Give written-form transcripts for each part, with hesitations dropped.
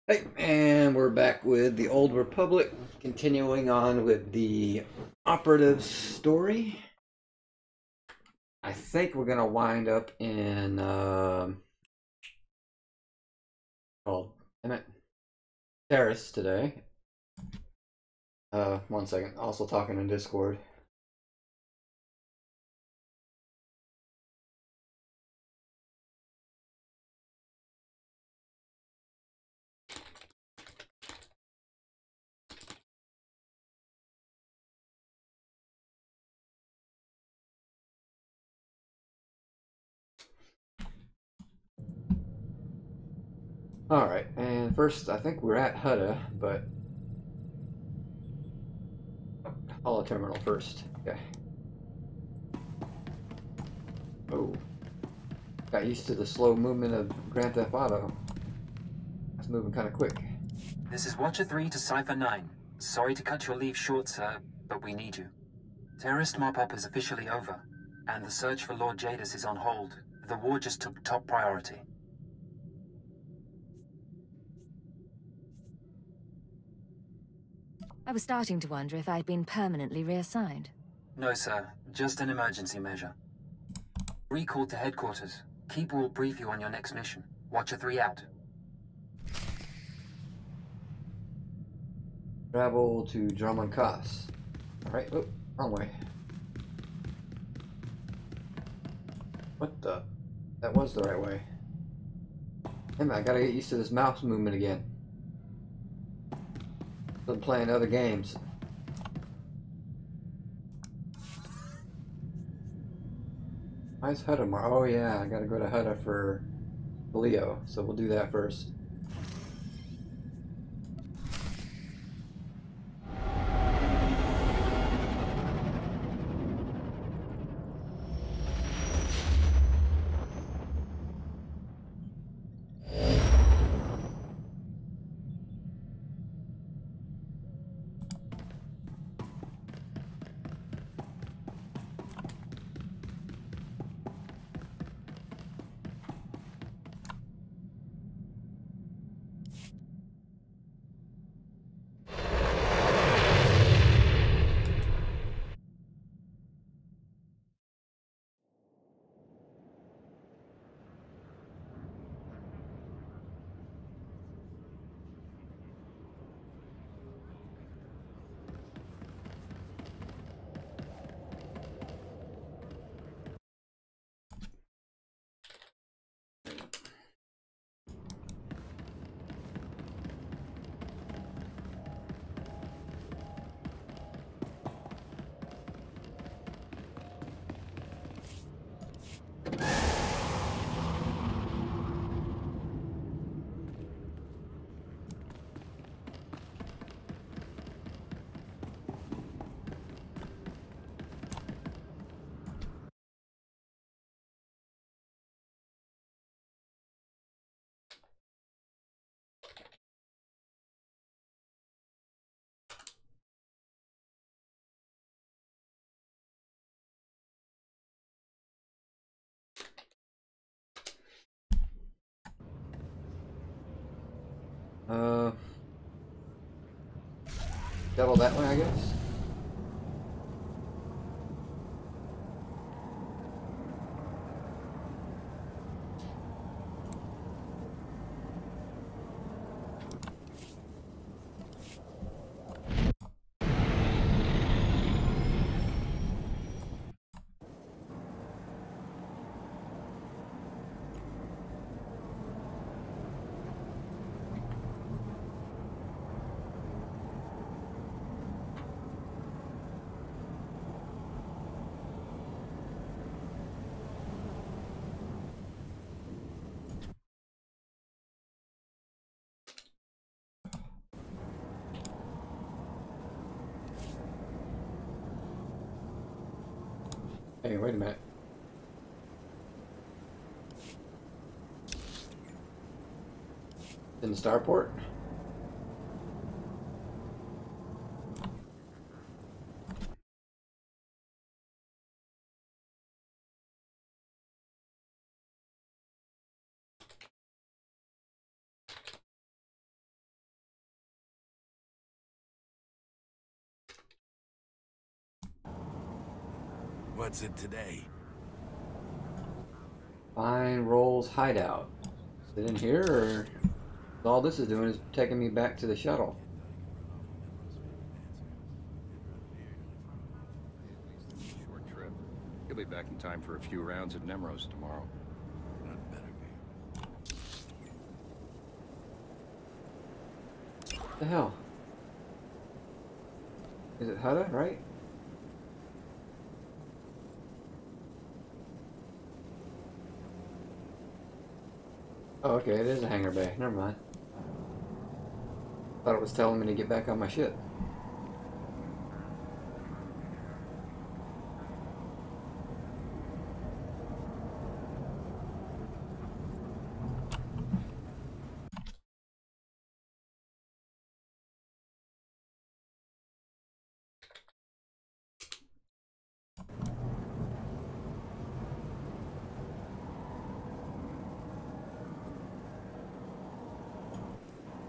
Hey, and we're back with the Old Republic, continuing on with the Operative story. I think we're gonna wind up in oh, damn it, Taris today. One second. Also talking in Discord. All right, and first I think we're at Hutta, but holo terminal first. Okay. Oh, got used to the slow movement of Grand Theft Auto. It's moving kind of quick. This is Watcher 3 to Cypher 9. Sorry to cut your leave short, sir, but we need you. Terrorist mop-up is officially over, and the search for Lord Jadis is on hold. The war just took top priority. I was starting to wonder if I'd been permanently reassigned. No, sir. Just an emergency measure. Recalled to headquarters. Keeper will brief you on your next mission. Watcher 3 out. Travel to Drummond Cos. Alright, oh, wrong way. What the? That was the right way. Damn, I gotta get used to this mouse movement again. Been playing other games. Why's Hutta more? Oh yeah, I gotta go to Hutta for Leo, so we'll do that first. Uh, Double that way, I guess. Hey, wait a minute. In the starport? What's it today? Find Roll's hideout. Is it in here, or all this is doing is taking me back to the shuttle? Short trip. You'll be back in time for a few rounds at Nemros tomorrow. That better be. What the hell? Is it Hutta, right? Oh, okay, it is a hangar bay. Never mind. Thought it was telling me to get back on my ship.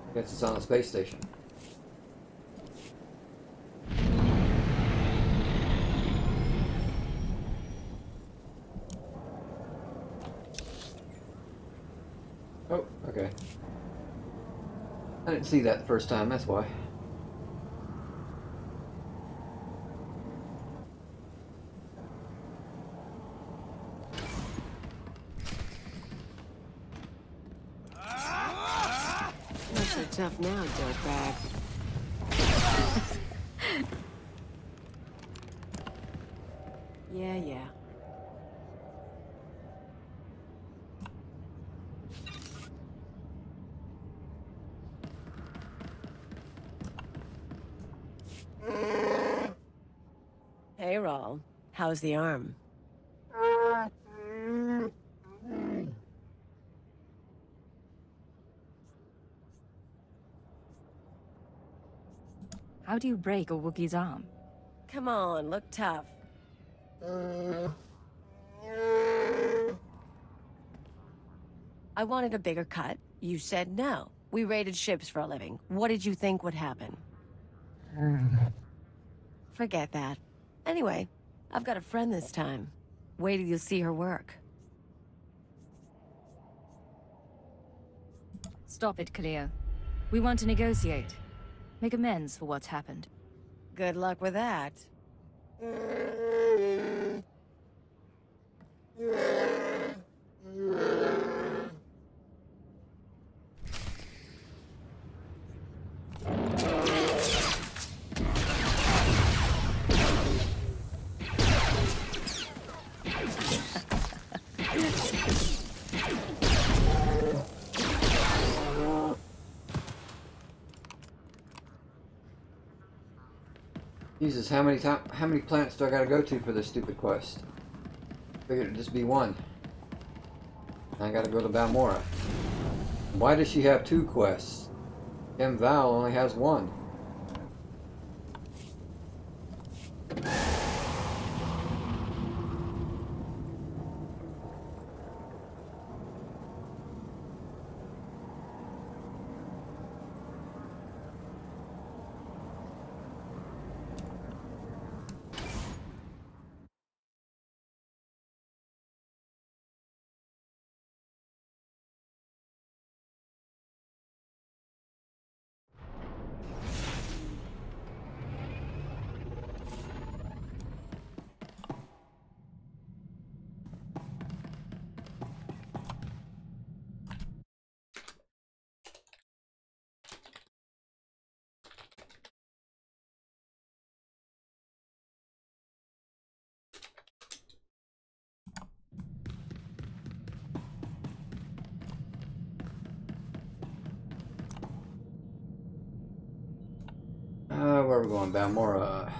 I guess it's on the space station. Oh, okay. I didn't see that the first time, that's why. You're so tough now, dirtbag. Yeah. Hey, Rawl. How's the arm? How do you break a Wookiee's arm? Come on, look tough. I wanted a bigger cut. You said no. We raided ships for a living. What did you think would happen? Forget that. Anyway, I've got a friend this time. Wait till you see her work. Stop it, Cleo. We want to negotiate. Make amends for what's happened. Good luck with that. Jesus, how many planets do I gotta go to for this stupid quest? Figured it'd just be one. I gotta go to Balmora. Why does she have two quests? Kim Val only has one. Where are we going? Balmora.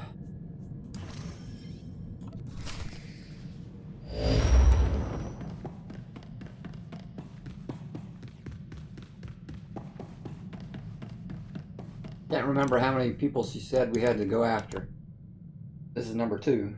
Can't remember how many people she said we had to go after. This is number 2.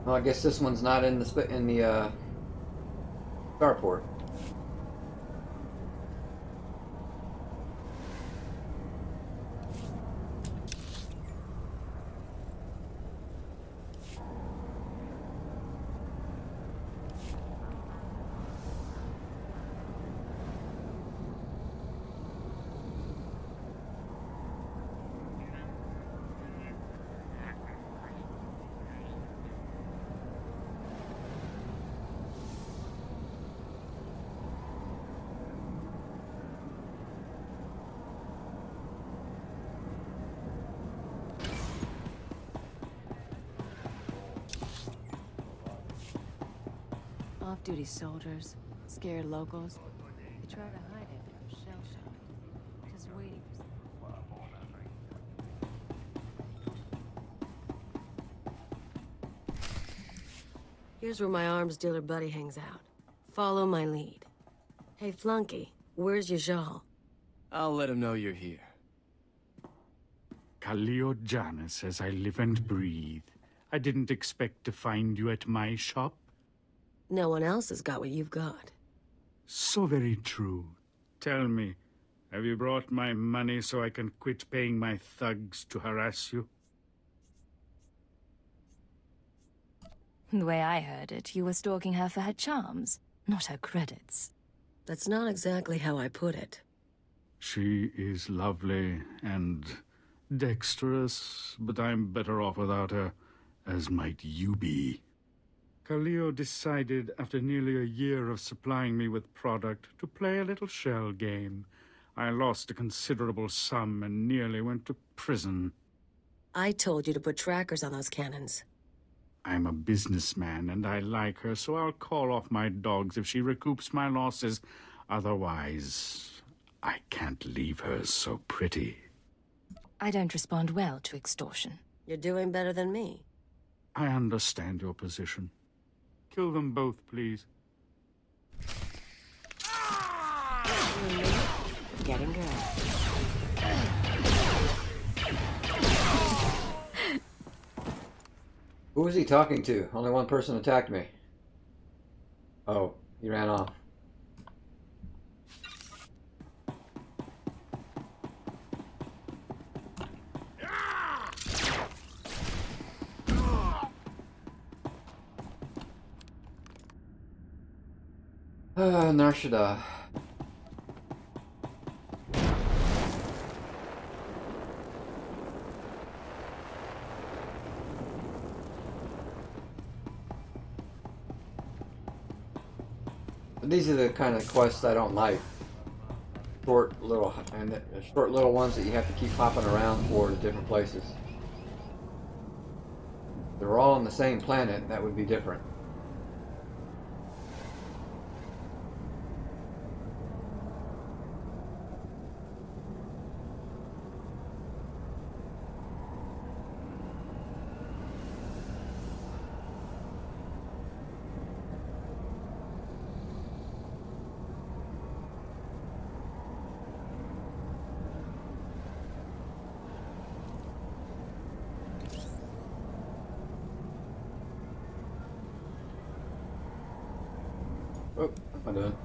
Well, I guess this one's not in the starport. Off-duty soldiers, scared locals. They try to hide it from shell-shocked. Just waiting for... Here's where my arms dealer buddy hangs out. Follow my lead. Hey, Flunky, where's your Jal? I'll let him know you're here. Khalil Janus, as I live and breathe. I didn't expect to find you at my shop. No one else has got what you've got. So very true. Tell me, have you brought my money so I can quit paying my thugs to harass you? The way I heard it, you were stalking her for her charms, not her credits. That's not exactly how I put it. She is lovely and dexterous, but I'm better off without her, as might you be. Khalil decided, after nearly a year of supplying me with product, to play a little shell game. I lost a considerable sum and nearly went to prison. I told you to put trackers on those cannons. I'm a businessman, and I like her, so I'll call off my dogs if she recoups my losses. Otherwise, I can't leave her so pretty. I don't respond well to extortion. You're doing better than me. I understand your position. Kill them both, please. You and me, getting good. Who was he talking to? Only one person attacked me. Oh, he ran off. Narshada. These are the kind of quests I don't like. Short little ones that you have to keep hopping around for to different places. If they're all on the same planet, that would be different. Oh, what am I doing?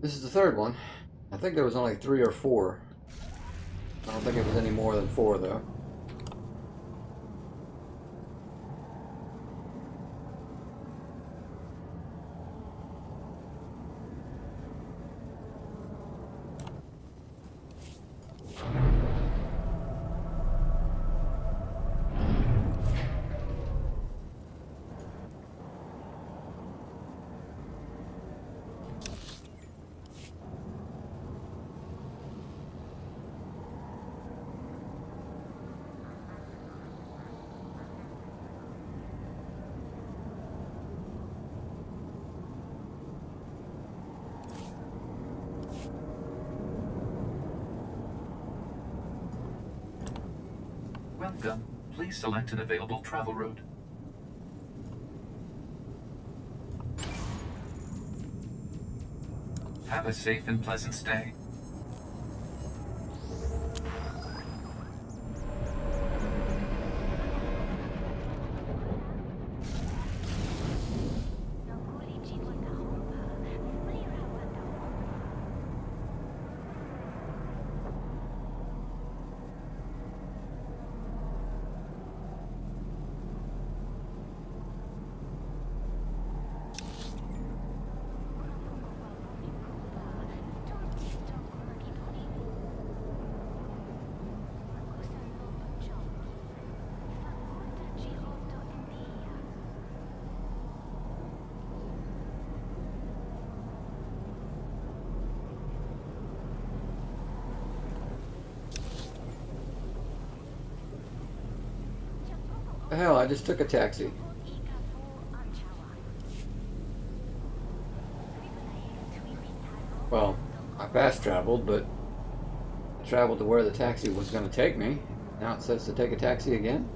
This is the third one. I think there was only 3 or 4. I don't think it was any more than 4 though. Welcome. Please select an available travel route. Have a safe and pleasant stay. The hell, I just took a taxi. Well, I fast traveled, but I traveled to where the taxi was going to take me. Now it says to take a taxi again?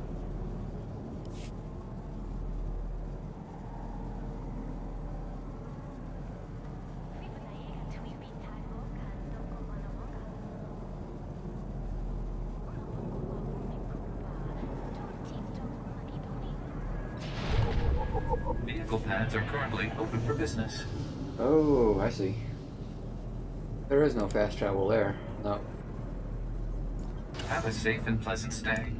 Vehicle pads are currently open for business. Oh, I see. There is no fast travel there. No. Have a safe and pleasant stay.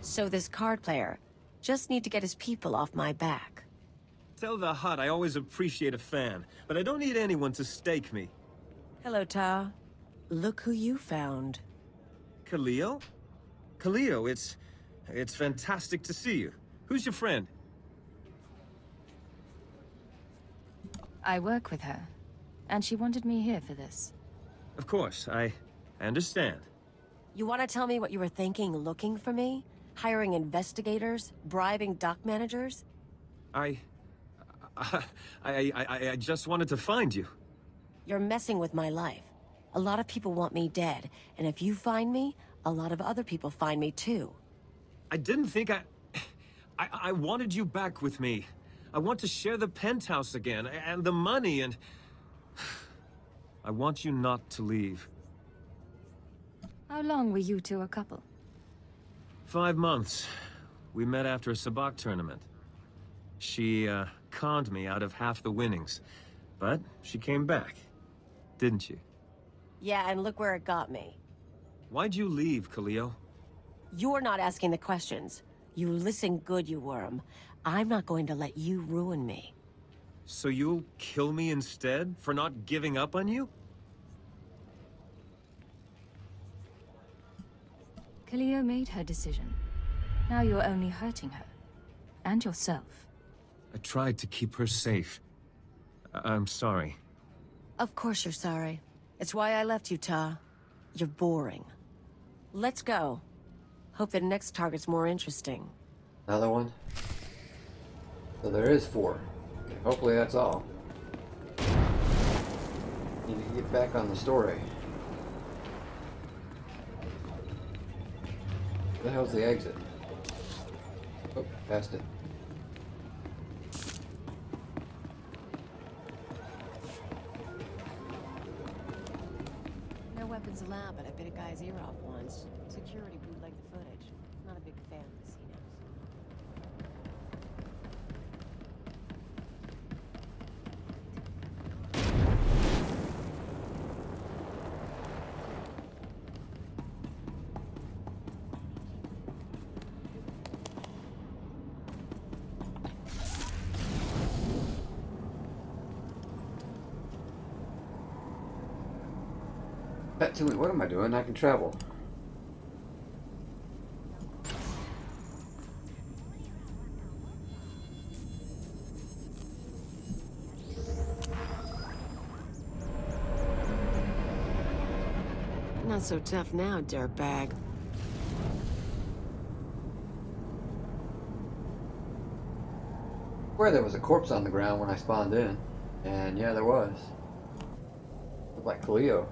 So this card player, just need to get his people off my back. Tell the Hutt I always appreciate a fan, but I don't need anyone to stake me. Hello, Ta. Look who you found. Khalil? Khalil, it's fantastic to see you. Who's your friend? I work with her, and she wanted me here for this. Of course, I understand. You want to tell me what you were thinking looking for me? Hiring investigators? Bribing dock managers? I just wanted to find you. You're messing with my life. A lot of people want me dead, and if you find me, a lot of other people find me too. I didn't think I wanted you back with me. I want to share the penthouse again, and the money, and... I want you not to leave. How long were you two a couple? 5 months. We met after a sabacc tournament. She, conned me out of half the winnings. But she came back, didn't you? Yeah, and look where it got me. Why'd you leave, Khalil? You're not asking the questions. You listen good, you worm. I'm not going to let you ruin me. So you'll kill me instead for not giving up on you? Cleo made her decision. Now you're only hurting her. And yourself. I tried to keep her safe. I'm sorry. Of course you're sorry. It's why I left you, Ta. You're boring. Let's go. Hope the next target's more interesting. Another one? So there is 4. Okay, hopefully that's all. Need to get back on the story. Where the hell's the exit? Oh, passed it. No weapons allowed, but I bit a guy's ear off once. Security bootlegged the footage. Not a big fan of casinos. What am I doing? I can travel. Not so tough now, dirtbag. Where there was a corpse on the ground when I spawned in. And yeah, there was. Looked like Cleo.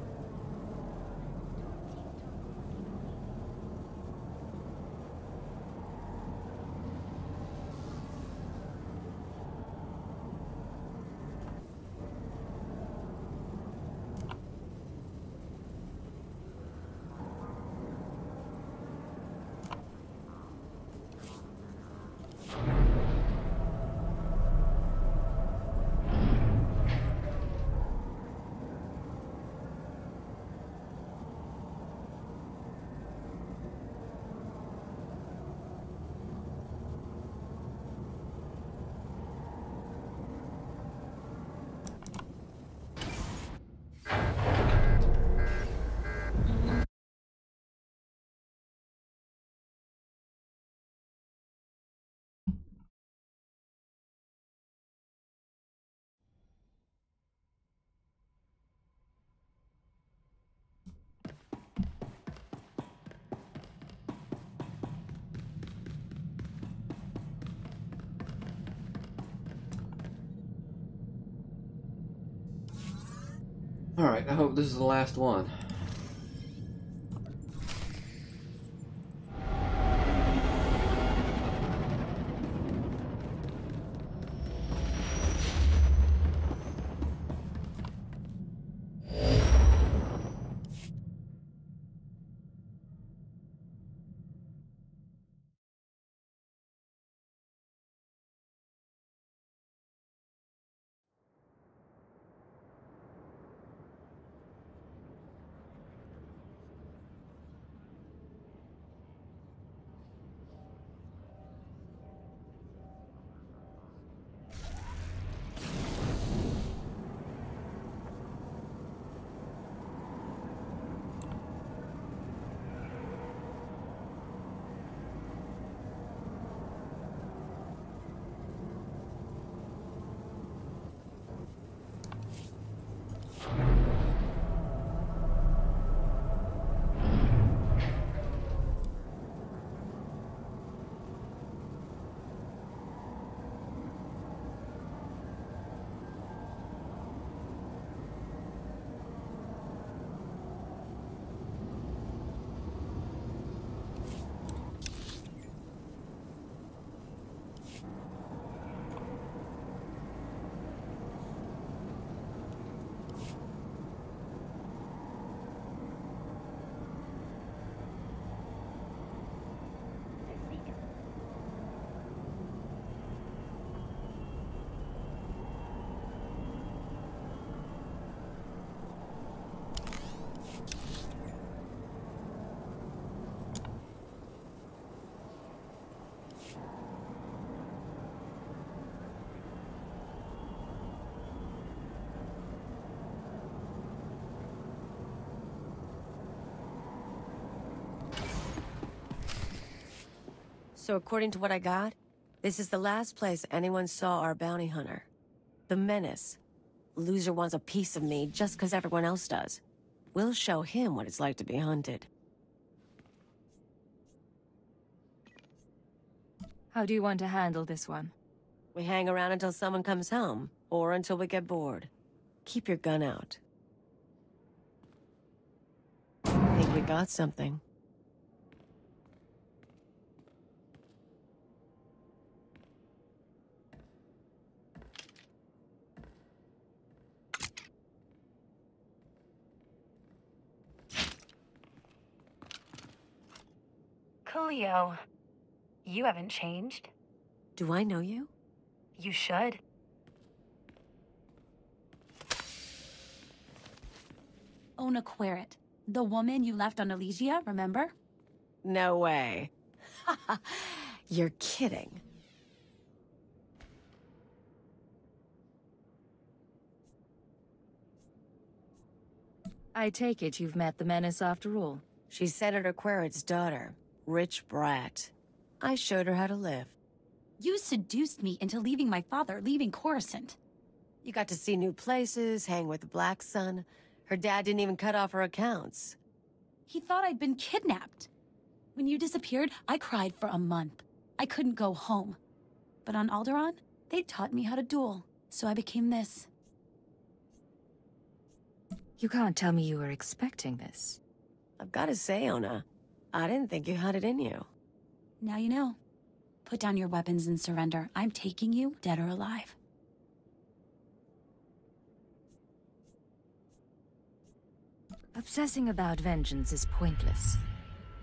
Alright, I hope this is the last one. So according to what I got, this is the last place anyone saw our bounty hunter. The Menace. Loser wants a piece of me just because everyone else does. We'll show him what it's like to be hunted. How do you want to handle this one? We hang around until someone comes home, or until we get bored. Keep your gun out. Think we got something. Cleo, you haven't changed. Do I know you? You should. Ona Querrit, the woman you left on Elysia, remember? No way. You're kidding. I take it you've met the Menace after all. She's Senator Querrit's daughter. Rich brat. I showed her how to live. You seduced me into leaving my father, leaving Coruscant. You got to see new places, hang with the Black Sun. Her dad didn't even cut off her accounts. He thought I'd been kidnapped. When you disappeared, I cried for a month. I couldn't go home. But on Alderaan, they taught me how to duel, so I became this. You can't tell me you were expecting this. I've got to say, Ona, I didn't think you had it in you. Now you know. Put down your weapons and surrender. I'm taking you, dead or alive. Obsessing about vengeance is pointless.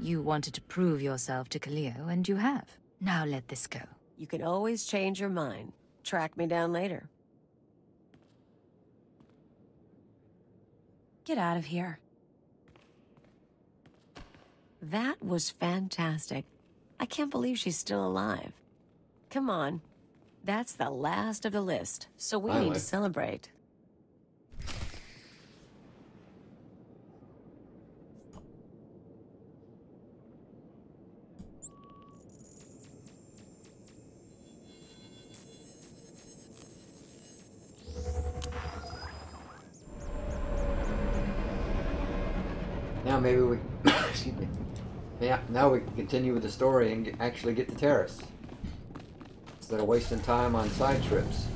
You wanted to prove yourself to Cleo, and you have. Now let this go. You can always change your mind. Track me down later. Get out of here. That was fantastic. I can't believe she's still alive. Come on. That's the last of the list, so we need to celebrate. Now maybe we, excuse me. Yeah, now we can continue with the story and actually get to Taris. Instead of wasting time on side trips.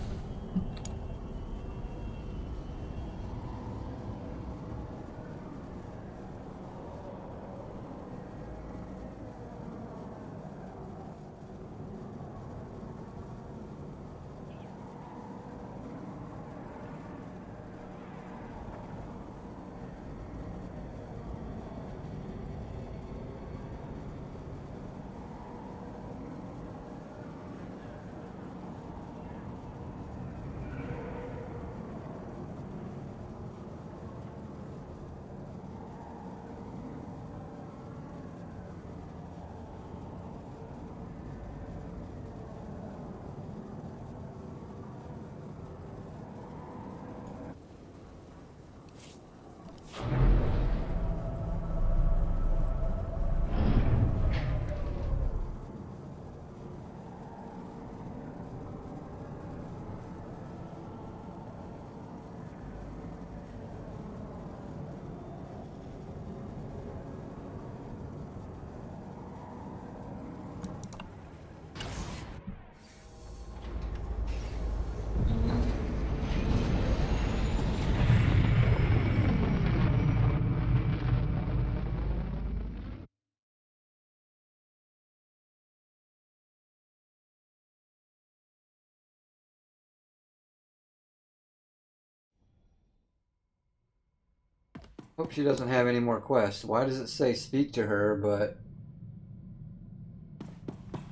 Hope she doesn't have any more quests. Why does it say speak to her, but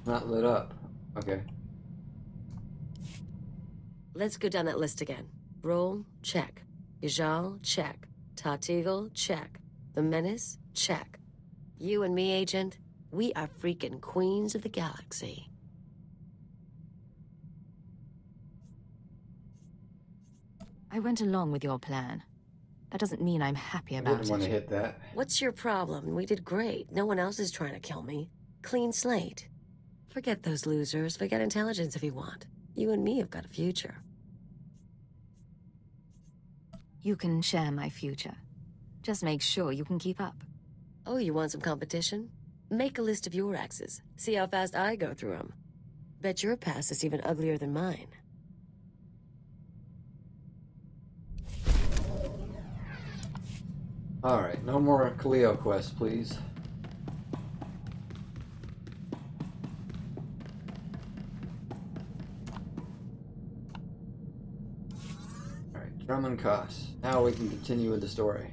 not lit up? Okay. Let's go down that list again. Roll, check. Ijal, check. Tatigel, check. The Menace, check. You and me, Agent, we are freaking queens of the galaxy. I went along with your plan. That doesn't mean I'm happy about it. I didn't want to hit that. What's your problem? We did great. No one else is trying to kill me. Clean slate. Forget those losers. Forget intelligence if you want. You and me have got a future. You can share my future. Just make sure you can keep up. Oh, you want some competition? Make a list of your exes. See how fast I go through them. Bet your past is even uglier than mine. Alright, no more Cleo quests, please. Alright, Drummond Costs. Now we can continue with the story.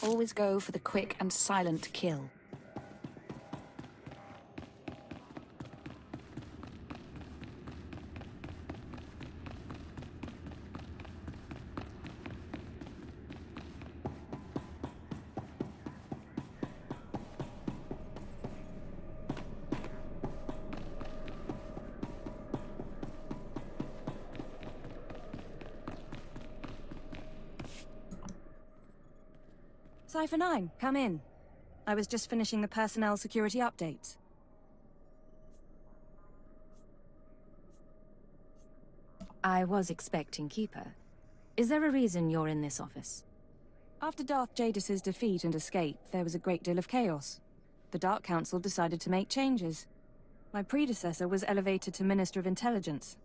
Always go for the quick and silent kill. Cypher 9, come in. I was just finishing the personnel security updates. I was expecting Keeper. Is there a reason you're in this office? After Darth Jadis's defeat and escape, there was a great deal of chaos. The Dark Council decided to make changes. My predecessor was elevated to Minister of Intelligence.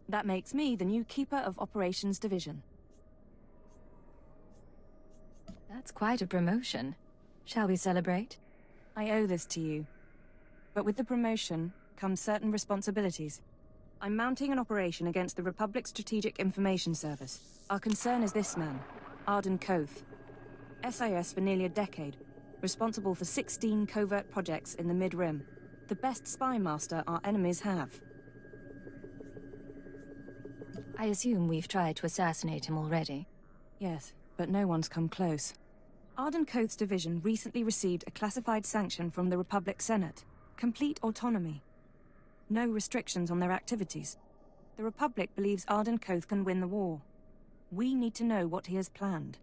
That makes me the new Keeper of Operations Division. That's quite a promotion. Shall we celebrate? I owe this to you. But with the promotion comes certain responsibilities. I'm mounting an operation against the Republic Strategic Information Service. Our concern is this man, Arden Koth. SIS for nearly a decade, responsible for 16 covert projects in the Mid-Rim. The best spy master our enemies have. I assume we've tried to assassinate him already. Yes, but no one's come close. Arden Koth's division recently received a classified sanction from the Republic Senate. Complete autonomy. No restrictions on their activities. The Republic believes Arden Koth can win the war. We need to know what he has planned.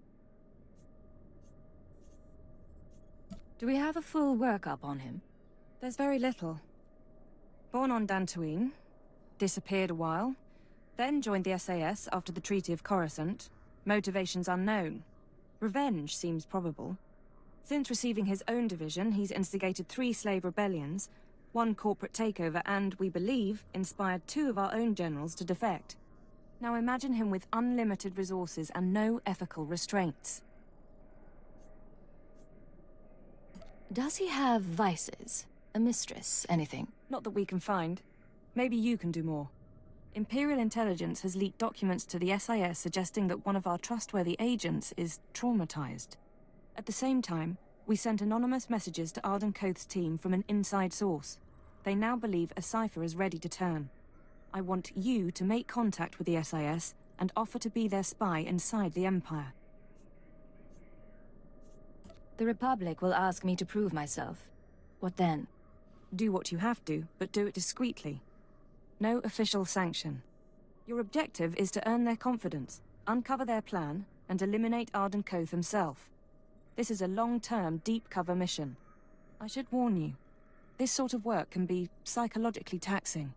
Do we have a full workup on him? There's very little. Born on Dantooine, disappeared a while, then joined the SAS after the Treaty of Coruscant. Motivations unknown. Revenge seems probable. Since receiving his own division, he's instigated 3 slave rebellions, 1 corporate takeover, and, we believe, inspired 2 of our own generals to defect. Now imagine him with unlimited resources and no ethical restraints. Does he have vices? A mistress? Anything? Not that we can find. Maybe you can do more. Imperial intelligence has leaked documents to the SIS suggesting that one of our trustworthy agents is traumatized. At the same time, we sent anonymous messages to Arden Koth's team from an inside source. They now believe a cipher is ready to turn. I want you to make contact with the SIS and offer to be their spy inside the Empire. The Republic will ask me to prove myself. What then? Do what you have to, but do it discreetly. No official sanction. Your objective is to earn their confidence, uncover their plan, and eliminate Arden Koth himself. This is a long-term, deep-cover mission. I should warn you, this sort of work can be psychologically taxing.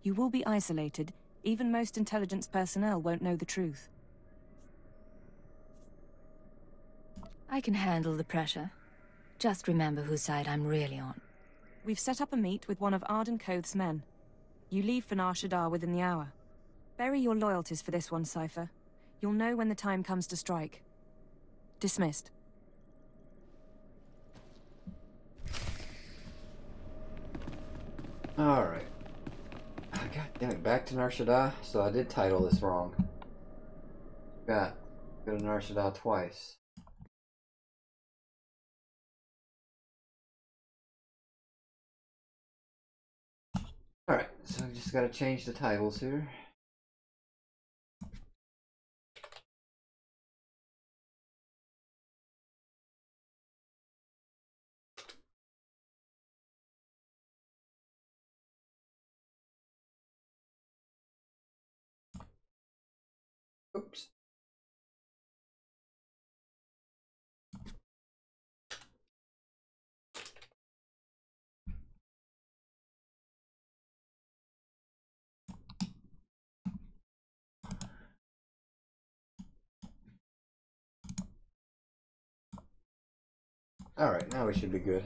You will be isolated. Even most intelligence personnel won't know the truth. I can handle the pressure. Just remember whose side I'm really on. We've set up a meet with one of Arden Koth's men. You leave for Nar Shaddaa within the hour. Bury your loyalties for this one, Cypher. You'll know when the time comes to strike. Dismissed. Alright. God damn it, back to Nar Shaddaa. So I did title this wrong. Got go to Nar Shaddaa twice. Alright, so I just gotta change the titles here. Oops. Alright, now we should be good.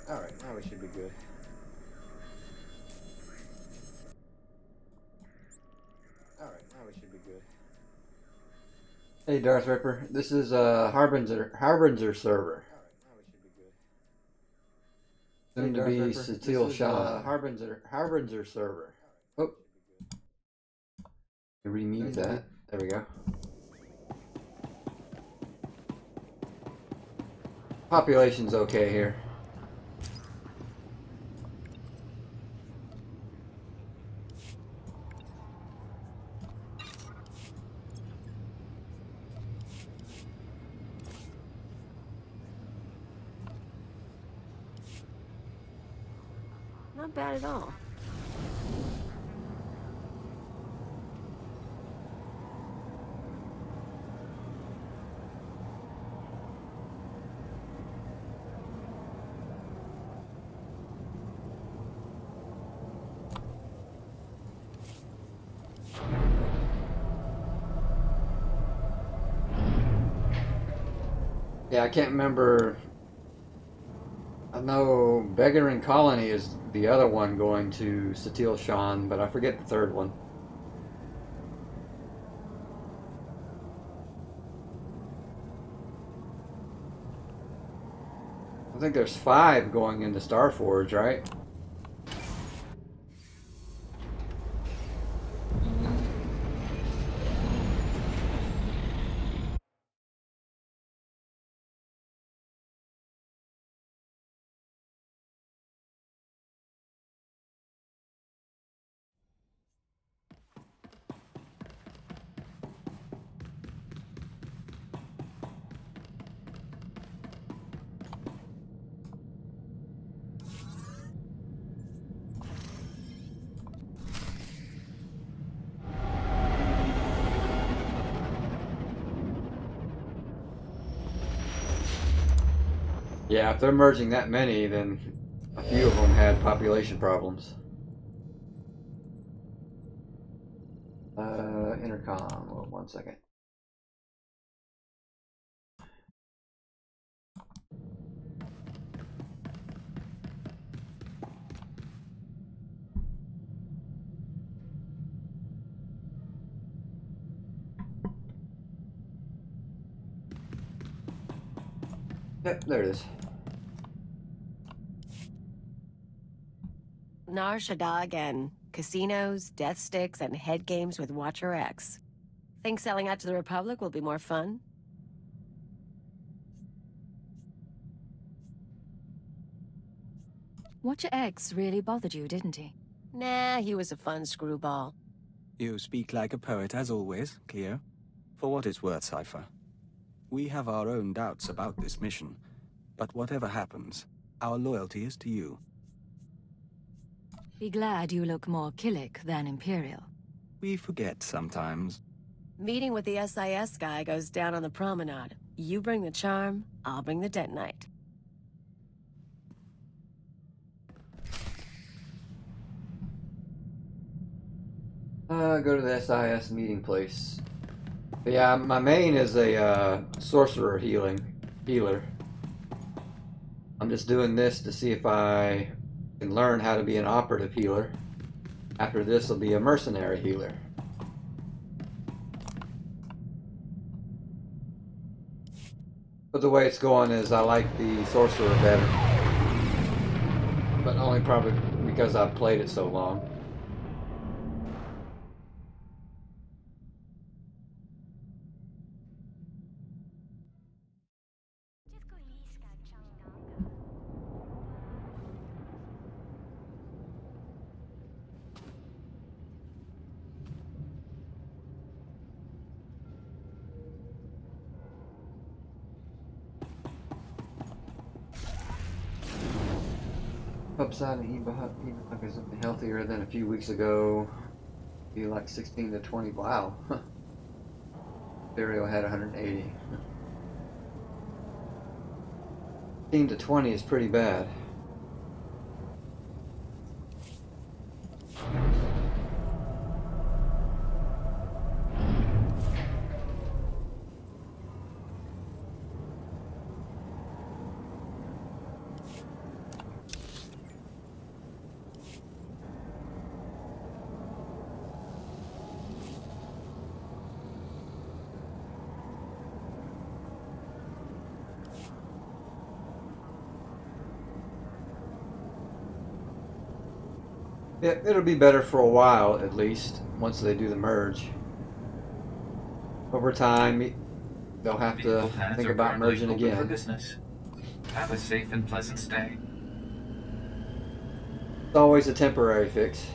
Alright, now we should be good. Alright, now we should be good. Hey Darth Ripper, this is a Harbinger server. Soon to be Satil Shah. Harbinger server. Oh. Remute that. There we go. Population's okay here. Not bad at all. Yeah, I can't remember. I know Beggar and Colony is the other one going to Satil Shan, but I forget the third one. I think there's 5 going into Starforge, right? Yeah, if they're merging that many, then a few of them had population problems. Intercom, well, 1 second. Yep, there it is. Nar Shaddaa again. Casinos, death sticks, and head games with Watcher X. Think selling out to the Republic will be more fun? Watcher X really bothered you, didn't he? Nah, he was a fun screwball. You speak like a poet as always, Cleo. For what it's worth, Cypher. We have our own doubts about this mission, but whatever happens, our loyalty is to you. Be glad you look more Killick than Imperial. We forget sometimes. Meeting with the SIS guy goes down on the promenade. You bring the charm, I'll bring the detonite. Go to the SIS meeting place. But yeah, my main is a sorcerer healer. I'm just doing this to see if I can learn how to be an operative healer. After this, I'll be a mercenary healer. But the way it's going is I like the sorcerer better. But only probably because I've played it so long. Upside and eat is something healthier than a few weeks ago. Be like 16 to 20. Wow. Burial had 180. 16 to 20 is pretty bad. Yeah, it'll be better for a while, at least, once they do the merge. Over time, they'll have to think about merging again. For business. Have a safe and pleasant stay. It's always a temporary fix.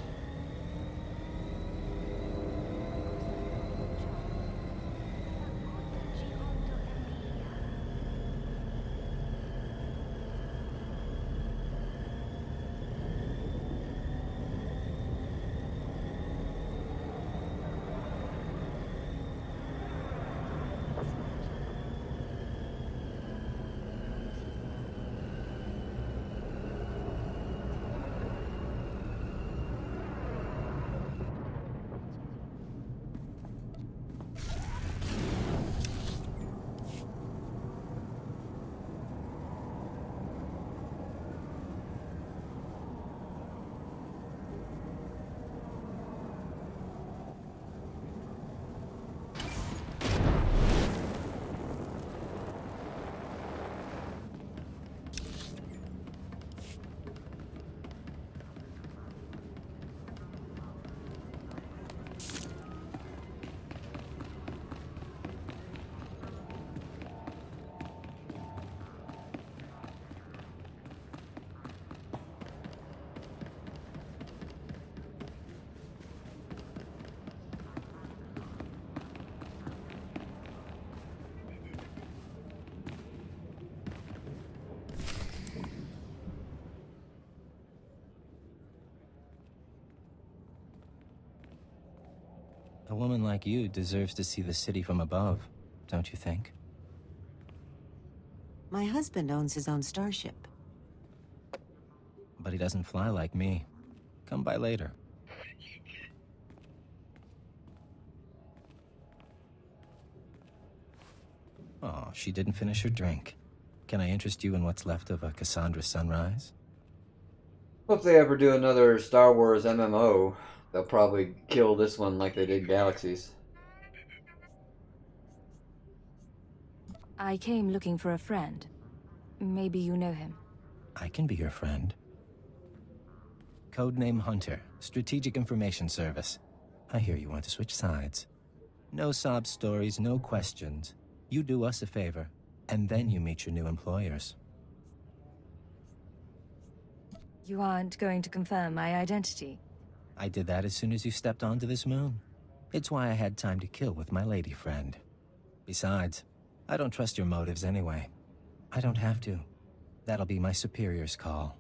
A woman like you deserves to see the city from above, don't you think? My husband owns his own starship. But he doesn't fly like me. Come by later. Oh, she didn't finish her drink. Can I interest you in what's left of a Cassandra sunrise? Well, if they ever do another Star Wars MMO, they'll probably kill this one like they did Galaxies. I came looking for a friend. Maybe you know him. I can be your friend. Codename Hunter, Strategic Information Service. I hear you want to switch sides. No sob stories, no questions. You do us a favor, and then you meet your new employers. You aren't going to confirm my identity? I did that as soon as you stepped onto this moon. It's why I had time to kill with my lady friend. Besides, I don't trust your motives anyway. I don't have to. That'll be my superior's call.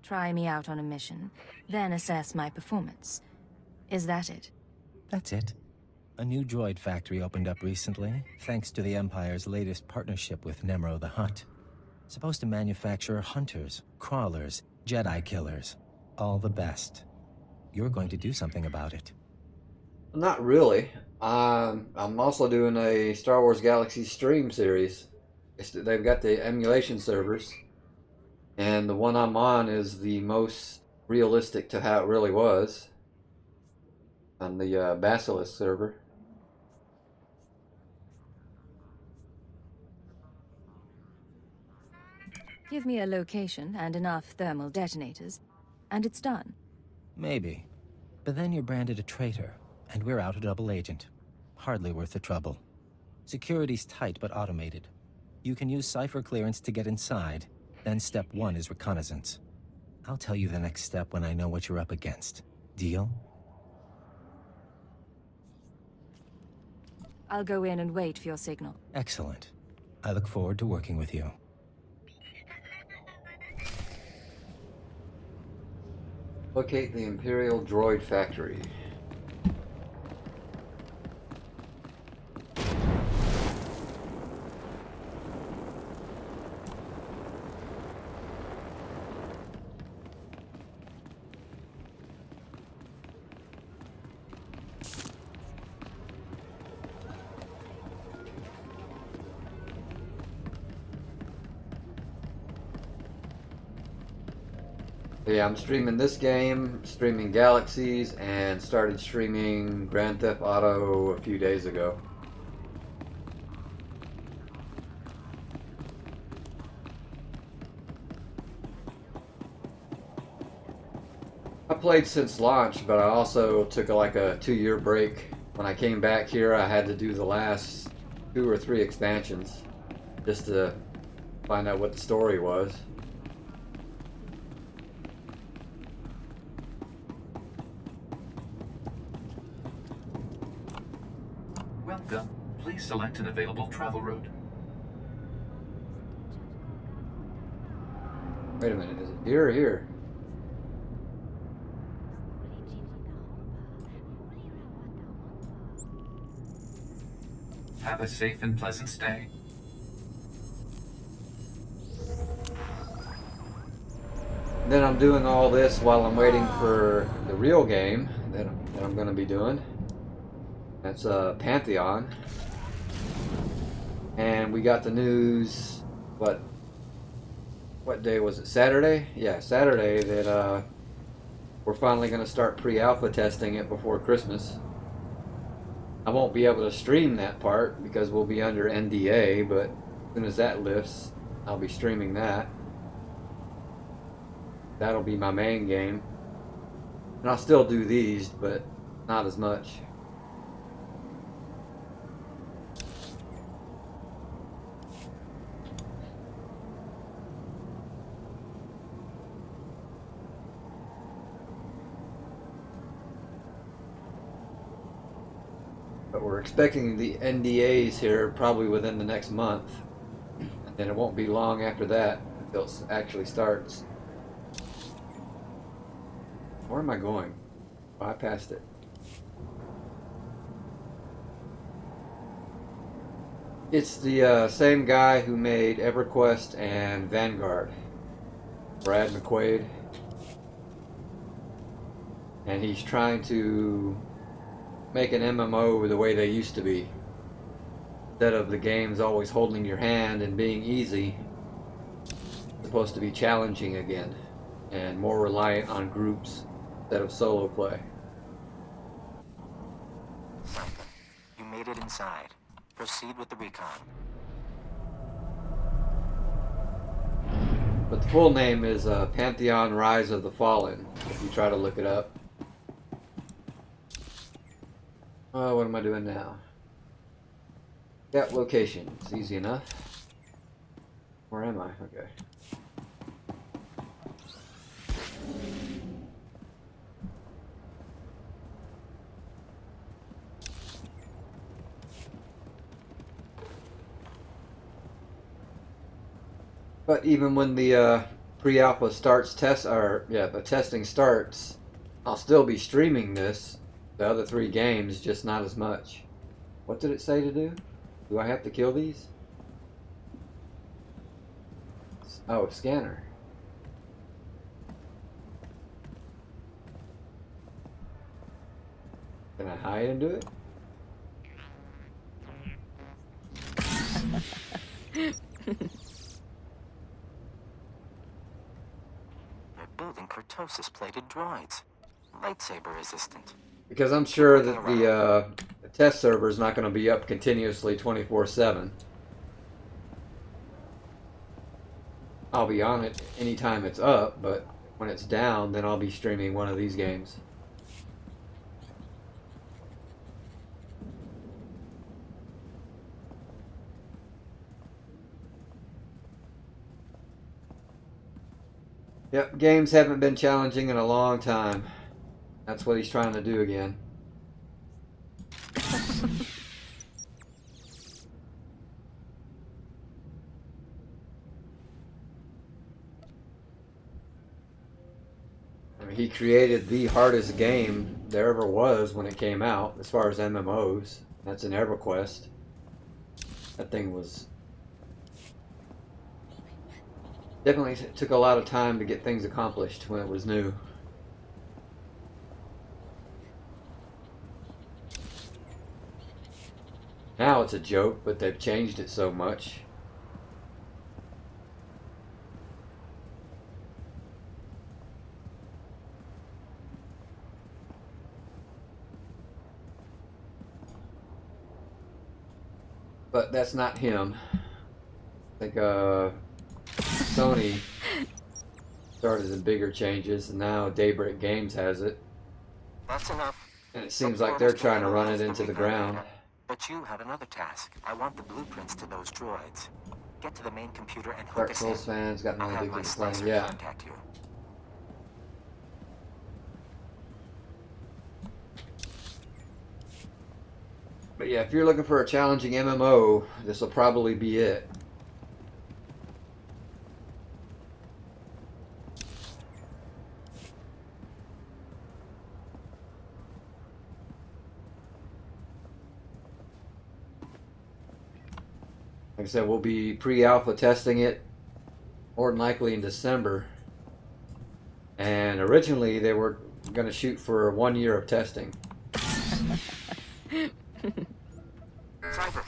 Try me out on a mission, then assess my performance. Is that it? That's it. A new droid factory opened up recently, thanks to the Empire's latest partnership with Nemro the Hutt. Supposed to manufacture hunters, crawlers, Jedi killers. All the best. You're going to do something about it. Not really. I'm also doing a Star Wars Galaxy stream series. They've got the emulation servers, and the one I'm on is the most realistic to how it really was on the Basilisk server. Give me a location and enough thermal detonators, and it's done. Maybe. But then you're branded a traitor, and we're out a double agent. Hardly worth the trouble. Security's tight but automated. You can use cipher clearance to get inside, then step 1 is reconnaissance. I'll tell you the next step when I know what you're up against. Deal? I'll go in and wait for your signal. Excellent. I look forward to working with you. Locate the Imperial Droid Factory. Yeah, I'm streaming this game, streaming Galaxies, and started streaming Grand Theft Auto a few days ago. I played since launch, but I also took like a 2-year break. When I came back here, I had to do the last 2 or 3 expansions just to find out what the story was. Welcome. Please select an available travel route. Wait a minute, is it here or here? Have a safe and pleasant stay. Then I'm doing all this while I'm waiting for the real game that I'm going to be doing. That's Pantheon. And we got the news, what day was it? Saturday? Yeah, Saturday, that we're finally going to start pre-alpha testing it before Christmas. I won't be able to stream that part because we'll be under NDA, but as soon as that lifts, I'll be streaming that. That'll be my main game. And I'll still do these, but not as much. But we're expecting the NDAs here probably within the next month. And then it won't be long after that until it actually starts. Where am I going? Oh, I passed it. It's the same guy who made EverQuest and Vanguard. Brad McQuaid. And he's trying to make an MMO the way they used to be. Instead of the games always holding your hand and being easy, it's supposed to be challenging again and more reliant on groups instead of solo play. You made it inside. Proceed with the recon. But the full name is Pantheon Rise of the Fallen, if you try to look it up. Oh, what am I doing now? That location. It's easy enough. Where am I? Okay. But even when the pre-alpha starts the testing starts, I'll still be streaming the other 3 games, just not as much. What did it say to do? Do I have to kill these? Oh, scanner. Can I hide and do it? Building kurtosis-plated droids. Lightsaber resistant. Because I'm sure that the test server is not going to be up continuously 24/7. I'll be on it anytime it's up, but when it's down, then I'll be streaming one of these games. Yep, games haven't been challenging in a long time. That's what he's trying to do again. I mean, he created the hardest game there ever was when it came out, as far as MMOs. That's an EverQuest. That thing was... Definitely took a lot of time to get things accomplished when it was new. Now it's a joke, but they've changed it so much. But that's not him. I think Sony started the bigger changes, and now Daybreak Games has it. That's enough. And it seems like they're trying to run it into the ground. But you have another task. I want the blueprints to those droids. Get to the main computer and hook Dark us Souls in. fans got no I'll have idea my what's playing. slicer Yeah. contact you. But yeah, if you're looking for a challenging MMO, this will probably be it. Like I said, we'll be pre-alpha testing it more than likely in December. And originally they were going to shoot for 1 year of testing. Cypher,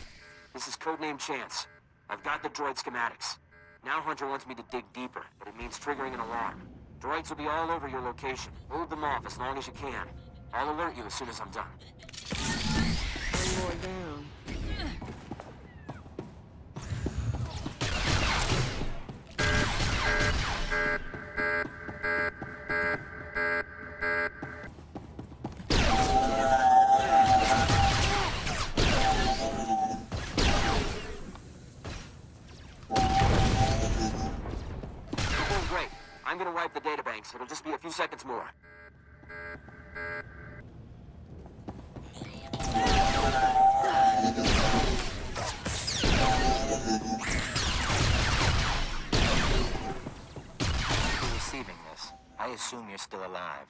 this is codename Chance. I've got the droid schematics. Now Hunter wants me to dig deeper, but it means triggering an alarm. Droids will be all over your location. Hold them off as long as you can. I'll alert you as soon as I'm done. One more down. I'm gonna wipe the databanks. It'll just be a few seconds more. Receiving this. I assume you're still alive.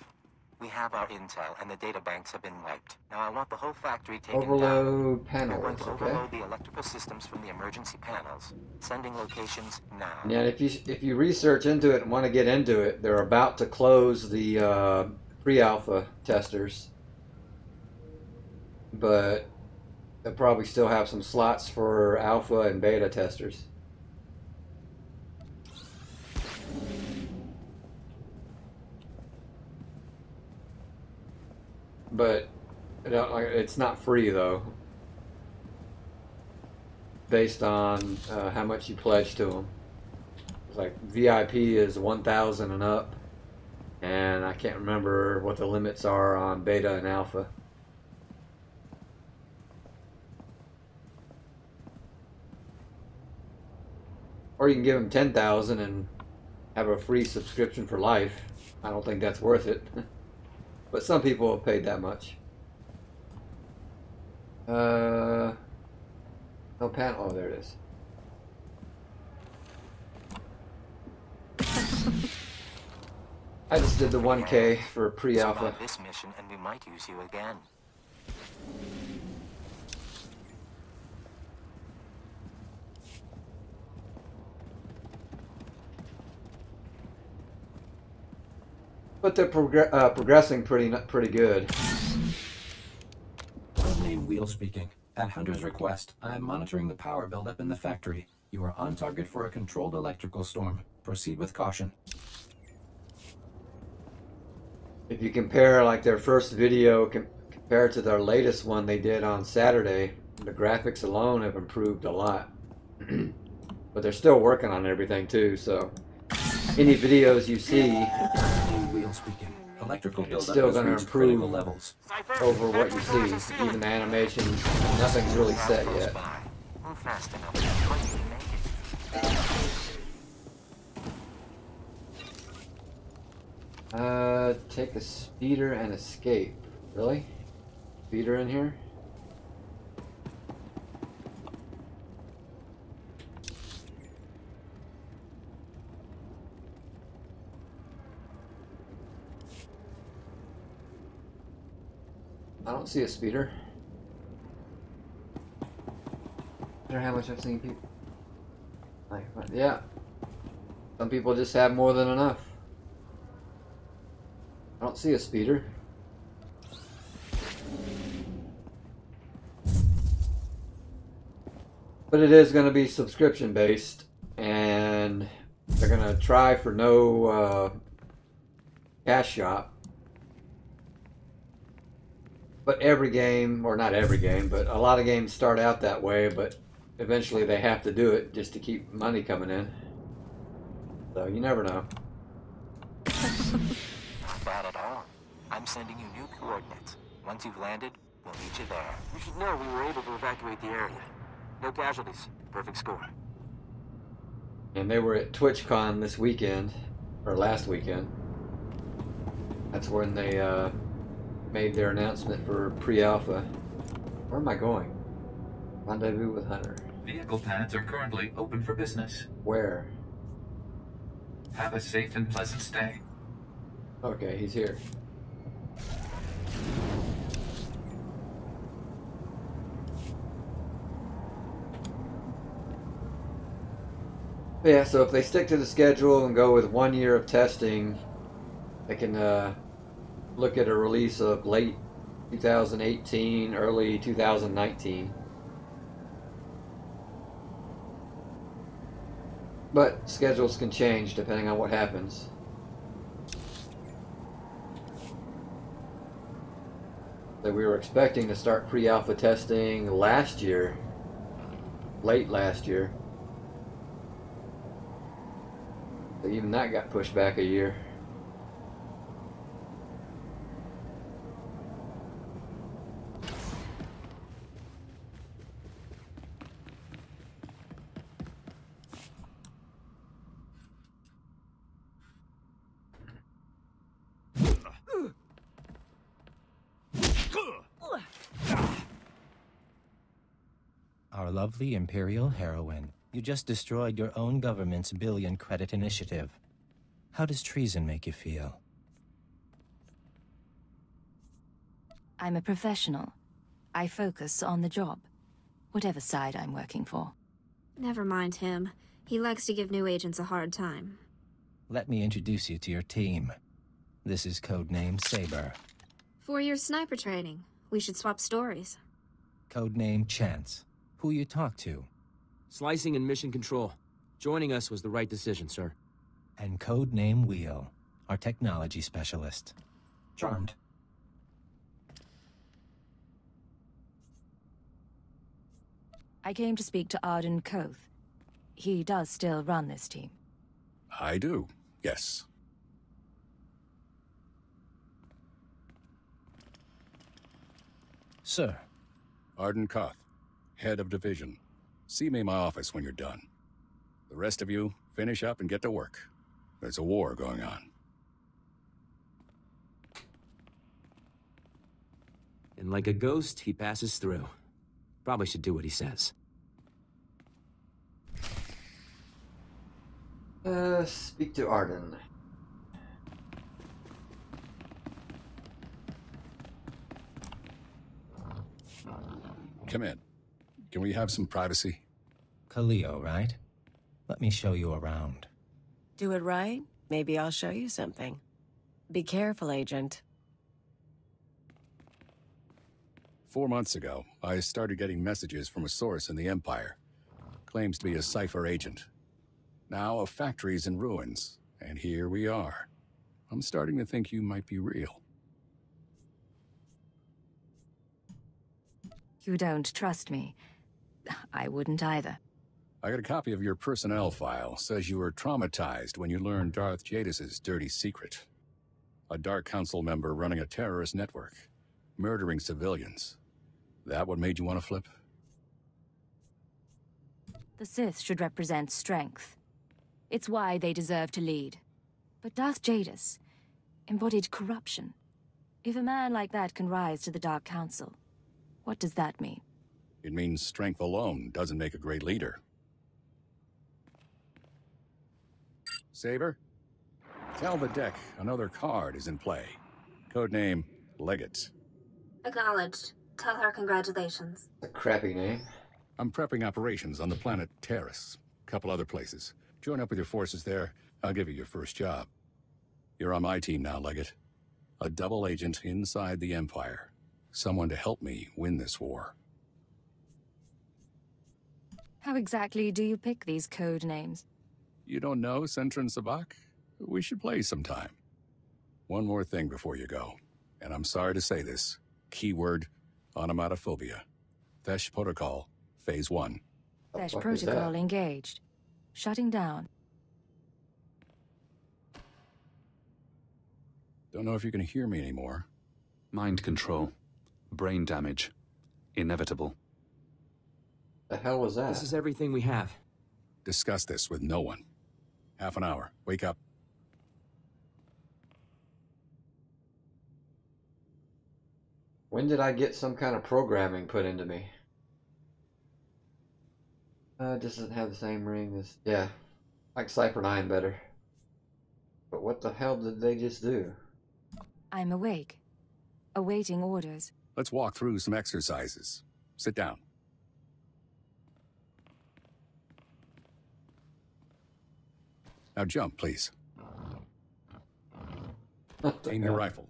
We have our intel, and the databanks have been wiped. Now I want the whole factory taken down. Overload We're going panels, to okay. overload the electrical systems from the emergency panels. Sending locations now. Yeah, if you research into it and want to get into it, they're about to close the pre-alpha testers, but they'll probably still have some slots for alpha and beta testers. But it's not free though, based on how much you pledge to them. Like VIP is 1,000 and up, and I can't remember what the limits are on beta and alpha. Or you can give them 10,000 and have a free subscription for life. I don't think that's worth it. But some people have paid that much. No panel. Oh, there it is. I just did the 1K for pre-alpha. Survive this mission, and we might use you again. But they're progressing pretty good. Codename Wheel speaking. At Hunter's request, I am monitoring the power buildup in the factory. You are on target for a controlled electrical storm. Proceed with caution. If you compare like their first video compared to their latest one they did on Saturday, the graphics alone have improved a lot. But they're still working on everything too, so any videos you see, it's still going to improve over what you see. Even the animations, nothing's really set yet. Take a speeder and escape. Really? Speeder in here? I don't see a speeder. I don't know how much I've seen people. Like, yeah. Some people just have more than enough. I don't see a speeder. But it is going to be subscription based, and they're going to try for no cash shop. But every game, or not every game, but a lot of games start out that way, but eventually they have to do it just to keep money coming in. So you never know. Not bad at all. I'm sending you new coordinates. Once you've landed, we'll meet you there. You should know we were able to evacuate the area. No casualties. Perfect score. And they were at TwitchCon this weekend, or last weekend. That's when they made their announcement for pre-alpha. Where am I going? Rendezvous with Hunter. Vehicle pads are currently open for business. Where? Have a safe and pleasant stay. Okay, he's here. Yeah, so if they stick to the schedule and go with 1 year of testing, they can look at a release of late 2018, early 2019. But schedules can change depending on what happens. So we were expecting to start pre-alpha testing last year, late last year. So even that got pushed back a year. Our lovely Imperial heroine. You just destroyed your own government's billion credit initiative. How does treason make you feel? I'm a professional. I focus on the job, whatever side I'm working for. Never mind him. He likes to give new agents a hard time. Let me introduce you to your team. This is codename Saber. 4 years sniper training. We should swap stories. Codename Chance. Who you talk to? Slicing and mission control. Joining us was the right decision, sir. And codename Wheel, our technology specialist. Charmed. I came to speak to Arden Koth. He does still run this team. I do, yes. Sir. Arden Koth, head of division. See me in my office when you're done. The rest of you, finish up and get to work. There's a war going on. And like a ghost, he passes through. Probably should do what he says. Speak to Arden. Come in. Can we have some privacy? Khalil, right? Let me show you around. Do it right, maybe I'll show you something. Be careful, Agent. 4 months ago, I started getting messages from a source in the Empire. Claims to be a Cypher agent. Now a factory's in ruins, and here we are. I'm starting to think you might be real. You don't trust me. I wouldn't either. I got a copy of your personnel file. Says you were traumatized when you learned Darth Jadis's dirty secret. A Dark Council member running a terrorist network, murdering civilians. That what made you want to flip? The Sith should represent strength. It's why they deserve to lead. But Darth Jadis embodied corruption. If a man like that can rise to the Dark Council, what does that mean? It means strength alone doesn't make a great leader. Saber? Tell the deck another card is in play. Codename Legate. Acknowledged. Tell her congratulations. A crappy name. I'm prepping operations on the planet Taris. Couple other places. Join up with your forces there. I'll give you your first job. You're on my team now, Legate. A double agent inside the Empire. Someone to help me win this war. How exactly do you pick these code names? You don't know Sentran Sabak? We should play sometime. One more thing before you go, and I'm sorry to say this. Keyword, onomatophobia. Thesh Protocol, Phase 1. Thesh Protocol engaged. Shutting down. Don't know if you can hear me anymore. Mind control. Brain damage. Inevitable. The hell was that? This is everything we have. Discuss this with no one. Half an hour. Wake up. When did I get some kind of programming put into me? It doesn't have the same ring as... Yeah, like Cypher 9 better. But what the hell did they just do? I'm awake. Awaiting orders. Let's walk through some exercises. Sit down. Now jump, please. Aim your rifle.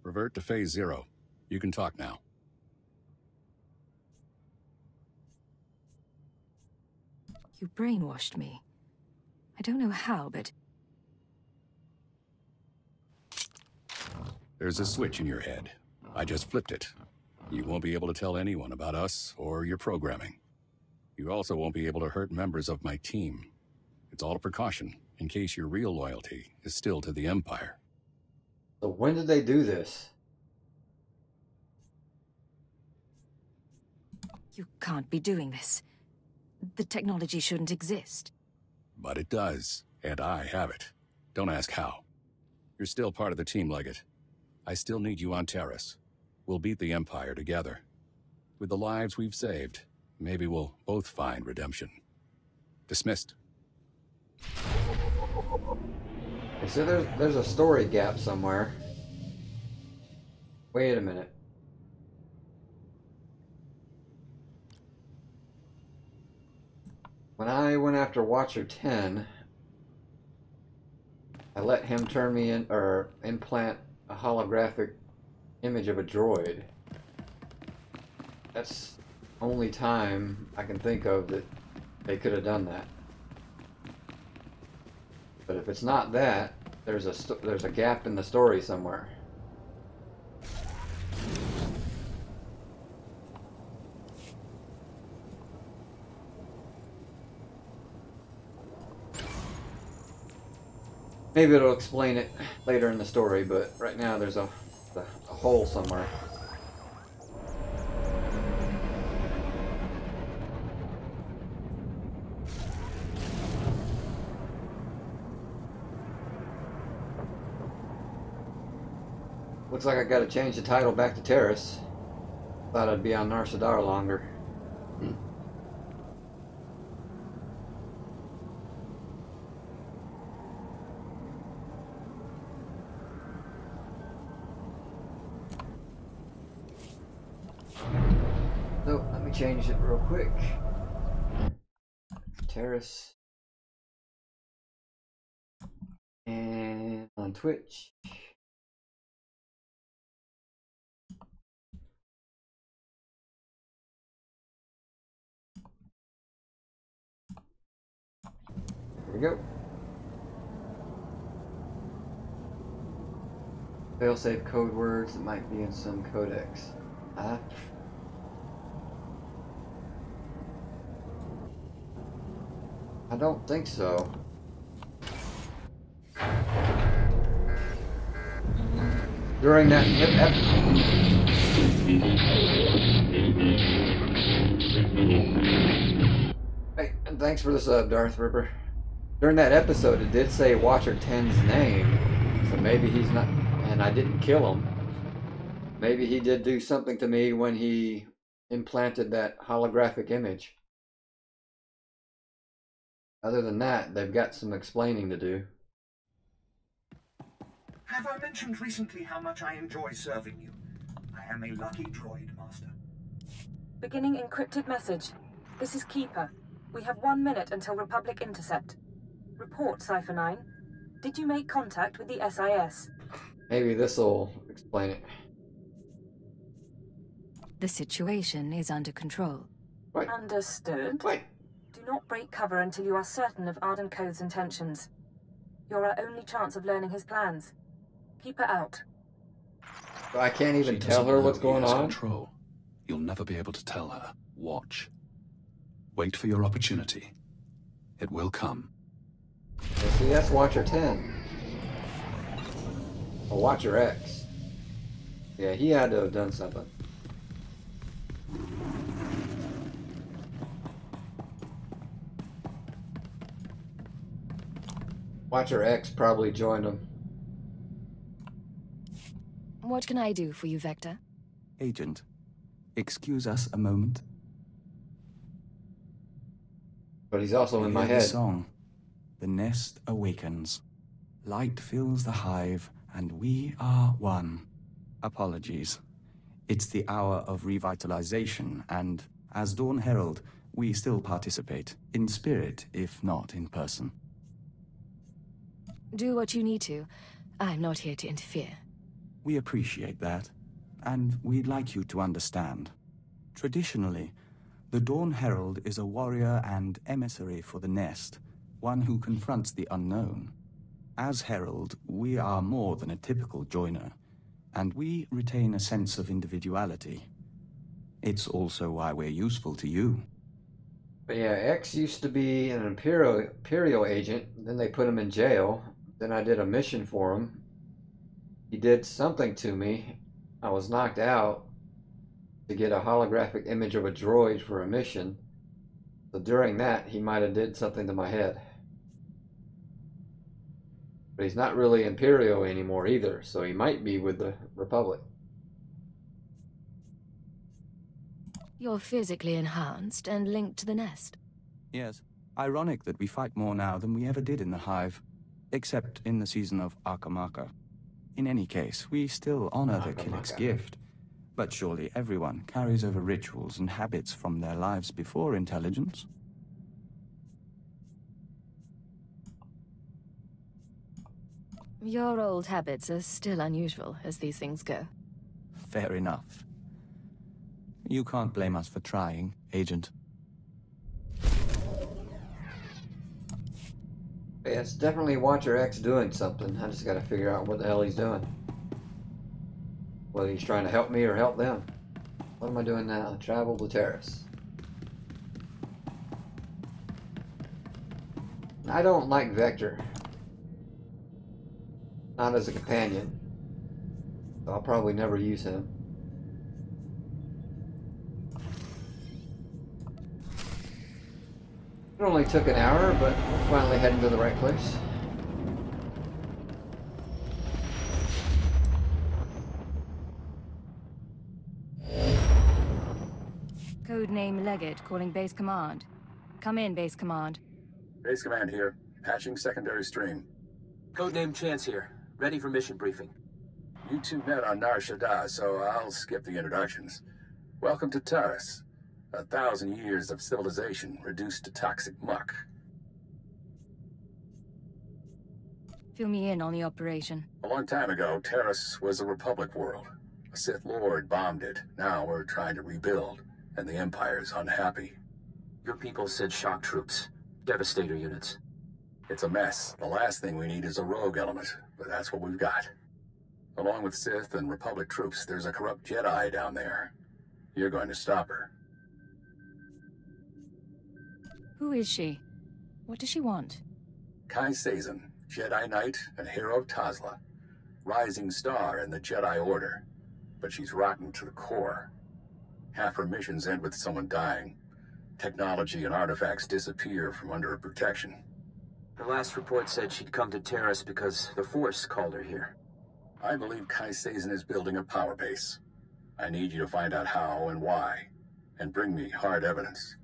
Revert to Phase 0. You can talk now. You brainwashed me. I don't know how, but... There's a switch in your head. I just flipped it. You won't be able to tell anyone about us or your programming. You also won't be able to hurt members of my team. It's all a precaution, in case your real loyalty is still to the Empire. So when did they do this? You can't be doing this. The technology shouldn't exist. But it does, and I have it. Don't ask how. You're still part of the team, Legate. I still need you on Taris. We'll beat the Empire together. With the lives we've saved, maybe we'll both find redemption. Dismissed. So there's a story gap somewhere. Wait a minute. When I went after Watcher 10, I let him turn me in, or implant a holographic image of a droid. That's the only time I can think of that they could have done that. But if it's not that, there's a gap in the story somewhere. Maybe it'll explain it later in the story, but right now there's a hole somewhere. Looks like I gotta change the title back to Taris. Thought I'd be on Nar Shaddaa longer. So, let me change it real quick. Taris. And on Twitch. Here we go. Failsafe code words that might be in some codex. I don't think so. During that Hey, and thanks for the sub, Darth Ripper. During that episode, it did say Watcher 10's name, so maybe he's not, and I didn't kill him. Maybe he did do something to me when he implanted that holographic image. Other than that, they've got some explaining to do. Have I mentioned recently how much I enjoy serving you? I am a lucky droid, Master. Beginning encrypted message. This is Keeper. We have 1 minute until Republic intercept. Report, Cypher 9. Did you make contact with the SIS? Maybe this'll explain it. The situation is under control. What? Understood. What? Do not break cover until you are certain of Arden Code's intentions. You're our only chance of learning his plans. Keep her out. I can't even tell her what's going on? Control. You'll never be able to tell her. Watch. Wait for your opportunity. It will come. Yeah, see, that's Watcher 10. Or Watcher X. Yeah, he had to have done something. Watcher X probably joined him. What can I do for you, Vector? Agent, excuse us a moment. But he's also in my Hear the head. Song. The nest awakens. Light fills the hive, and we are one. Apologies. It's the hour of revitalization, and as Dawn Herald, we still participate. In spirit, if not in person. Do what you need to. I'm not here to interfere. We appreciate that, and we'd like you to understand. Traditionally, the Dawn Herald is a warrior and emissary for the nest, one who confronts the unknown. As Herald, we are more than a typical joiner, and we retain a sense of individuality. It's also why we're useful to you. But yeah, X used to be an Imperial agent, then they put him in jail, then I did a mission for him. He did something to me. I was knocked out to get a holographic image of a droid for a mission. So during that, he might have did something to my head. But he's not really Imperial anymore either, so he might be with the Republic. You're physically enhanced and linked to the nest. Yes. Ironic that we fight more now than we ever did in the Hive. Except in the season of Akamaka. In any case, we still honor the Killik's gift. But surely everyone carries over rituals and habits from their lives before intelligence. Your old habits are still unusual, as these things go. Fair enough. You can't blame us for trying, Agent. Yeah, it's definitely Watcher X doing something. I just gotta figure out what the hell he's doing. Whether he's trying to help me or help them. What am I doing now? Travel to Taris. I don't like Vector. Not as a companion. So I'll probably never use him. It only took an hour, but we're finally heading to the right place. Codename Leggett calling Base Command. Come in, Base Command. Base Command here. Patching secondary stream. Codename Chance here. Ready for mission briefing. You two met on Nar Shaddaa, so I'll skip the introductions. Welcome to Taris. 1,000 years of civilization reduced to toxic muck. Fill me in on the operation. A long time ago, Taris was a Republic world. A Sith Lord bombed it. Now we're trying to rebuild, and the Empire's unhappy. Your people said shock troops. Devastator units. It's a mess. The last thing we need is a rogue element, but that's what we've got. Along with Sith and Republic troops, there's a corrupt Jedi down there. You're going to stop her. Who is she? What does she want? Kai Sazin, Jedi Knight and hero of Tazla. Rising star in the Jedi Order. But she's rotten to the core. Half her missions end with someone dying. Technology and artifacts disappear from under her protection. Her last report said she'd come to Taris because the Force called her here. I believe Kai Sazin is building a power base. I need you to find out how and why, and bring me hard evidence.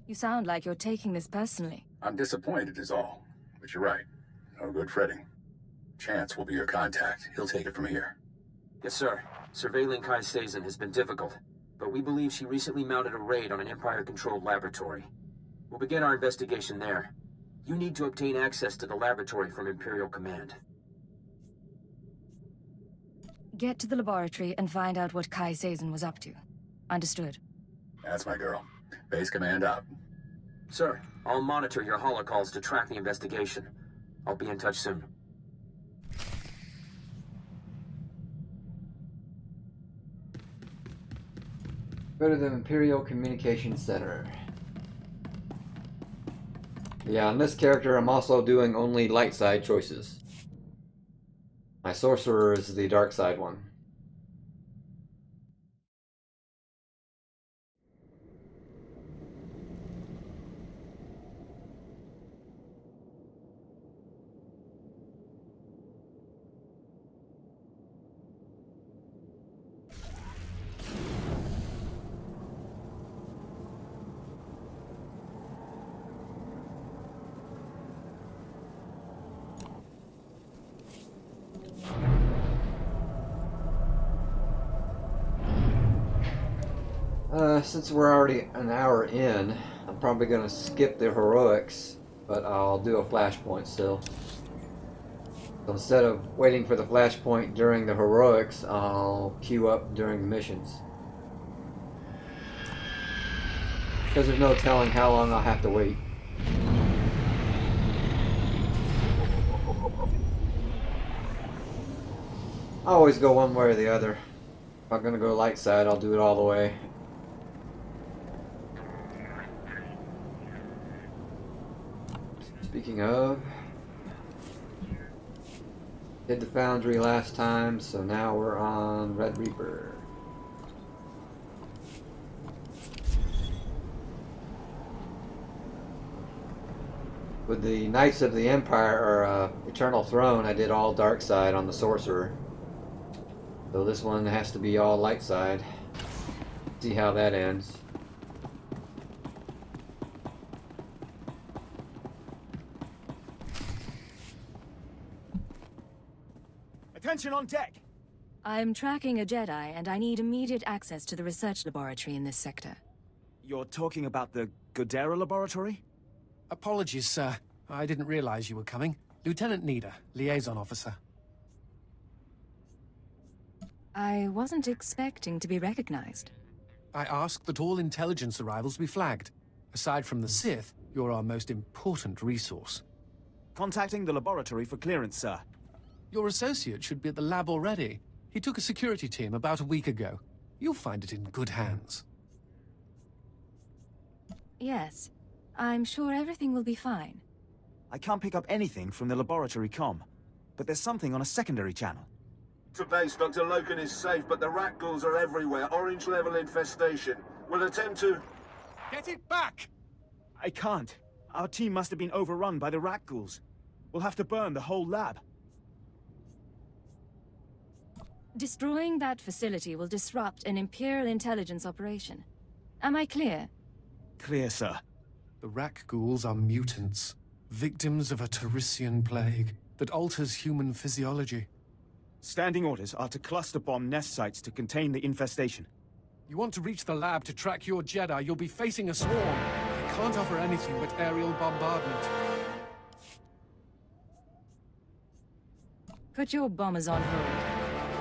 You sound like you're taking this personally. I'm disappointed is all, but you're right. No good fretting. Chance will be your contact. He'll take it from here. Yes, sir. Surveilling Kai Sazin has been difficult, but we believe she recently mounted a raid on an Empire-controlled laboratory. We'll begin our investigation there. You need to obtain access to the laboratory from Imperial Command. Get to the laboratory and find out what Kai Sazin was up to. Understood. That's my girl. Base Command out. Sir, I'll monitor your holocalls to track the investigation. I'll be in touch soon. Go to the Imperial Communications Center. Yeah, on this character I'm also doing only light side choices. My sorcerer is the dark side one. Since we're already an hour in, I'm probably going to skip the heroics, but I'll do a flashpoint still. So instead of waiting for the flashpoint during the heroics, I'll queue up during the missions. Because there's no telling how long I'll have to wait. I always go one way or the other. If I'm going to go light side, I'll do it all the way. Speaking of, did the Foundry last time, so now we're on Red Reaper. With the Knights of the Empire, or Eternal Throne, I did all dark side on the Sorcerer. So this one has to be all light side. See how that ends. Attention on deck! I'm tracking a Jedi, and I need immediate access to the research laboratory in this sector. You're talking about the Godera laboratory? Apologies, sir. I didn't realize you were coming. Lieutenant Nida, liaison officer. I wasn't expecting to be recognized. I asked that all intelligence arrivals be flagged. Aside from the Sith, you're our most important resource. Contacting the laboratory for clearance, sir. Your associate should be at the lab already. He took a security team about a week ago. You'll find it in good hands. Yes. I'm sure everything will be fine. I can't pick up anything from the laboratory comm, but there's something on a secondary channel. To base, Dr. Loken is safe, but the rat ghouls are everywhere. Orange level infestation. We'll attempt to... Get it back! I can't. Our team must have been overrun by the rat ghouls. We'll have to burn the whole lab. Destroying that facility will disrupt an Imperial intelligence operation. Am I clear? Clear, sir. The Rak ghouls are mutants, victims of a Tarisian plague that alters human physiology. Standing orders are to cluster bomb nest sites to contain the infestation. You want to reach the lab to track your Jedi, you'll be facing a swarm. I can't offer anything but aerial bombardment. Put your bombers on hold.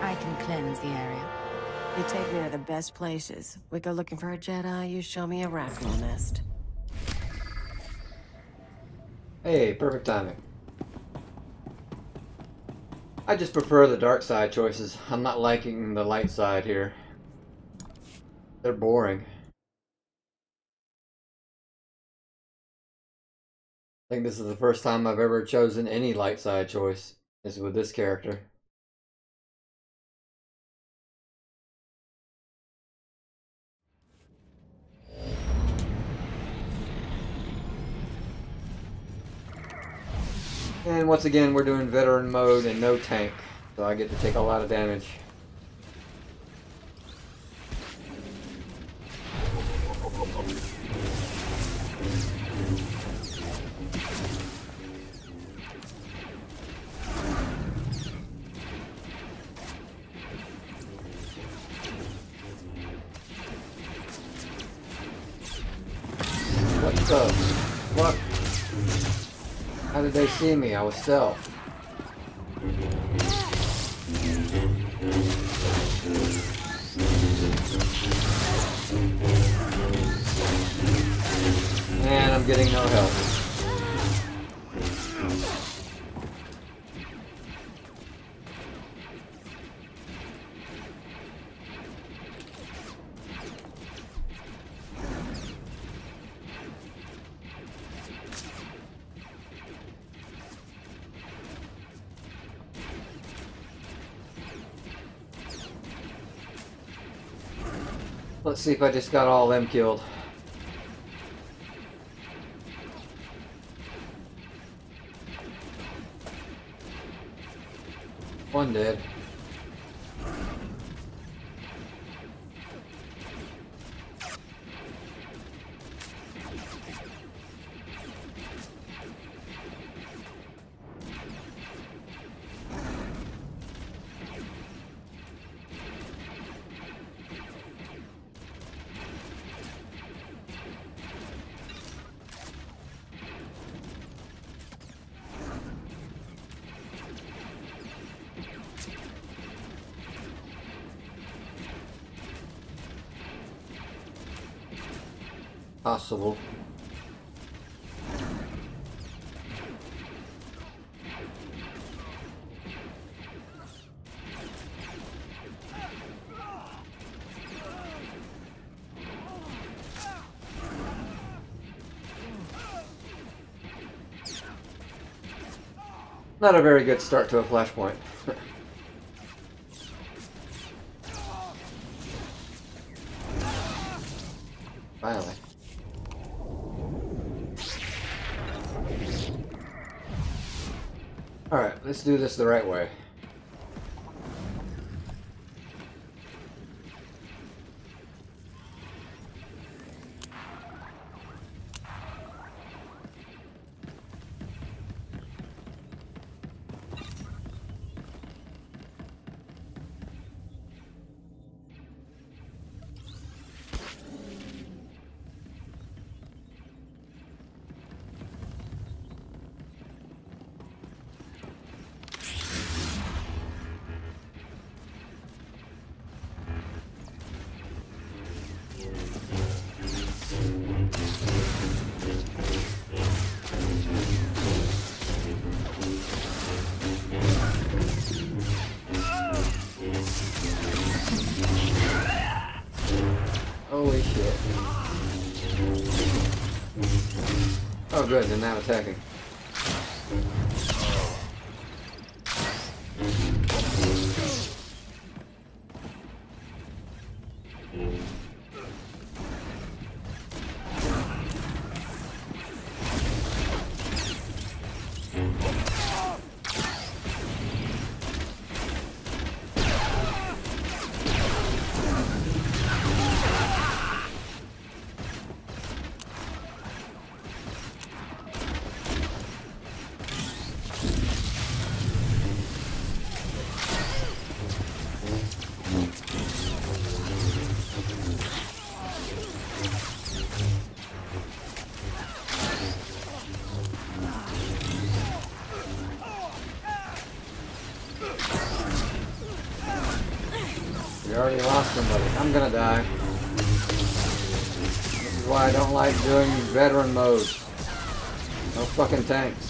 I can cleanse the area. You take me to the best places. We go looking for a Jedi, you show me a rat ghoul nest. Hey, perfect timing. I just prefer the dark side choices. I'm not liking the light side here. They're boring. I think this is the first time I've ever chosen any light side choice, is with this character. And once again, we're doing veteran mode and no tank, so I get to take a lot of damage. What the fuck? How did they see me? I was stealth. And I'm getting no help. Let's see if I just got all them killed. One dead. Possible. Not a very good start to a flashpoint. Finally. Alright, let's do this the right way. Holy shit. Oh good, they're not attacking. We already lost somebody. I'm gonna die. This is why I don't like doing veteran mode. No fucking tanks.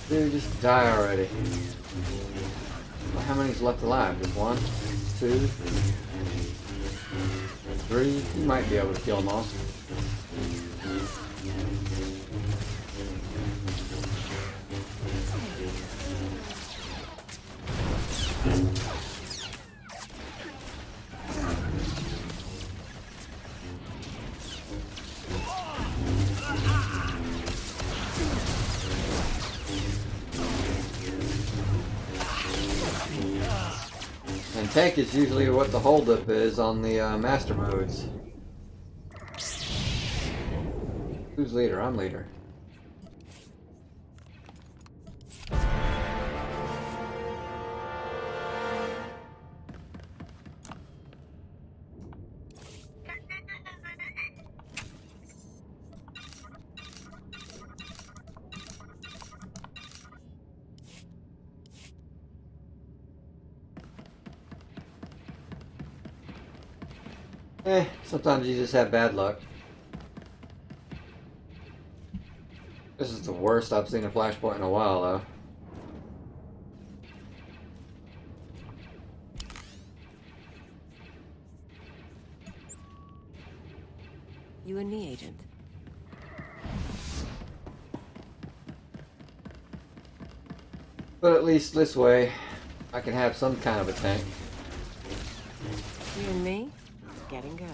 Dude, just die already. Well, how many's left alive? Just 1, 2, 3. You might be able to kill them all. And tank is usually what the holdup is on the master modes. Who's leader? I'm leader. Sometimes you just have bad luck. This is the worst I've seen a flashpoint in a while, though. You and me, Agent. But at least this way, I can have some kind of a tank. You and me? Getting good.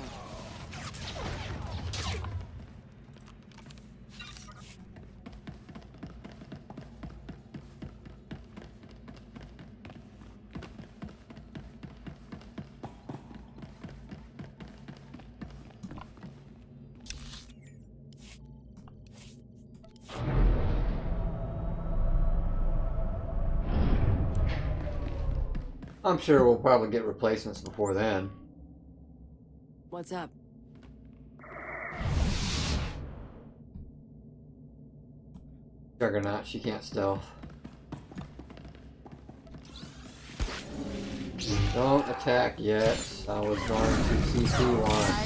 I'm sure we'll probably get replacements before then. What's up? Juggernaut, she can't stealth. Don't attack yet. I was going to CC one.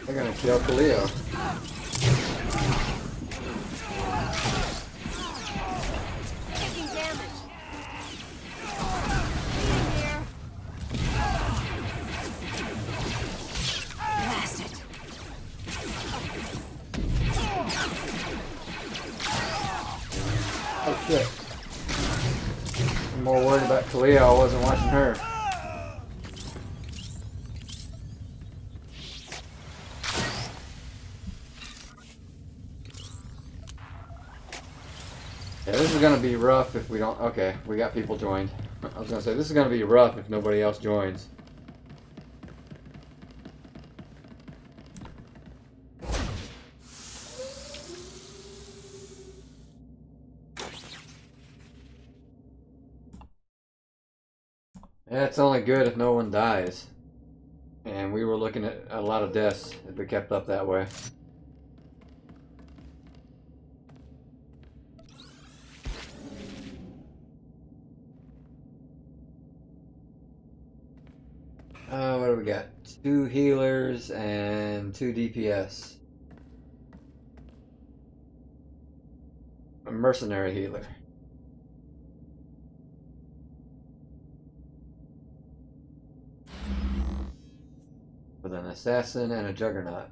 They're gonna kill Khalil. Taking damage. Blast it. Oh shit. I'm more worried about Khalil. I wasn't watching her. Yeah, this is gonna be rough if we don't. Okay, we got people joined. I was gonna say, this is gonna be rough if nobody else joins. Yeah, it's only good if no one dies. And we were looking at a lot of deaths if we kept up that way. What do we got? 2 healers and 2 DPS. A mercenary healer. With an assassin and a juggernaut.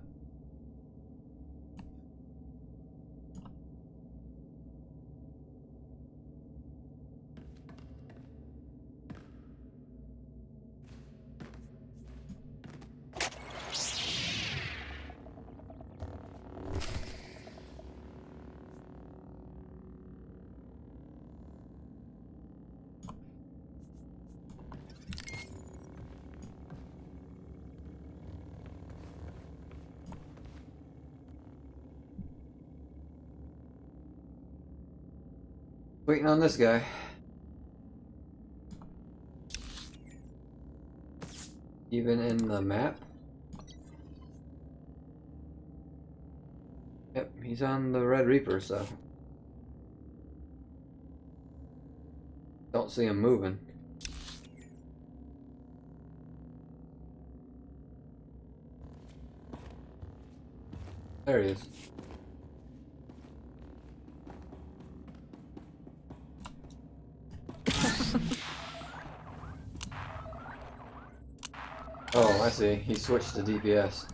Waiting on this guy. Even in the map? Yep, he's on the Red Reaper, so don't see him moving. There he is. Oh, I see. He switched to DPS.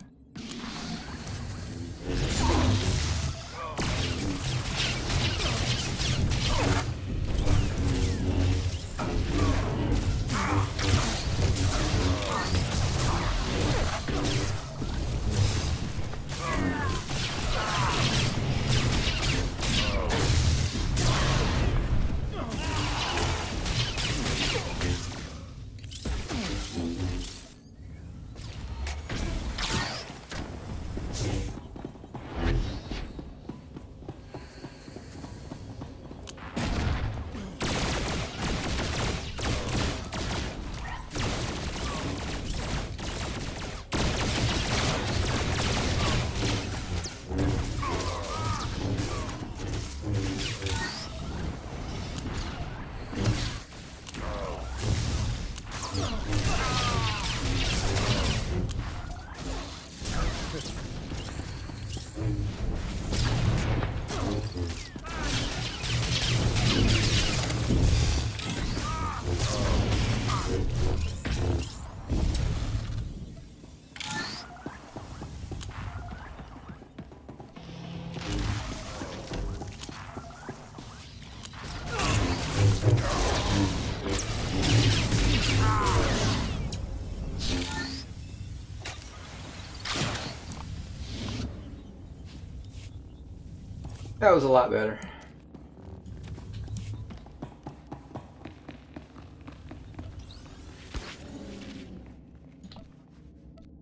That was a lot better.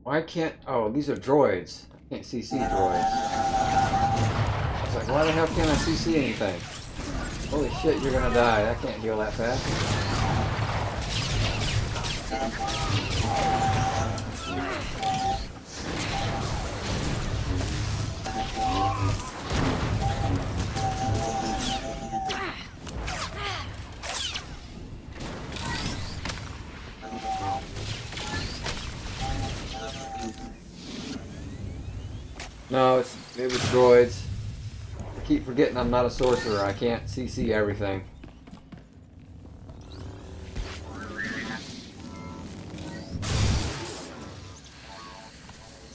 Why can't... Oh, these are droids. I can't CC droids. I was like, why the hell can't I CC anything? Holy shit, you're gonna die. I can't heal that fast. No, it was droids. I keep forgetting I'm not a sorcerer. I can't CC everything.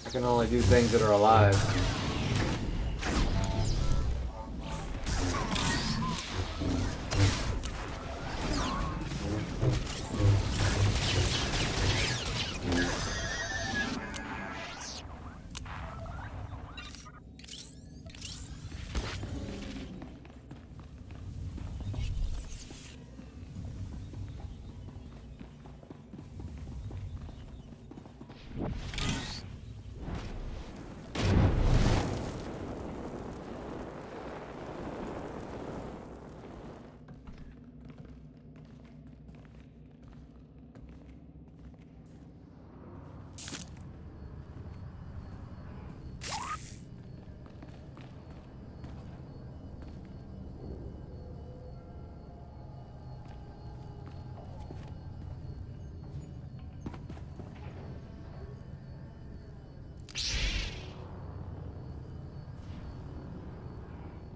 I can only do things that are alive.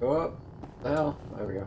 Go up. The hell? There we go.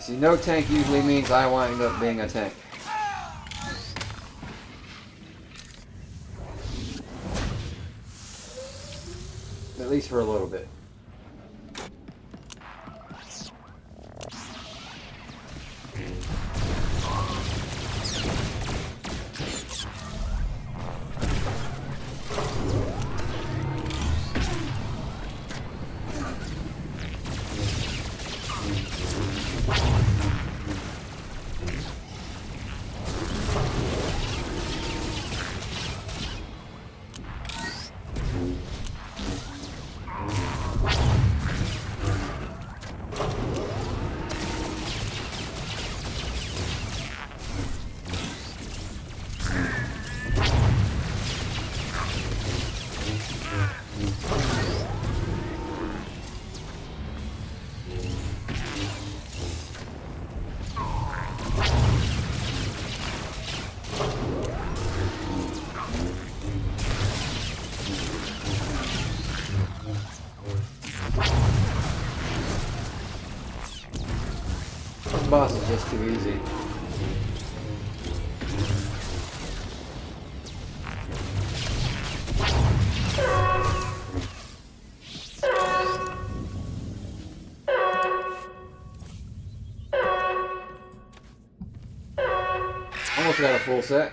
See, no tank usually means I wind up being a tank. At least for a little bit. This boss is just too easy. Almost got a full set.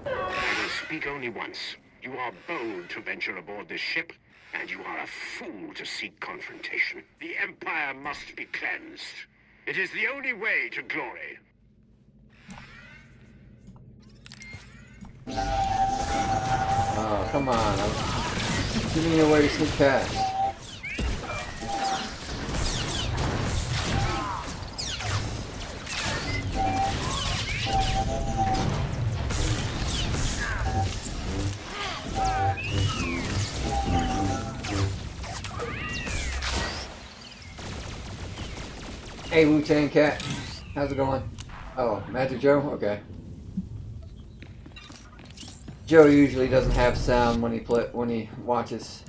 I will speak only once. You are bold to venture aboard this ship, and you are a fool to seek confrontation. The Empire must be cleansed. It is the only way to glory. Oh, come on. I'm giving you a way to sneak past. Hey, Wu-Tang Cat. How's it going? Oh, Magic Joe? Okay. Joe usually doesn't have sound when he watches.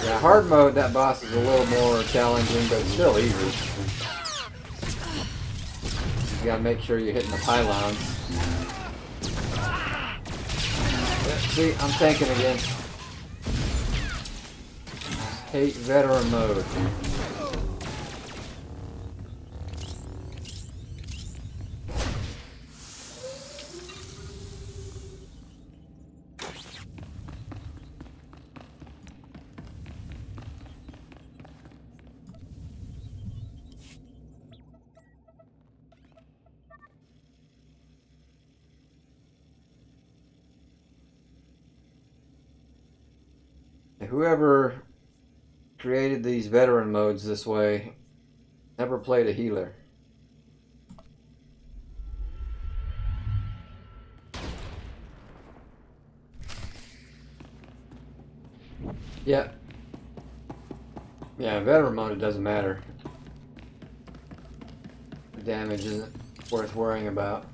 Yeah, hard mode, that boss is a little more challenging, but still easy. You gotta make sure you're hitting the pylons. Yeah, see, I'm tanking again. Hate veteran mode. Whoever created these veteran modes this way never played a healer. Yeah. Yeah, veteran mode, it doesn't matter. The damage isn't worth worrying about.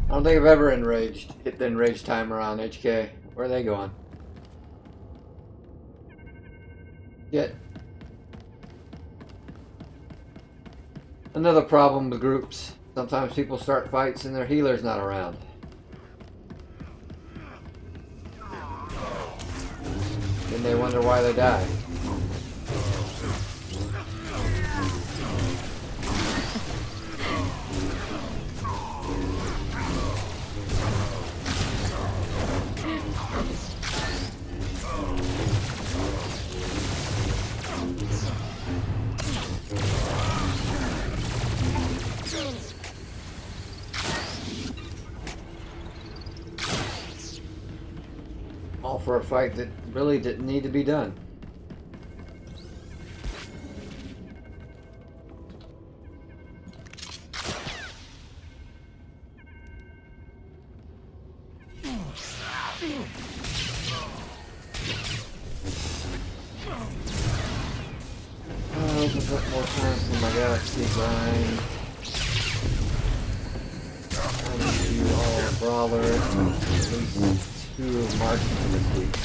I don't think I've ever hit the enraged timer on HK. Where are they going? Yet. Another problem with groups. Sometimes people start fights and their healer's not around. Then they wonder why they die. All for a fight that really didn't need to be done. Opens up more time for my galaxy grind. I need you all a brawler. At least 2 marks this week.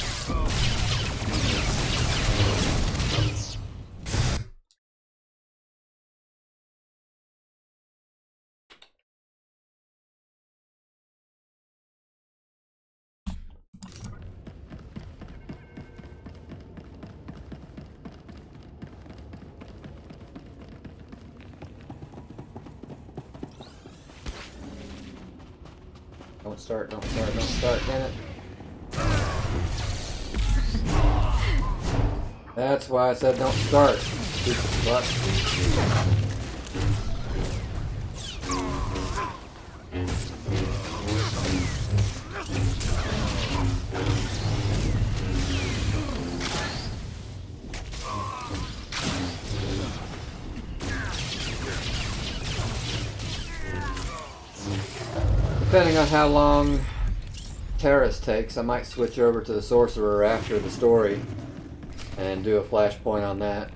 Don't start, don't start, don't start, damn it. That's why I said don't start. Stupid fuck. Depending on how long Taris takes, I might switch over to the Sorcerer after the story and do a flashpoint on that.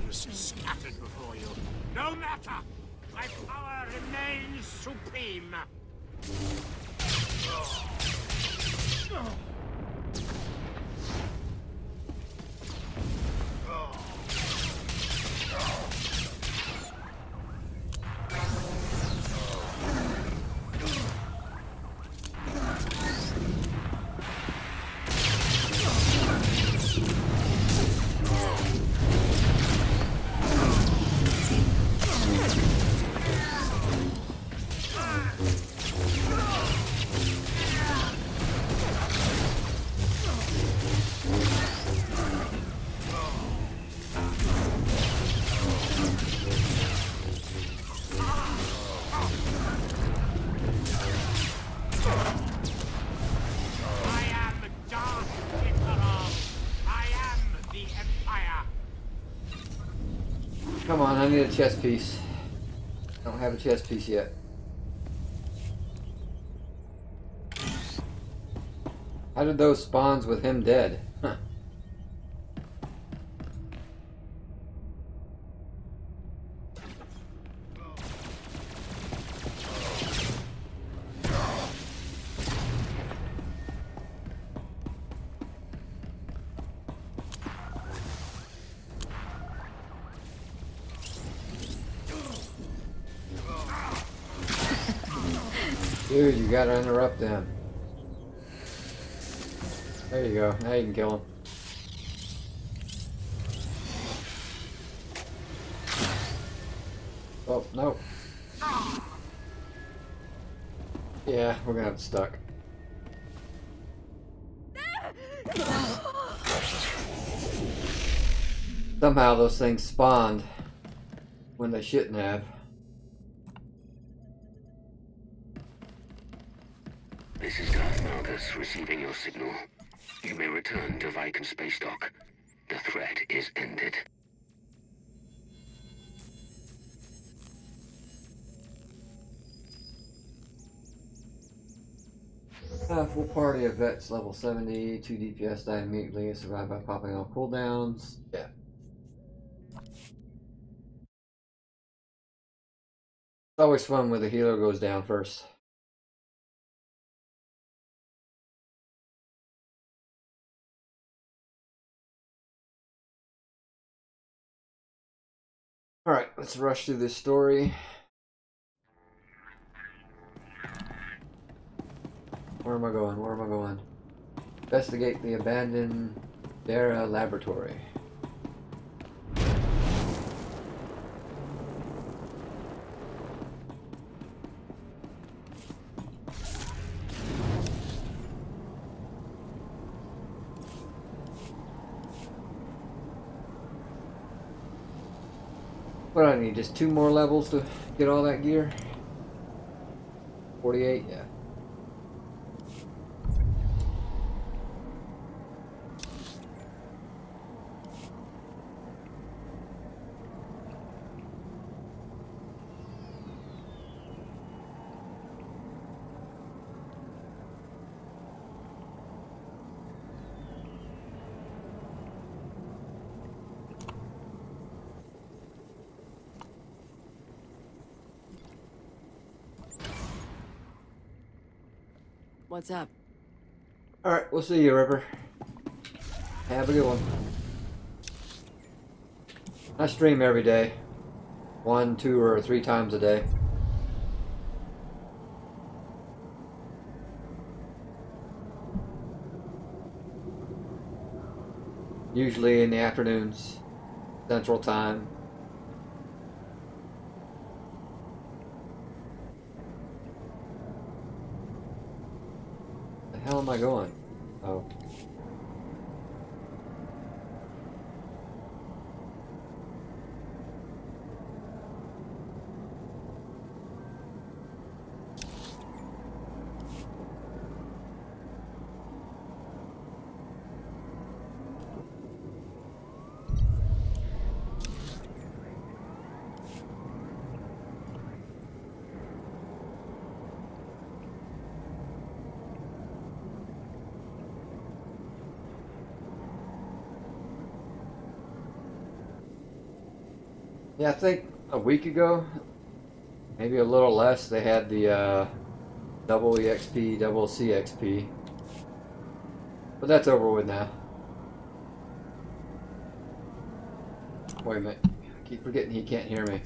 worms scattered before you. No matter! My power remains supreme! Come on, I need a chess piece. I don't have a chess piece yet. How did those spawns with him dead? Huh. Dude, you gotta interrupt them. There you go. Now you can kill him. Oh, no. Yeah, we're gonna have it stuck. Somehow those things spawned when they shouldn't have. This is Darth Malgus receiving your signal. You may return to Viking Space Dock. The threat is ended. Full party of vets, level 70, 2 DPS died immediately, survived by popping off cooldowns. Yeah. It's always fun when the healer goes down first. Alright, let's rush through this story. Where am I going? Where am I going? Investigate the abandoned Dara laboratory. What do I need? Just 2 more levels to get all that gear? 48? Yeah. What's up? Alright, we'll see you, Ripper. Have a good one. I stream every day. 1, 2, or 3 times a day. Usually in the afternoons, Central Time. Where the hell am I going? Oh. Yeah, I think a week ago, maybe a little less, they had the double EXP, double CXP. But that's over with now. Wait a minute. I keep forgetting he can't hear me.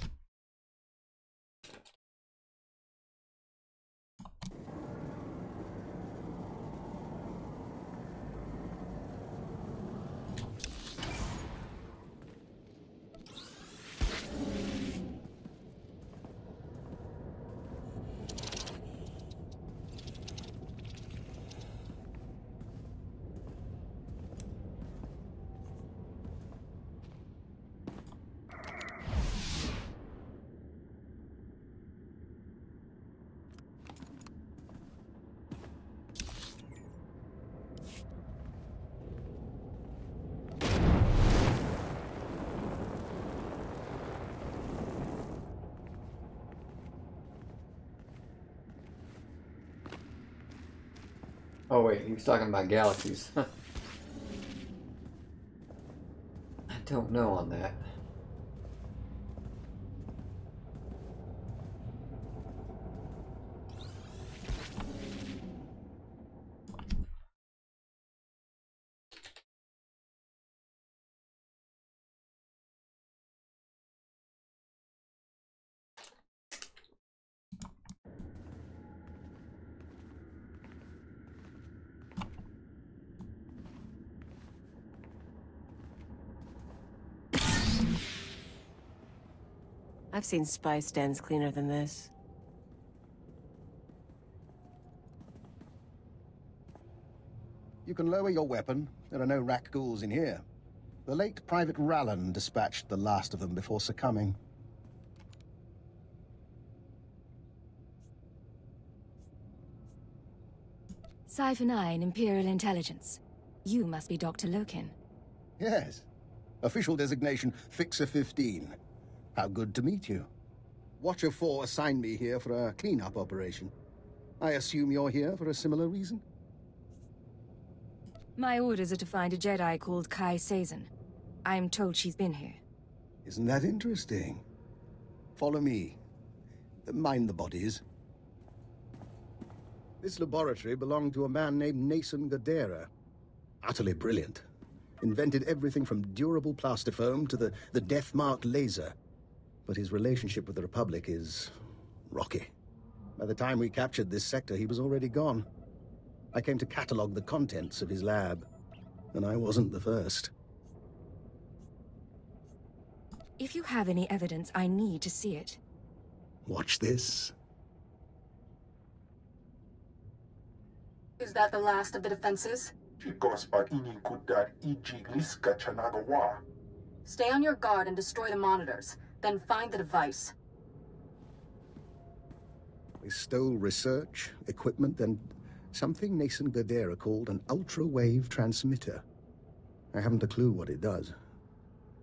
Oh wait, he was talking about galaxies. I don't know on that. I've seen spice dens cleaner than this. You can lower your weapon. There are no rak ghouls in here. The late Private Rallan dispatched the last of them before succumbing. Cypher 9, Imperial Intelligence. You must be Dr. Loken. Yes. Official designation, Fixer 15. How good to meet you. Watcher 4 assigned me here for a cleanup operation. I assume you're here for a similar reason? My orders are to find a Jedi called Kai Sazin. I'm told she's been here. Isn't that interesting? Follow me. Mind the bodies. This laboratory belonged to a man named Nason Gadera. Utterly brilliant. Invented everything from durable plastifoam to the death-marked laser. But his relationship with the Republic is rocky. By the time we captured this sector, he was already gone. I came to catalog the contents of his lab, and I wasn't the first. If you have any evidence, I need to see it. Watch this. Is that the last of the defenses? Stay on your guard and destroy the monitors. Then find the device. We stole research, equipment, and something Nason Gadera called an ultra-wave transmitter. I haven't a clue what it does.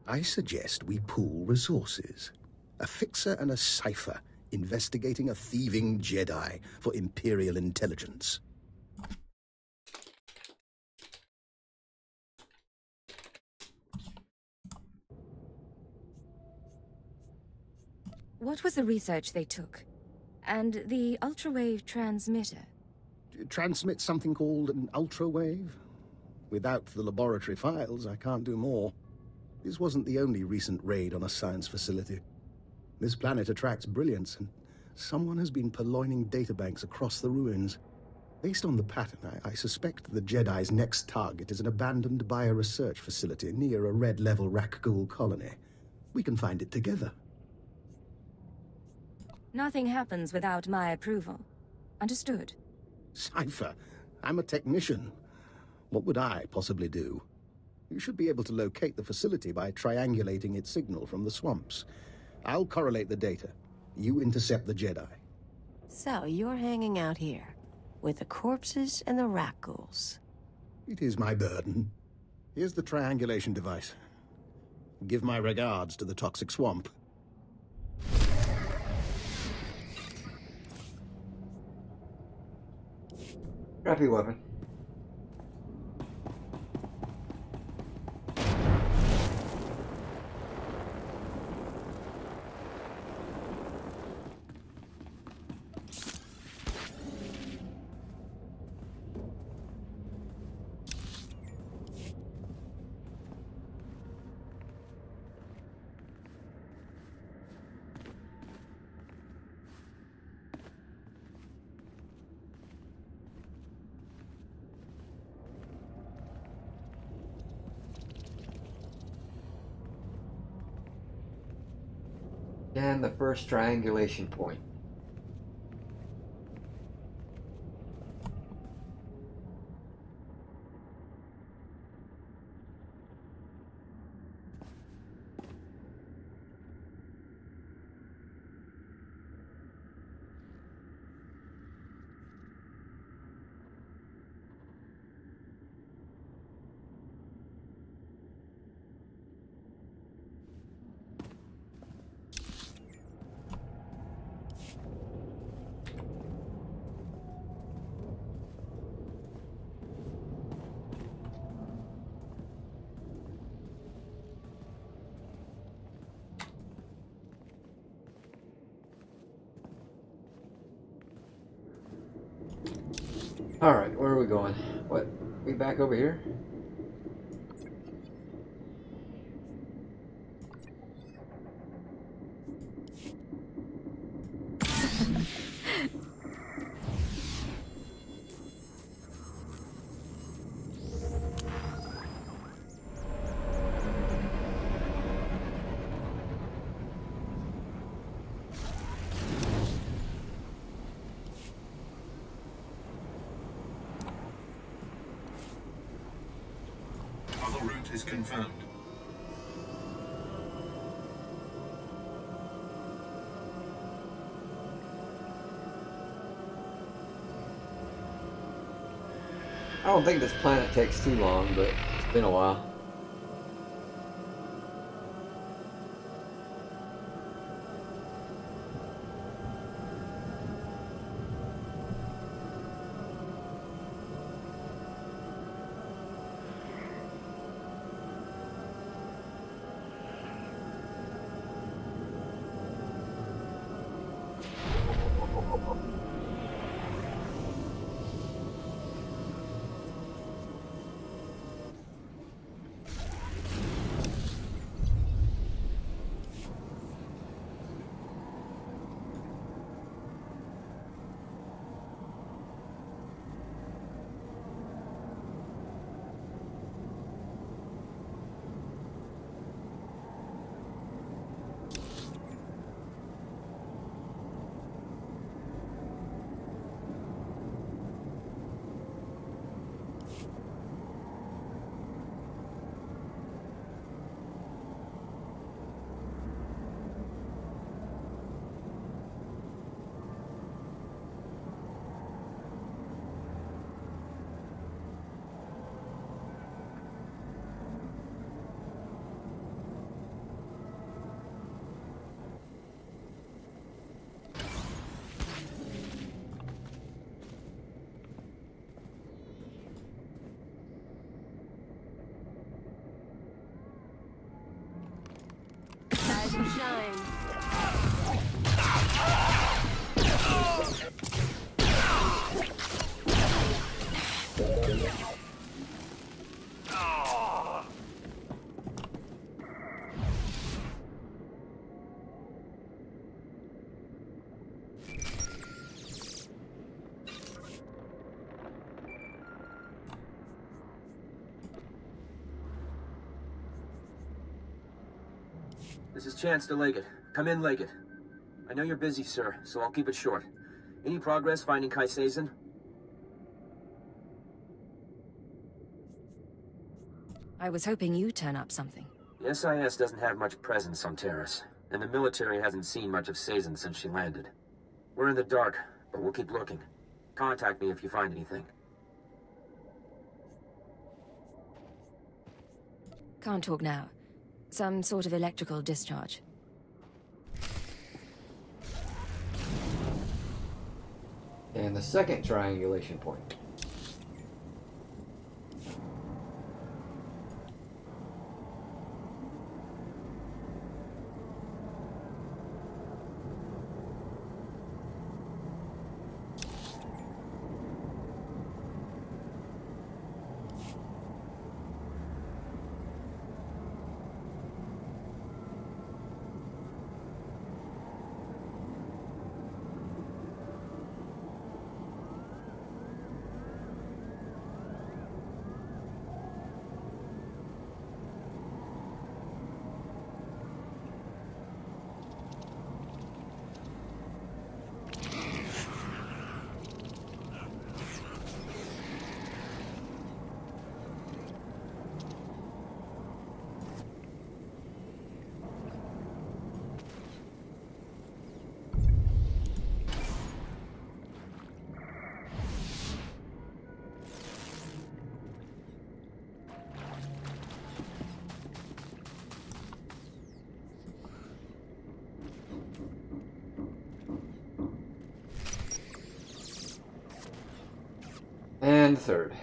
I suggest we pool resources. A fixer and a cipher investigating a thieving Jedi for Imperial intelligence. What was the research they took? And the ultrawave transmitter? It transmits something called an ultrawave. Without the laboratory files, I can't do more. This wasn't the only recent raid on a science facility. This planet attracts brilliance, and someone has been purloining databanks across the ruins. Based on the pattern, I suspect the Jedi's next target is an abandoned bioresearch facility near a red-level Rakghoul colony. We can find it together. Nothing happens without my approval. Understood? Cypher, I'm a technician. What would I possibly do? You should be able to locate the facility by triangulating its signal from the swamps. I'll correlate the data. You intercept the Jedi. So, you're hanging out here, with the corpses and the Rakghouls. It is my burden. Here's the triangulation device. Give my regards to the toxic swamp. Crappy weapon. And the first triangulation point. Alright, where are we going? What? We back over here? Other route is confirmed. I don't think this planet takes too long, but it's been a while. Rise and shine. This is Chance to Leggett. Come in, Leggett. I know you're busy, sir, so I'll keep it short. Any progress finding Kai Sazin? I was hoping you'd turn up something. The SIS doesn't have much presence on Taris, and the military hasn't seen much of Sazin since she landed. We're in the dark, but we'll keep looking. Contact me if you find anything. Can't talk now. Some sort of electrical discharge. And the second triangulation point. And the third.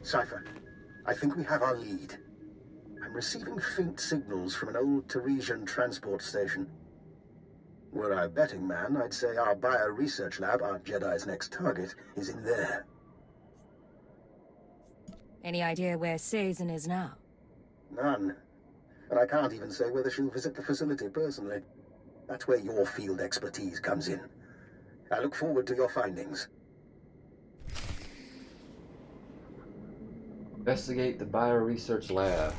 Cypher, I think we have our lead. I'm receiving faint signals from an old Tarisian transport station. Were I a betting man, I'd say our bio-research lab, our Jedi's next target, is in there. Any idea where Sazin is now? None. And I can't even say whether she'll visit the facility personally. That's where your field expertise comes in. I look forward to your findings. Investigate the bio-research lab.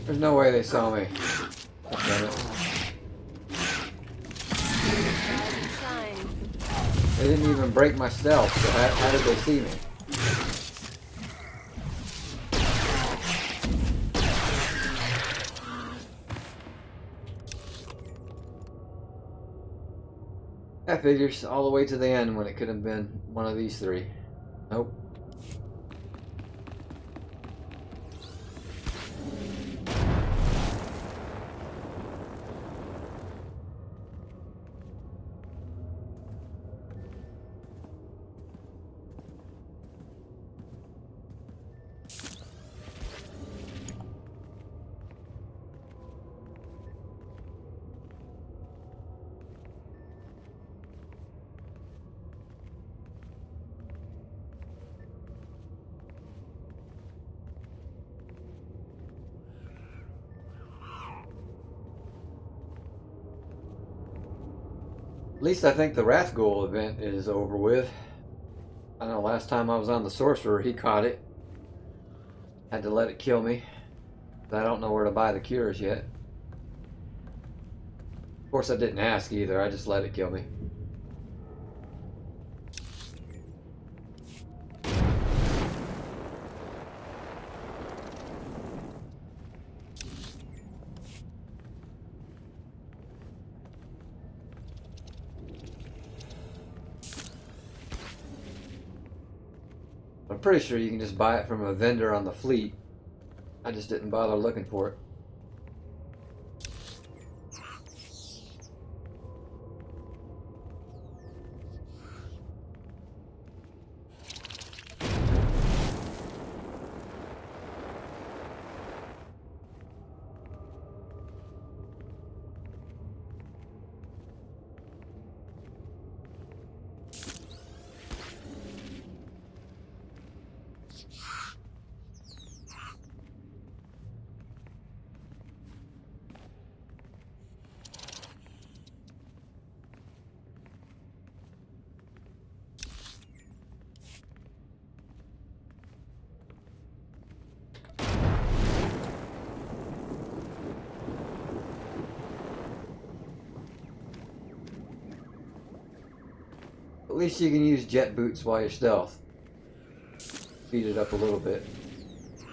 There's no way they saw me. Damn it. They didn't even break my stealth, so how did they see me? That figures all the way to the end when it could have been one of these three. Nope. At least I think the Wrathghoul event is over with. I know last time I was on the Sorcerer, he caught it. Had to let it kill me. I don't know where to buy the cures yet. Of course I didn't ask either, I just let it kill me. I'm pretty sure you can just buy it from a vendor on the fleet. I just didn't bother looking for it. At least you can use jet boots while you're stealth. Speed it up a little bit. Is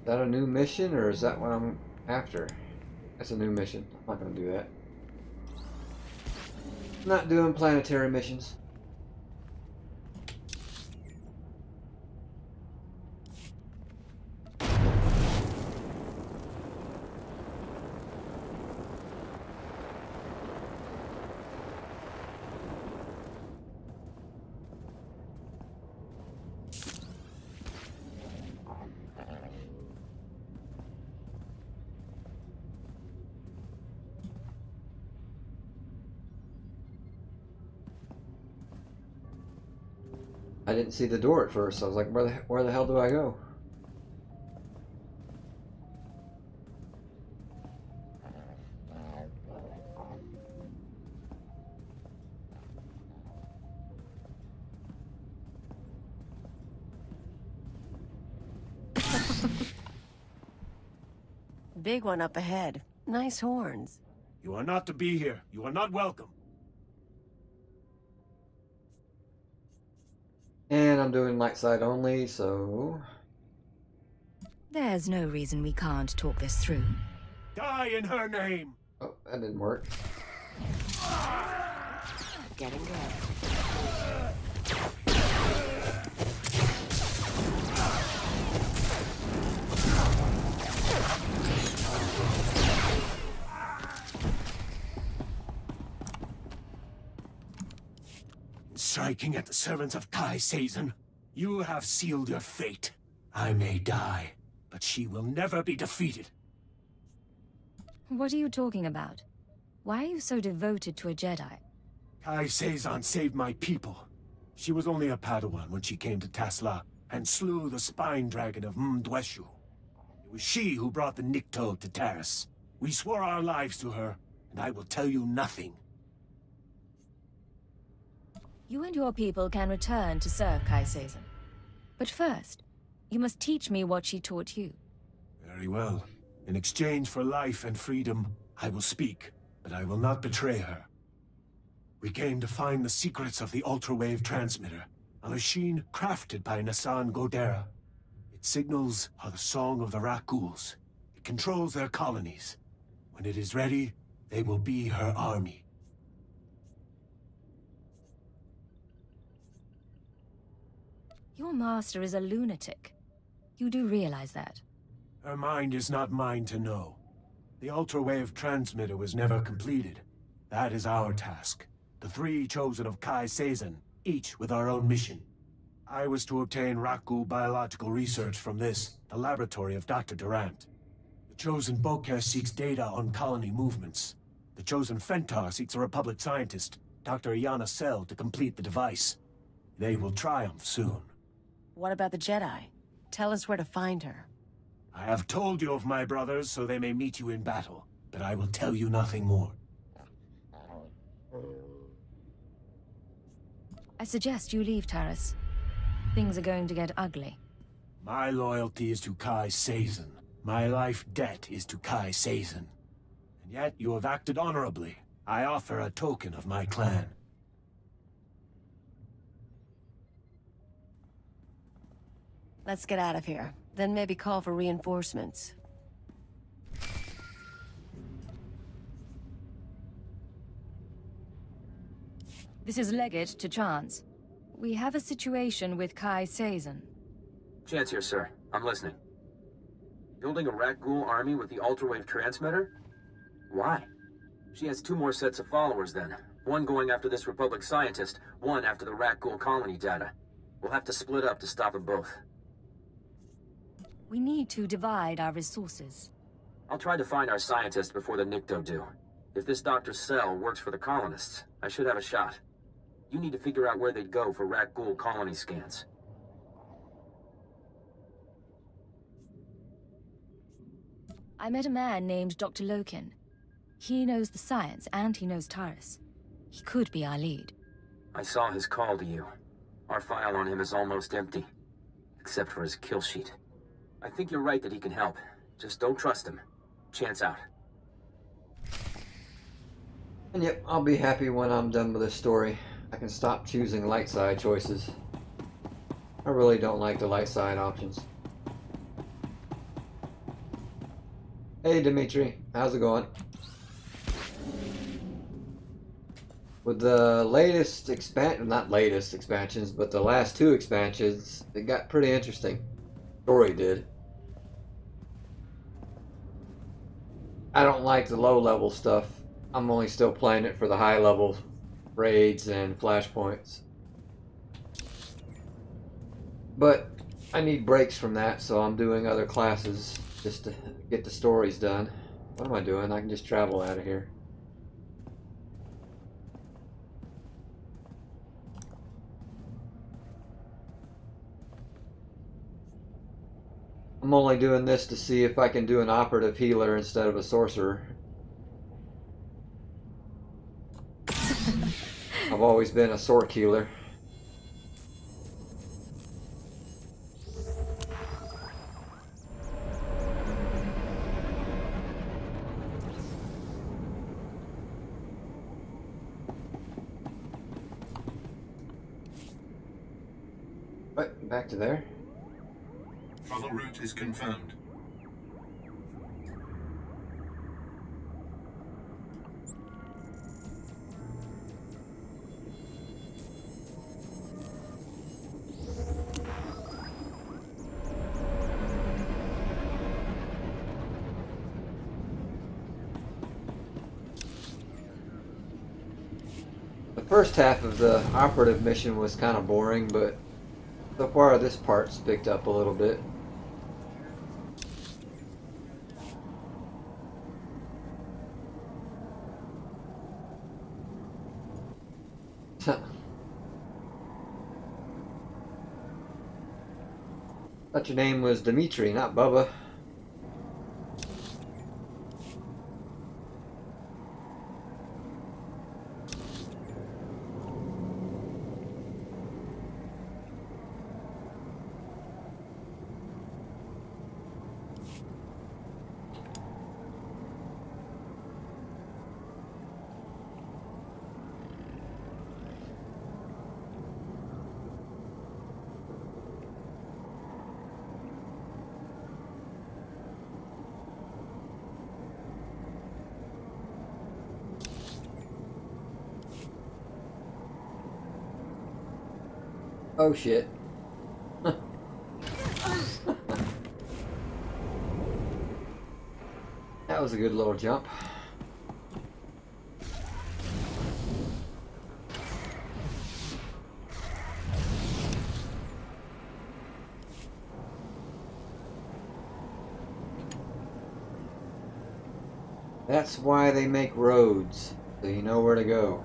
that a new mission, or is that what I'm after? That's a new mission. I'm not going to do that. I'm not doing planetary missions. I didn't see the door at first. I was like, where the hell do I go? Big one up ahead. Nice horns. You are not to be here. You are not welcome. And I'm doing light side only, so... There's no reason we can't talk this through. Die in her name! Oh, that didn't work. Getting good. Striking at the servants of Kai Sazon, you have sealed your fate. I may die, but she will never be defeated. What are you talking about? Why are you so devoted to a Jedi? Kai Sazon saved my people. She was only a Padawan when she came to Tasla and slew the spine dragon of Mdweshu. It was she who brought the Nikto to Taris. We swore our lives to her, and I will tell you nothing. You and your people can return to serve Kai Sazon. But first, you must teach me what she taught you. Very well. In exchange for life and freedom, I will speak, but I will not betray her. We came to find the secrets of the ultrawave transmitter, a machine crafted by Nassan Godera. Its signals are the song of the Rakghouls. It controls their colonies. When it is ready, they will be her army. Your master is a lunatic. You do realize that. Her mind is not mine to know. The ultrawave transmitter was never completed. That is our task. The three chosen of Kai Sazon, each with our own mission. I was to obtain Rakghoul biological research from this, the laboratory of Dr. Durant. The chosen Bokeh seeks data on colony movements. The chosen Fentar seeks a Republic scientist, Dr. Iana Sel, to complete the device. They will triumph soon. What about the Jedi? Tell us where to find her. I have told you of my brothers so they may meet you in battle, but I will tell you nothing more. I suggest you leave Taris. Things are going to get ugly. My loyalty is to Kai Sazon. My life debt is to Kai Sazon. And yet you have acted honorably. I offer a token of my clan. Let's get out of here. Then maybe call for reinforcements. This is Leggett to Chance. We have a situation with Kai Sazon. Chance here, sir. I'm listening. Building a Rakghoul army with the ultrawave transmitter? Why? She has two more sets of followers then. One going after this Republic scientist, one after the Rakghoul colony data. We'll have to split up to stop them both. We need to divide our resources. I'll try to find our scientists before the Nikto do. If this Dr. Sel works for the colonists, I should have a shot. You need to figure out where they'd go for Rakghoul colony scans. I met a man named Dr. Loken. He knows the science and he knows Taris. He could be our lead. I saw his call to you. Our file on him is almost empty, except for his kill sheet. I think you're right that he can help. Just don't trust him. Chance out. And yep, I'll be happy when I'm done with this story. I can stop choosing light side choices. I really don't like the light side options. Hey Dimitri, how's it going? With the latest not latest expansions, but the last two expansions, it got pretty interesting. Story did. I don't like the low level stuff. I'm only still playing it for the high level raids and flashpoints. But I need breaks from that, so I'm doing other classes just to get the stories done. What am I doing? I can just travel out of here. I'm only doing this to see if I can do an operative healer instead of a sorcerer. I've always been a sorc healer. What? Back to there? Travel route is confirmed. The first half of the operative mission was kind of boring, but so far this part's picked up a little bit. Thought your name was Dimitri, not Bubba. Oh shit. That was a good little jump. That's why they make roads, so you know where to go.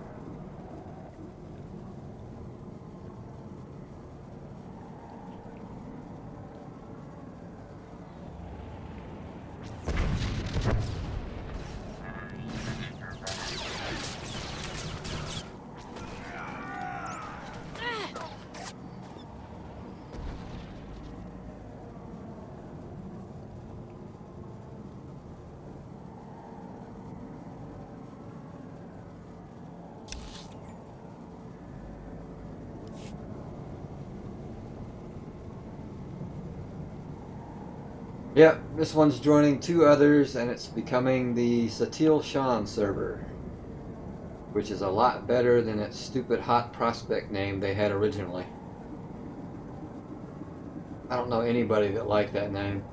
Yep, this one's joining 2 others, and it's becoming the Satil Shan server, which is a lot better than that stupid hot prospect name they had originally. I don't know anybody that liked that name.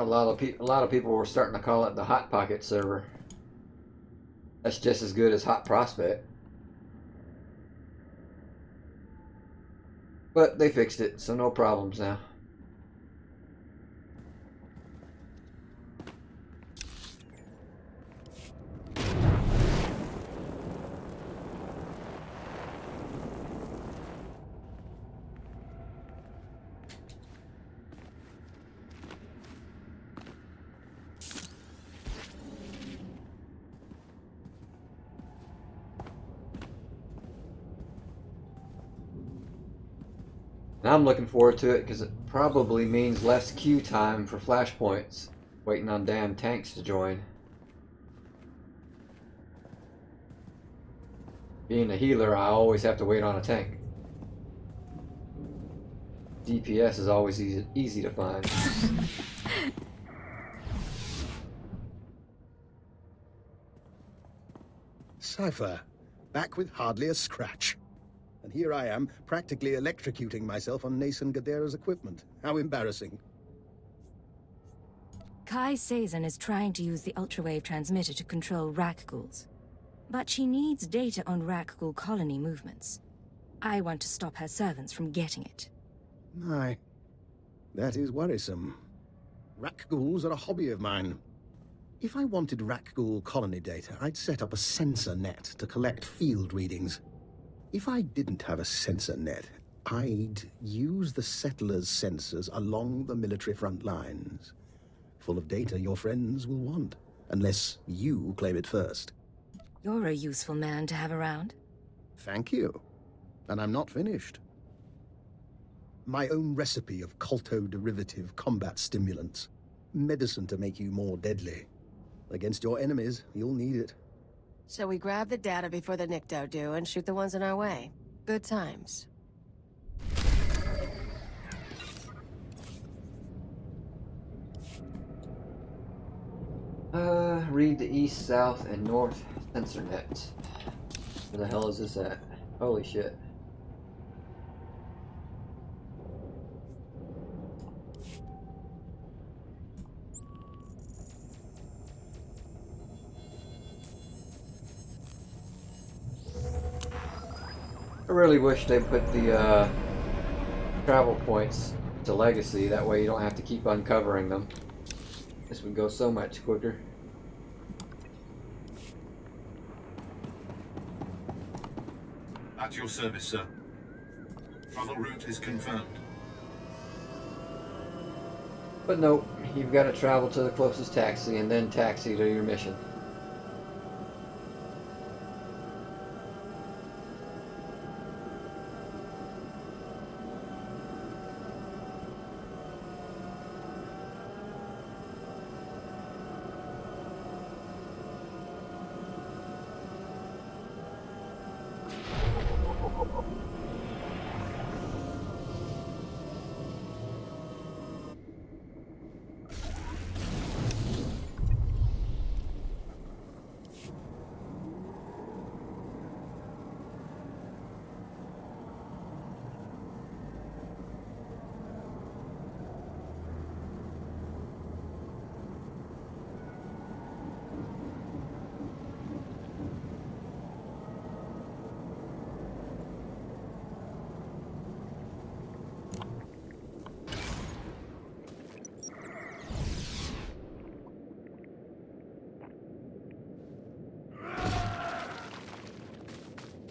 A lot of people were starting to call it the Hot Pocket server. That's just as good as Hot Prospect. But they fixed it, so no problems now. And I'm looking forward to it because it probably means less queue time for flashpoints, waiting on damn tanks to join. Being a healer, I always have to wait on a tank. DPS is always easy to find. Cypher, back with hardly a scratch. And here I am, practically electrocuting myself on Nason Gadera's equipment. How embarrassing. Kai Sazon is trying to use the ultrawave transmitter to control Rakghouls. But she needs data on Rakghoul colony movements. I want to stop her servants from getting it. My, that is worrisome. Rakghouls are a hobby of mine. If I wanted Rakghoul colony data, I'd set up a sensor net to collect field readings. If I didn't have a sensor net, I'd use the settlers' sensors along the military front lines. Full of data your friends will want, unless you claim it first. You're a useful man to have around. Thank you. And I'm not finished. My own recipe of colto-derivative combat stimulants. Medicine to make you more deadly. Against your enemies, you'll need it. So we grab the data before the Nikto do and shoot the ones in our way. Good times. Read the east, south, and north sensor nets. Where the hell is this at? Holy shit. I really wish they put the travel points to Legacy, that way you don't have to keep uncovering them. This would go so much quicker. At your service, sir. Travel route is confirmed. But nope, you've got to travel to the closest taxi and then taxi to your mission.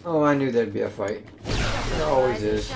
Oh, I knew there'd be a fight. There always is.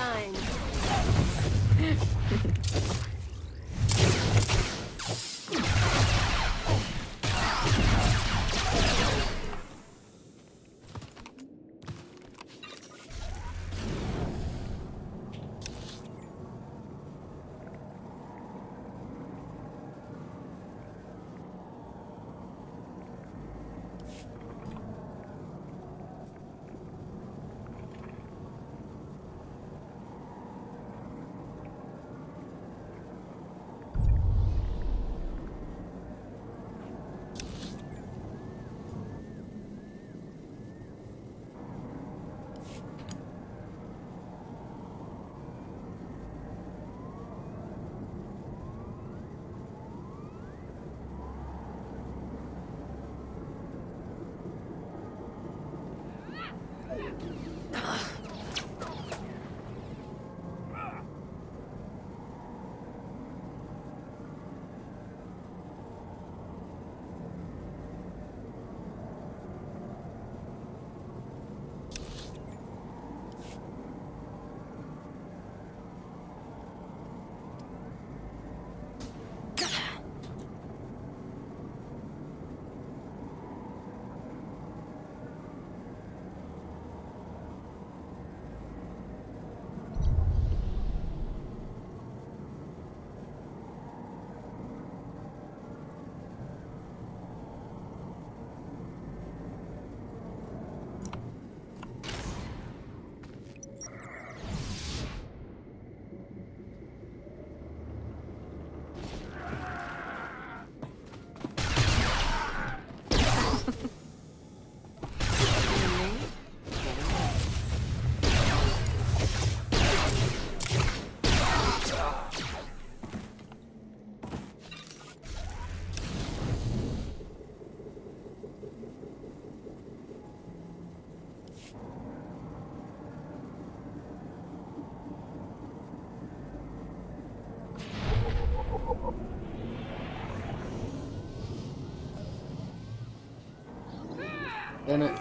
Damn it.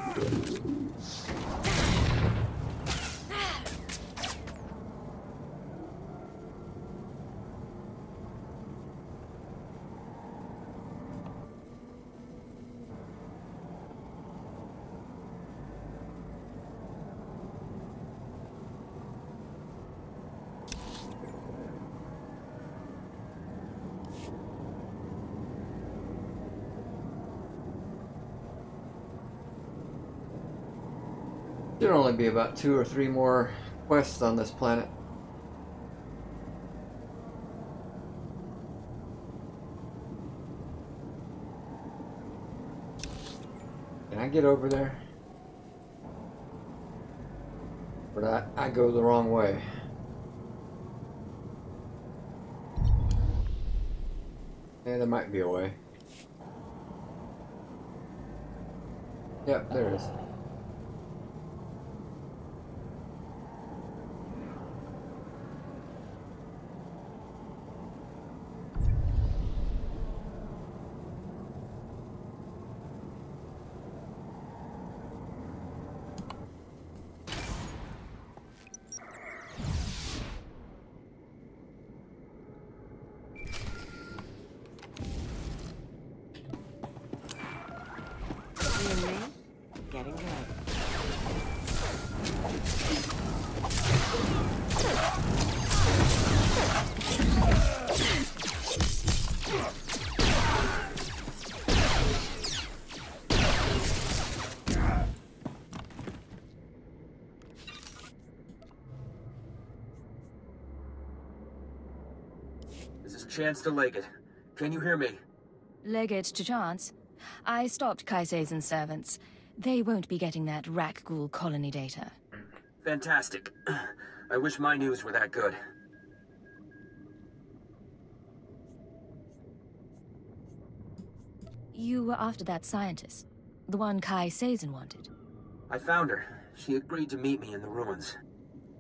There'll only be about 2 or 3 more quests on this planet. Can I get over there? But I go the wrong way. Yeah, there might be a way. Yep, there it is. Getting good. This is Chance to Leggett. Can you hear me? Leggett to Chance. I stopped Kaise's servants. They won't be getting that Rack Ghoul colony data. Fantastic. I wish my news were that good. You were after that scientist, the one Kai Sazen wanted. I found her. She agreed to meet me in the ruins.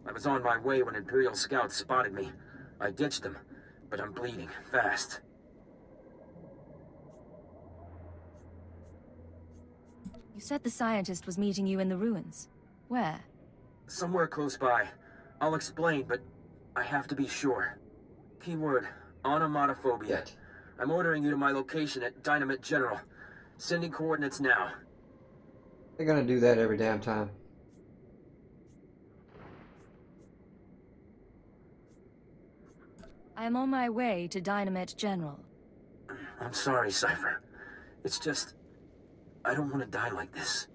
I was on my way when Imperial scouts spotted me. I ditched them, but I'm bleeding fast. You said the scientist was meeting you in the ruins. Where? Somewhere close by. I'll explain, but I have to be sure. Keyword, onomatophobia. I'm ordering you to my location at Dynamite General. Sending coordinates now. They're gonna do that every damn time. I am on my way to Dynamite General. I'm sorry, Cypher. It's just... I don't want to die like this.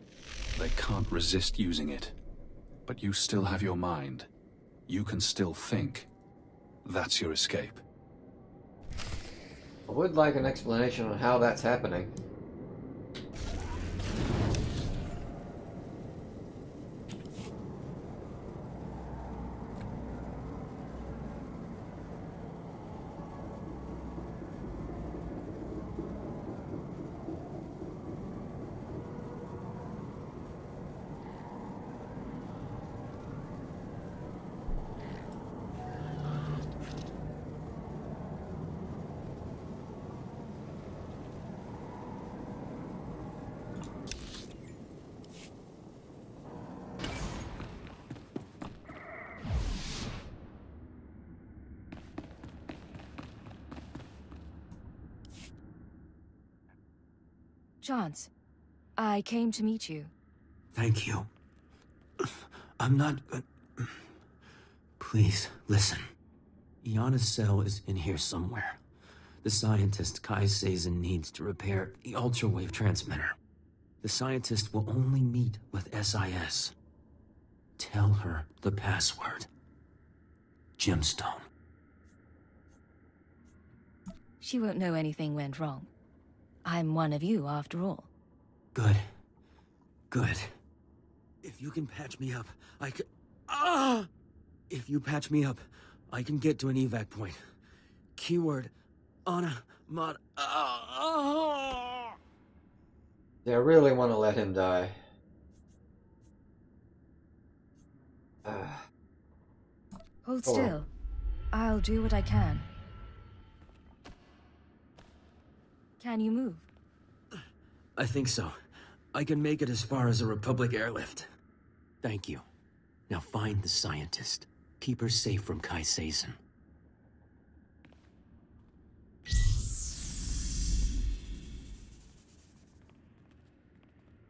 They can't resist using it. But you still have your mind. You can still think. That's your escape. I would like an explanation on how that's happening. Chance, I came to meet you. Thank you. I'm not... Please, listen. Iana's cell is in here somewhere. The scientist Kai Sazen needs to repair the ultra-wave transmitter. The scientist will only meet with SIS. Tell her the password. Gemstone. She won't know anything went wrong. I'm one of you, after all. Good. Good. If you can patch me up, I can... Ah! If you patch me up, I can get to an evac point. Keyword, Mod... They really want to let him die. Hold still. I'll do what I can. Can you move? I think so. I can make it as far as a Republic airlift. Thank you. Now find the scientist. Keep her safe from Kai Sazin.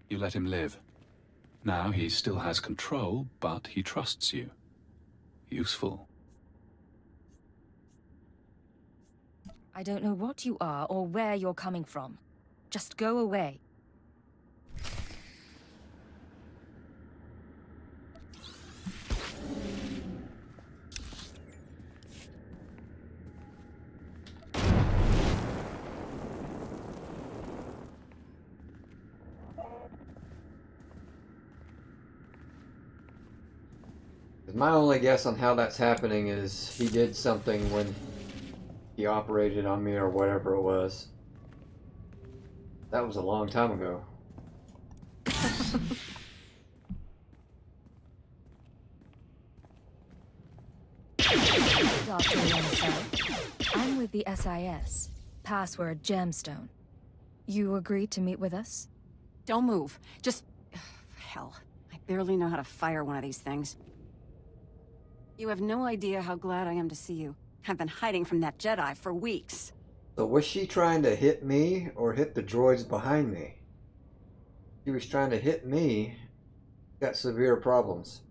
You let him live. Now he still has control, but he trusts you. Useful. I don't know what you are or where you're coming from. Just go away. My only guess on how that's happening is he did something when he operated on me or whatever it was. That was a long time ago. Dr. I'm with the SIS. Password Gemstone. You agreed to meet with us? Don't move. Just... hell. I barely know how to fire one of these things. You have no idea how glad I am to see you. I've been hiding from that Jedi for weeks. So was she trying to hit me or hit the droids behind me? She was trying to hit me. Got severe problems.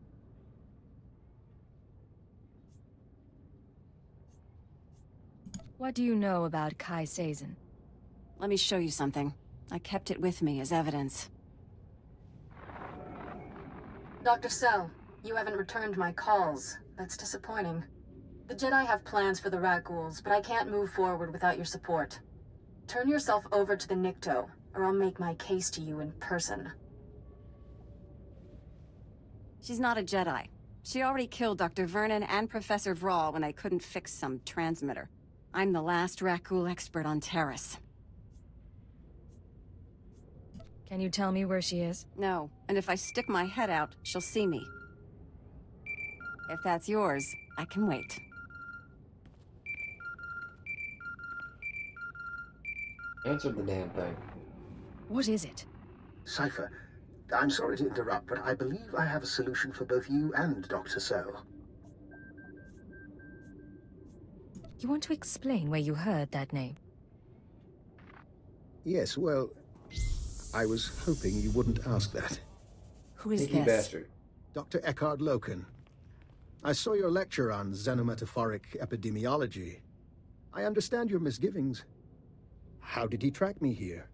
What do you know about Kai Sazin? Let me show you something. I kept it with me as evidence. Dr. Cell, you haven't returned my calls. That's disappointing. The Jedi have plans for the rat ghouls, but I can't move forward without your support. Turn yourself over to the Nikto, or I'll make my case to you in person. She's not a Jedi. She already killed Dr. Vernon and Professor Vrawl when they couldn't fix some transmitter. I'm the last rat ghoul expert on Taris. Can you tell me where she is? No, and if I stick my head out, she'll see me. If that's yours, I can wait. Answer the damn thing. What is it? Cypher, I'm sorry to interrupt, but I believe I have a solution for both you and Dr. Cell. You want to explain where you heard that name? Yes, well, I was hoping you wouldn't ask that. Who is Sneaky this? bastard. Dr. Eckhard Loken. I saw your lecture on xenometaphoric epidemiology. I understand your misgivings. How did he track me here?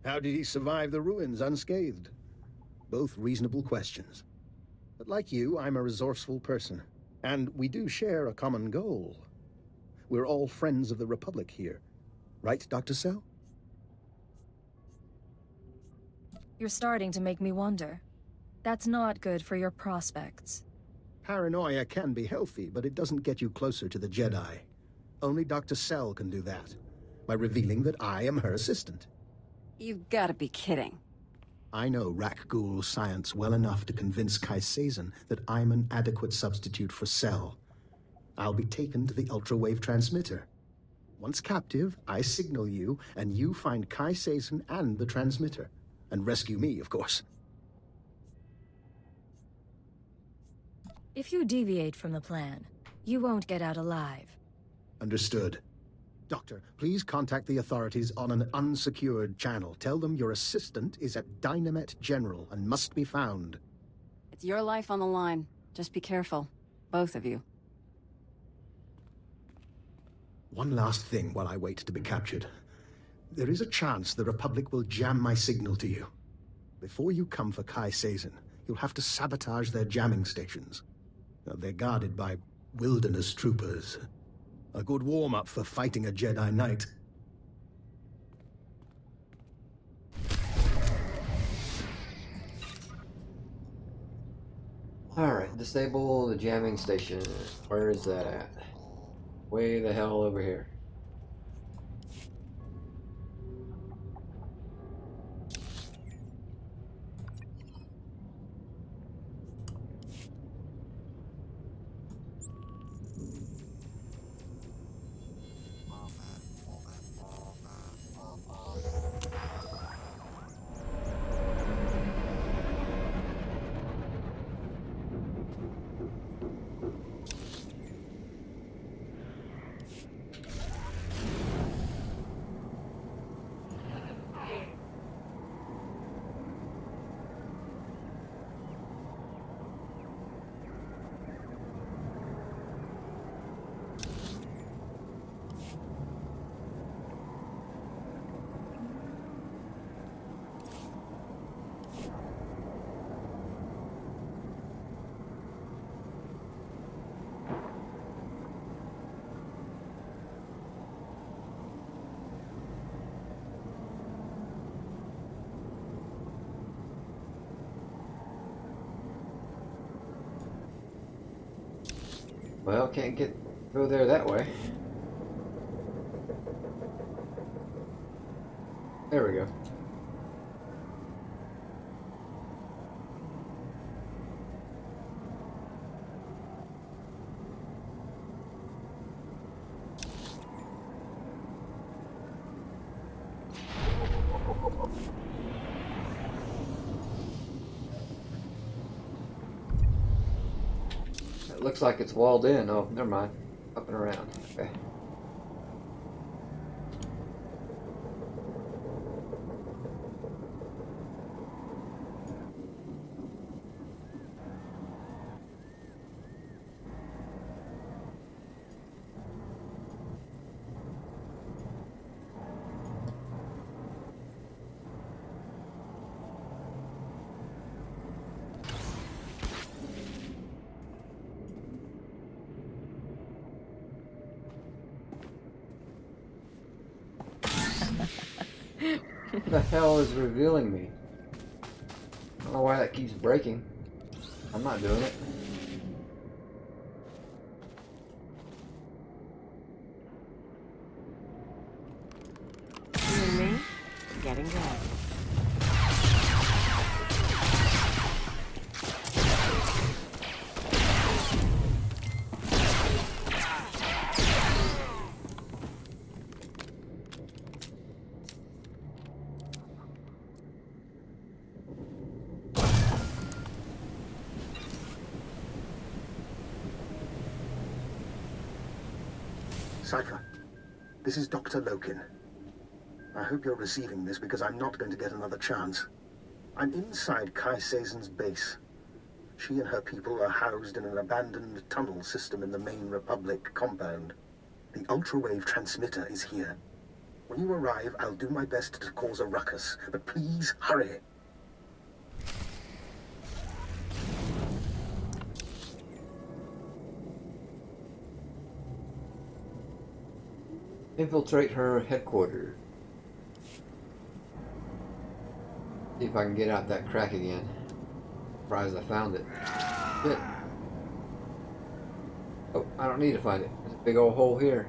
How did he survive the ruins unscathed? Both reasonable questions. But like you, I'm a resourceful person. And we do share a common goal. We're all friends of the Republic here. Right, Dr. Cell? You're starting to make me wonder. That's not good for your prospects. Paranoia can be healthy, but it doesn't get you closer to the Jedi. Only Dr. Cell can do that, by revealing that I am her assistant. You've got to be kidding. I know Rakghoul science well enough to convince Kai Sazin that I'm an adequate substitute for Cell. I'll be taken to the ultra-wave transmitter. Once captive, I signal you, and you find Kai Sazin and the transmitter. And rescue me, of course. If you deviate from the plan, you won't get out alive. Understood. Doctor, please contact the authorities on an unsecured channel. Tell them your assistant is at Dynamet General and must be found. It's your life on the line. Just be careful. Both of you. One last thing while I wait to be captured. There is a chance the Republic will jam my signal to you. Before you come for Kai Sazin, you'll have to sabotage their jamming stations. They're guarded by wilderness troopers. A good warm-up for fighting a Jedi Knight. Alright, disable the jamming station. Where is that at? Way the hell over here. Well, can't go there that way. There we go. It looks like it's walled in. Oh, never mind. Up and around. Okay. What the hell is revealing me? I don't know why that keeps breaking. I'm not doing it. You and me, getting going. Cypher, this is Dr. Lokin. I hope you're receiving this because I'm not going to get another chance. I'm inside Kai Sazon's base. She and her people are housed in an abandoned tunnel system in the main Republic compound. The ultrawave transmitter is here. When you arrive, I'll do my best to cause a ruckus, but please hurry. Infiltrate her headquarters. See if I can get out that crack again. Surprised I found it. Shit. Oh, I don't need to find it. There's a big old hole here.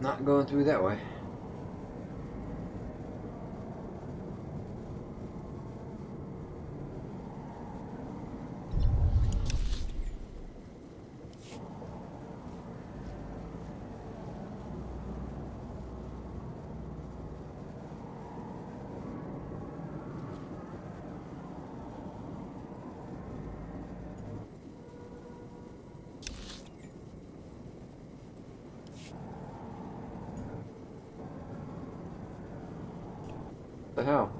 Not going through that way. What the hell?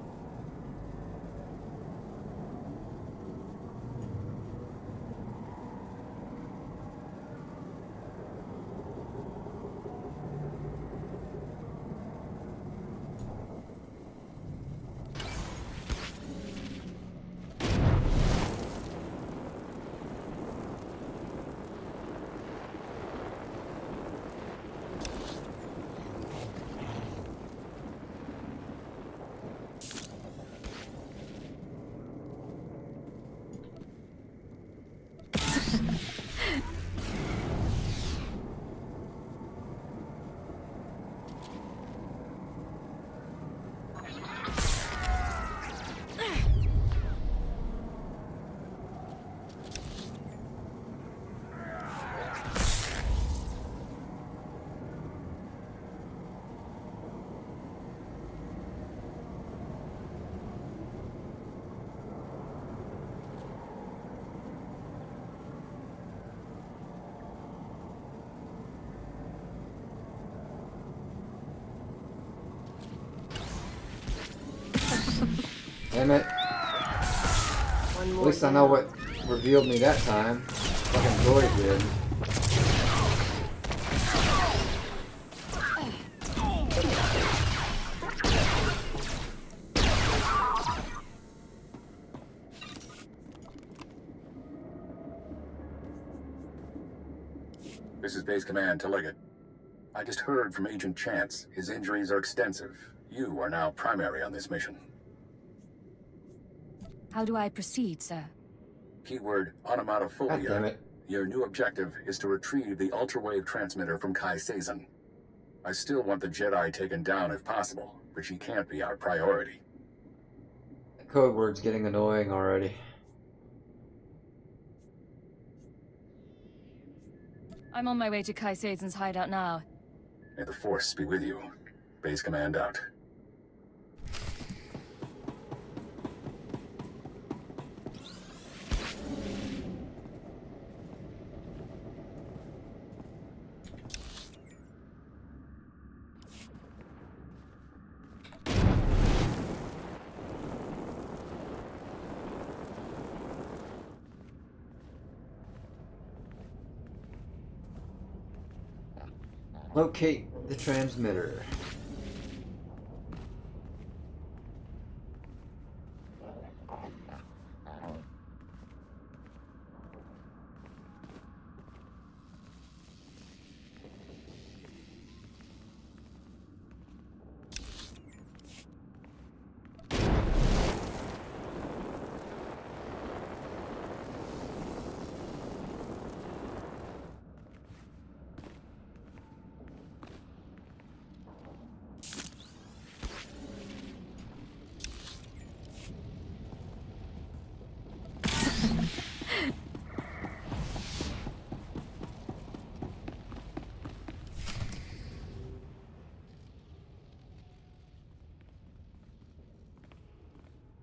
Damn it. At least I know what revealed me that time. Fucking droid did. This is Base Command to Leggett. I just heard from Agent Chance. His injuries are extensive. You are now primary on this mission. How do I proceed, sir? Keyword God damn onomatophobia. it. Your new objective is to retrieve the ultra-wave transmitter from Kai Sazin. I still want the Jedi taken down if possible, but she can't be our priority. The code word's getting annoying already. I'm on my way to Kai Sazen's hideout now. May the Force be with you. Base Command out. Locate the transmitter.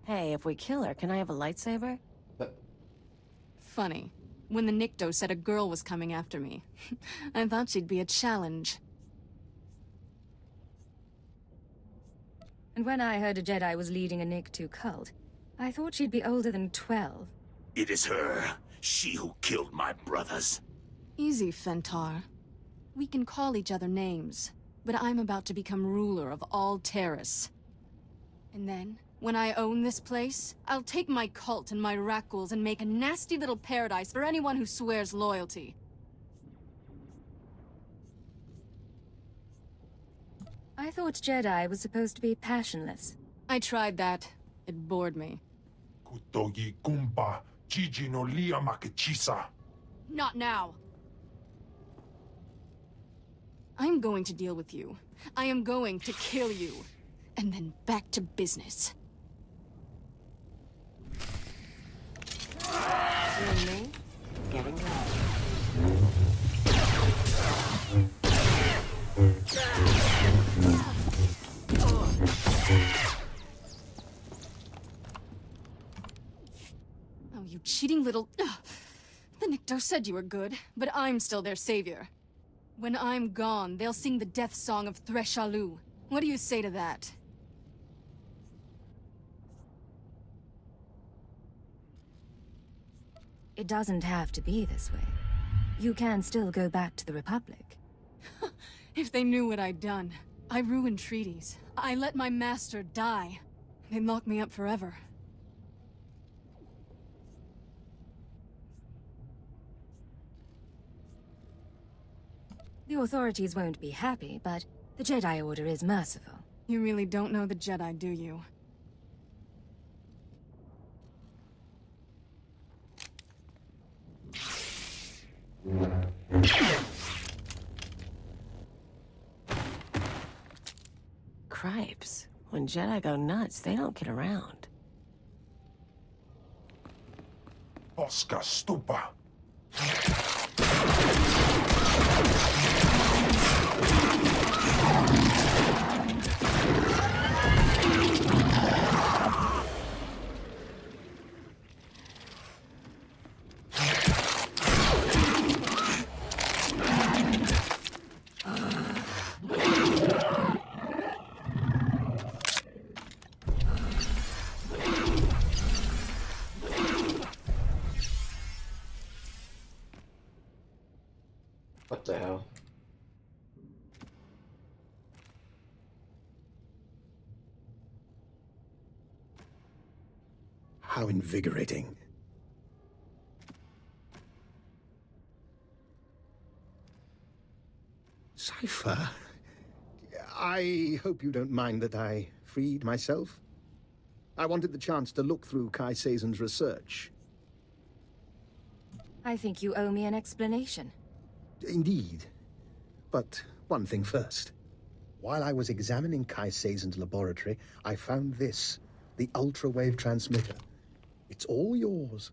Hey, if we kill her, can I have a lightsaber? Funny. When the Nikto said a girl was coming after me, I thought she'd be a challenge. And when I heard a Jedi was leading a Nikto cult, I thought she'd be older than 12. It is her. She who killed my brothers. Easy, Fentar. We can call each other names, but I'm about to become ruler of all Taris. And then, when I own this place, I'll take my cult and my Rakghouls and make a nasty little paradise for anyone who swears loyalty. I thought Jedi was supposed to be passionless. I tried that. It bored me. Kutogi kumpa, Gigi no lia makechisa. Not now! I'm going to deal with you. I am going to kill you. And then back to business. You and me? Getting ready. Oh, you cheating little... Ugh. The Nikto said you were good, but I'm still their savior. When I'm gone, they'll sing the death song of Threshalu. What do you say to that? It doesn't have to be this way. You can still go back to the Republic. If they knew what I'd done. I ruined treaties. I let my master die. They'd lock me up forever. The authorities won't be happy, but the Jedi Order is merciful. You really don't know the Jedi, do you? Cripes. When Jedi go nuts, they don't get around. Oscar stupa. What the hell? How invigorating. Cypher, I hope you don't mind that I freed myself. I wanted the chance to look through Kai Seizen's research. I think you owe me an explanation. Indeed. But one thing first. While I was examining Kai Seizen's laboratory, I found this, the ultra-wave transmitter. It's all yours.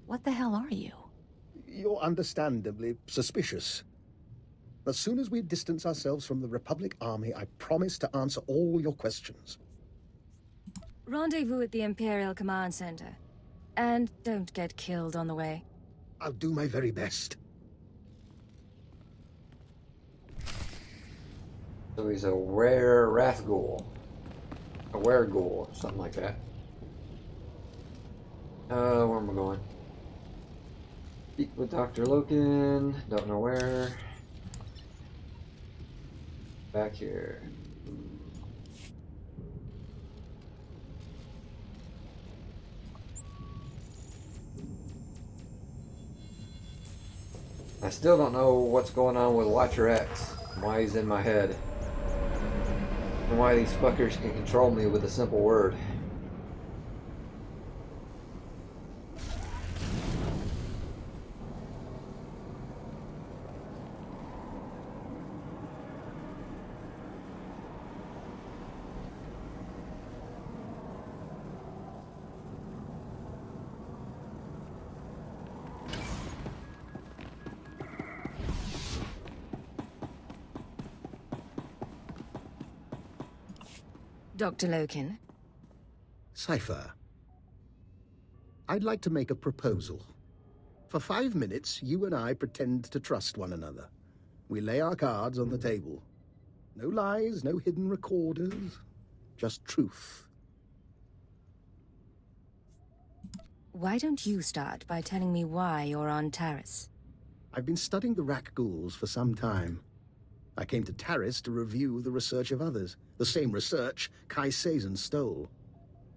What the hell are you? You're understandably suspicious. As soon as we distance ourselves from the Republic Army, I promise to answer all your questions. Rendezvous at the Imperial Command Center. And don't get killed on the way. I'll do my very best. So he's a rare Wrathghoul. A Wereghoul, something like that. Where am I going? Speak with Dr. Loken. Don't know where. Back here. I still don't know what's going on with Watcher X. Why he's in my head. And why these fuckers can control me with a simple word. Dr. Loken? Cypher, I'd like to make a proposal. For 5 minutes, you and I pretend to trust one another. We lay our cards on the table. No lies, no hidden recorders, just truth. Why don't you start by telling me why you're on Taris? I've been studying the Rakghouls for some time. I came to Taris to review the research of others, the same research Kai Seizen stole.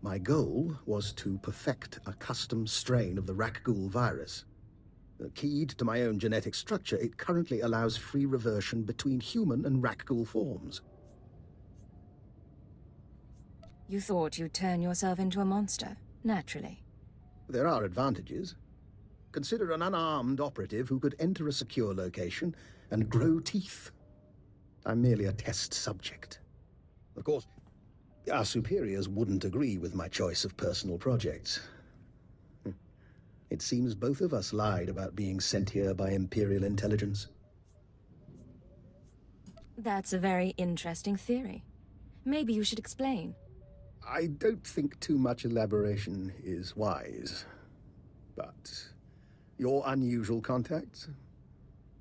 My goal was to perfect a custom strain of the Rakghoul virus. Keyed to my own genetic structure, it currently allows free reversion between human and Rakghoul forms. You thought you'd turn yourself into a monster, naturally. There are advantages. Consider an unarmed operative who could enter a secure location and grow teeth. I'm merely a test subject. Of course, our superiors wouldn't agree with my choice of personal projects. It seems both of us lied about being sent here by Imperial intelligence. That's a very interesting theory. Maybe you should explain. I don't think too much elaboration is wise. But your unusual contacts,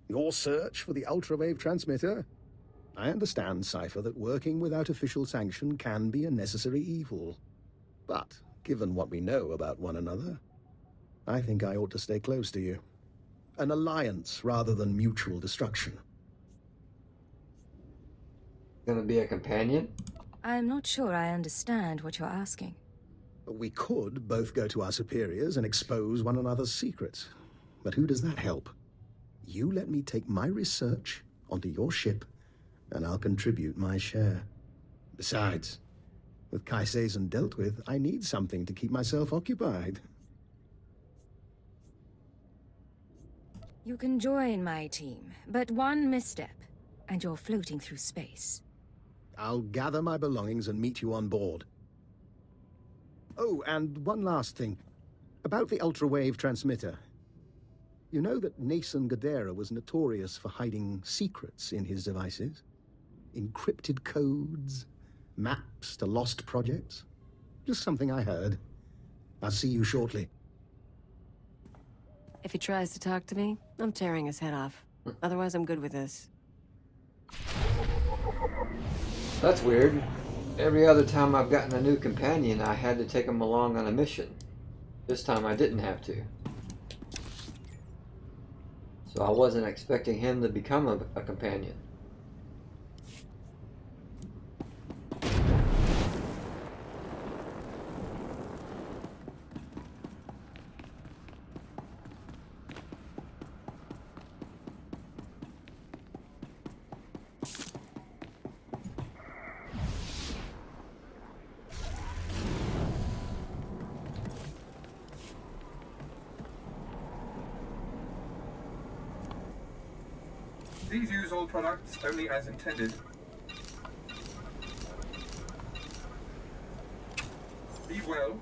your search for the ultra-wave transmitter, I understand, Cypher, that working without official sanction can be a necessary evil. But, given what we know about one another, I think I ought to stay close to you. An alliance rather than mutual destruction. Gonna be a companion? I'm not sure I understand what you're asking. We could both go to our superiors and expose one another's secrets. But who does that help? You let me take my research onto your ship, and I'll contribute my share. Besides, with Kai Seizen dealt with, I need something to keep myself occupied. You can join my team, but one misstep, and you're floating through space. I'll gather my belongings and meet you on board. Oh, and one last thing. About the ultra-wave transmitter. You know that Nason Gadera was notorious for hiding secrets in his devices? Encrypted codes, maps to lost projects. Just something I heard. I'll see you shortly. If he tries to talk to me, I'm tearing his head off. Otherwise, I'm good with this. That's weird. Every other time I've gotten a new companion, I had to take them along on a mission. This time I didn't have to. So I wasn't expecting him to become a companion. Please use all products only as intended. Be well.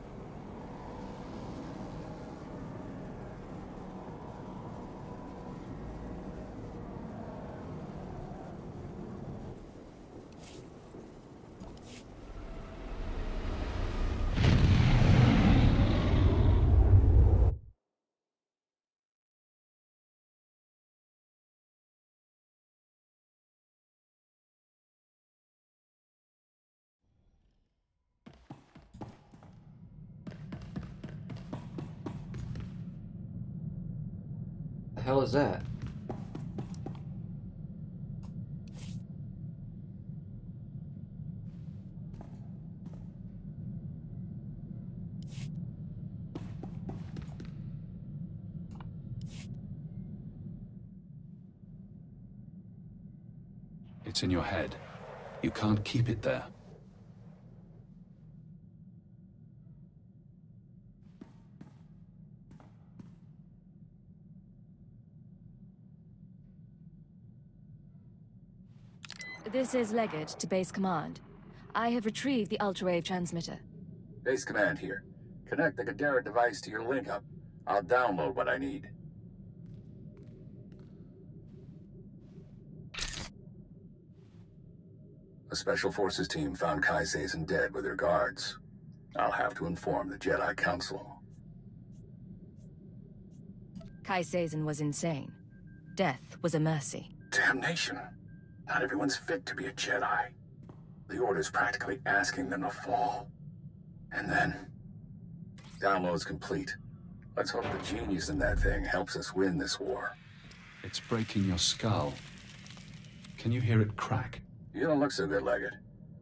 The hell is that? It's in your head. You can't keep it there. This is Leggett to Base Command. I have retrieved the ultrawave transmitter. Base Command here. Connect the Gadara device to your link-up. I'll download what I need. A Special Forces team found Kai Sazin dead with her guards. I'll have to inform the Jedi Council. Kai Sazin was insane. Death was a mercy. Damnation. Not everyone's fit to be a Jedi. The Order's practically asking them to fall. And then... Download's complete. Let's hope the genius in that thing helps us win this war. It's breaking your skull. Can you hear it crack? You don't look so good, Leggett.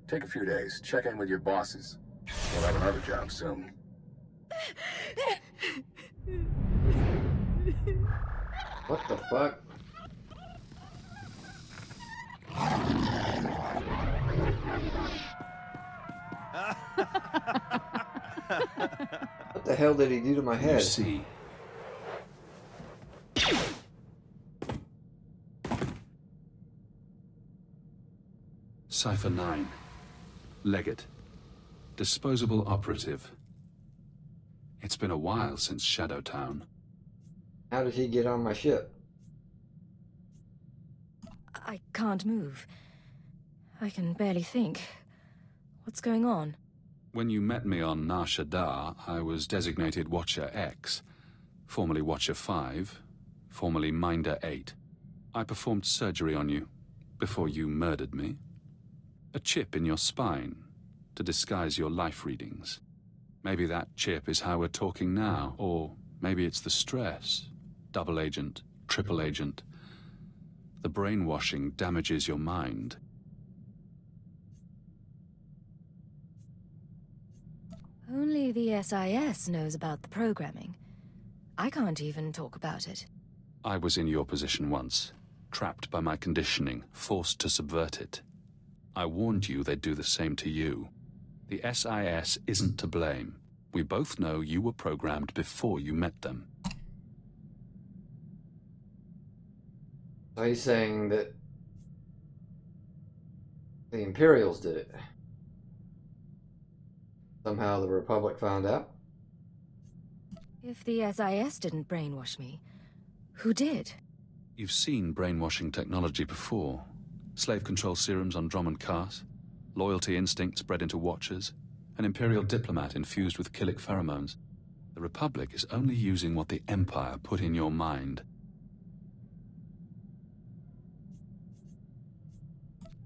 Take a few days. Check in with your bosses. We'll have another job soon. What the fuck? What the hell did he do to my head? You see. Cipher 9. Leggett. Disposable operative. It's been a while since Shadowtown. How did he get on my ship? I can't move. I can barely think. What's going on? When you met me on Nar Shaddaa, I was designated Watcher X, formerly Watcher 5, formerly Minder 8. I performed surgery on you before you murdered me. A chip in your spine to disguise your life readings. Maybe that chip is how we're talking now, or maybe it's the stress. Double agent, triple agent. The brainwashing damages your mind. Only the SIS knows about the programming. I can't even talk about it. I was in your position once, trapped by my conditioning, forced to subvert it. I warned you they'd do the same to you. The SIS isn't to blame. We both know you were programmed before you met them. So he's saying that the Imperials did it. Somehow the Republic found out? If the SIS didn't brainwash me, who did? You've seen brainwashing technology before. Slave control serums on Drummond Cars, loyalty instincts bred into Watchers, an Imperial diplomat infused with killic pheromones. The Republic is only using what the Empire put in your mind.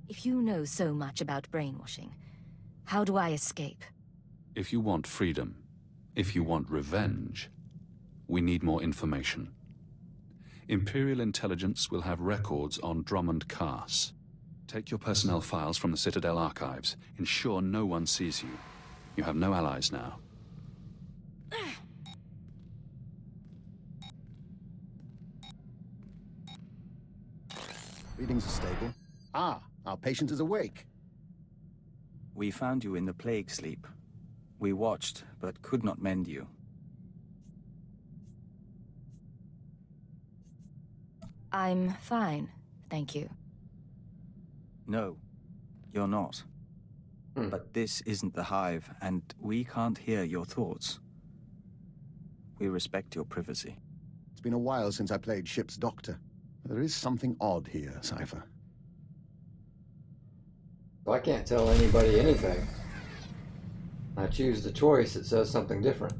If you know so much about brainwashing, how do I escape? If you want freedom, if you want revenge, we need more information. Imperial intelligence will have records on Diemond Cass. Take your personnel files from the Citadel archives. Ensure no one sees you. You have no allies now. Readings are stable. Ah, our patient is awake. We found you in the plague sleep. We watched, but could not mend you. I'm fine, thank you. No, you're not. But this isn't the Hive, and we can't hear your thoughts. We respect your privacy. It's been a while since I played ship's doctor. There is something odd here, Cypher. So I can't tell anybody anything. I choose the choice, it says something different.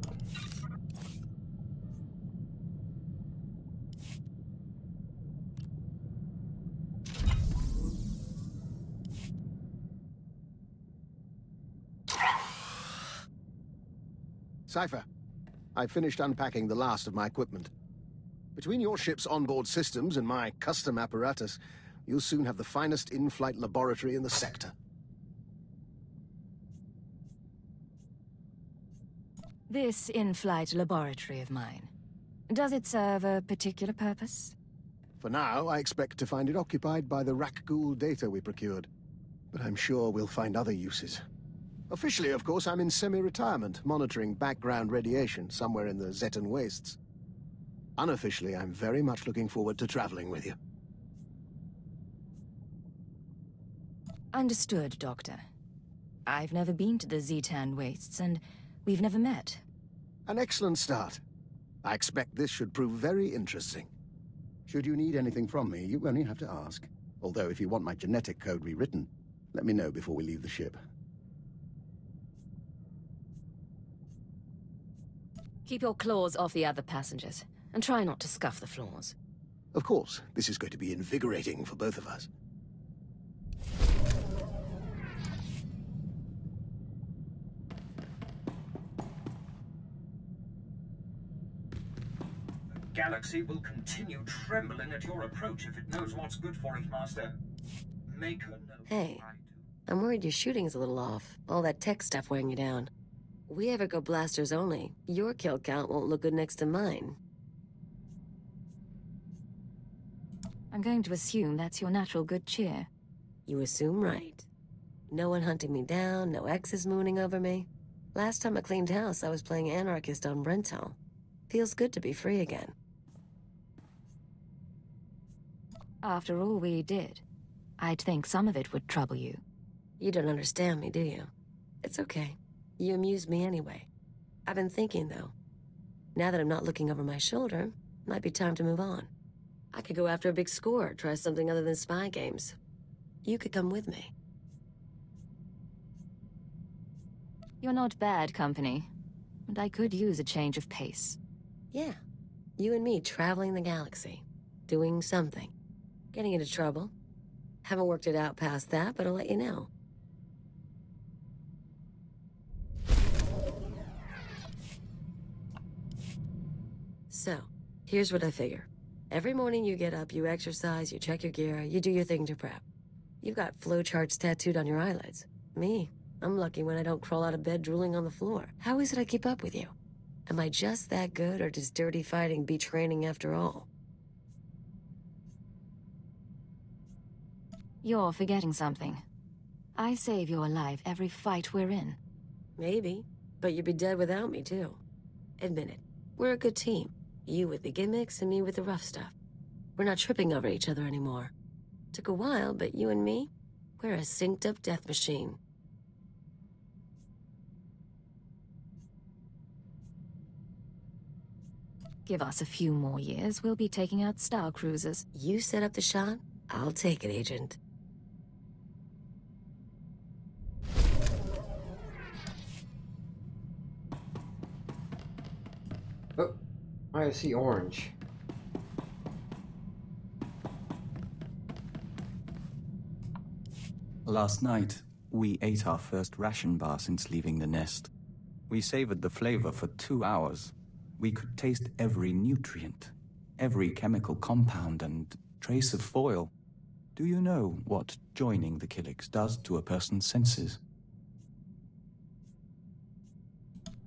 Cypher, I finished unpacking the last of my equipment. Between your ship's onboard systems and my custom apparatus, you'll soon have the finest in-flight laboratory in the sector. This in-flight laboratory of mine, does it serve a particular purpose? For now, I expect to find it occupied by the Rakghoul data we procured. But I'm sure we'll find other uses. Officially, of course, I'm in semi-retirement, monitoring background radiation somewhere in the Zetan wastes. Unofficially, I'm very much looking forward to traveling with you. Understood, Doctor. I've never been to the Zetan wastes, and we've never met. An excellent start. I expect this should prove very interesting. Should you need anything from me, you only have to ask. Although, if you want my genetic code rewritten, let me know before we leave the ship. Keep your claws off the other passengers, and try not to scuff the floors. Of course, this is going to be invigorating for both of us. The galaxy will continue trembling at your approach if it knows what's good for it, Master. Make her know. Hey, I'm worried your shooting's a little off. All that tech stuff weighing you down. We ever go blasters only, your kill count won't look good next to mine. I'm going to assume that's your natural good cheer. You assume right. No one hunting me down, no exes mooning over me. Last time I cleaned house, I was playing anarchist on Brentel. Feels good to be free again. After all we did, I'd think some of it would trouble you. You don't understand me, do you? It's okay. You amuse me anyway. I've been thinking, though. Now that I'm not looking over my shoulder, might be time to move on. I could go after a big score, try something other than spy games. You could come with me. You're not bad company, and I could use a change of pace. Yeah. You and me traveling the galaxy. Doing something. Getting into trouble. Haven't worked it out past that, but I'll let you know. So, here's what I figure. Every morning you get up, you exercise, you check your gear, you do your thing to prep. You've got flowcharts tattooed on your eyelids. Me, I'm lucky when I don't crawl out of bed drooling on the floor. How is it I keep up with you? Am I just that good, or does dirty fighting beat training after all? You're forgetting something. I save your life every fight we're in. Maybe, but you'd be dead without me, too. Admit it. We're a good team. You with the gimmicks and me with the rough stuff. We're not tripping over each other anymore. Took a while, but you and me, we're a synced-up death machine. Give us a few more years, we'll be taking out star cruisers. You set up the shot, I'll take it, Agent. Oh, I see orange. Last night, we ate our first ration bar since leaving the nest. We savored the flavor for 2 hours. We could taste every nutrient, every chemical compound and trace of foil. Do you know what joining the Killiks does to a person's senses?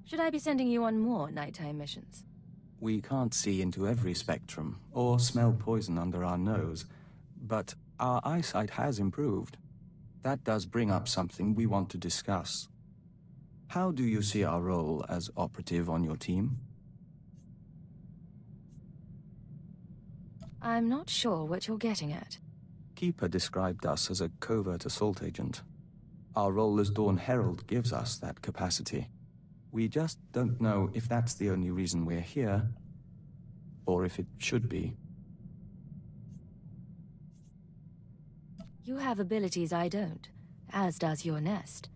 Should I be sending you on more nighttime missions? We can't see into every spectrum or smell poison under our nose, but our eyesight has improved. That does bring up something we want to discuss. How do you see our role as operative on your team? I'm not sure what you're getting at. Keeper described us as a covert assault agent. Our role as Dawn Herald gives us that capacity. We just don't know if that's the only reason we're here, or if it should be. You have abilities I don't, as does your nest.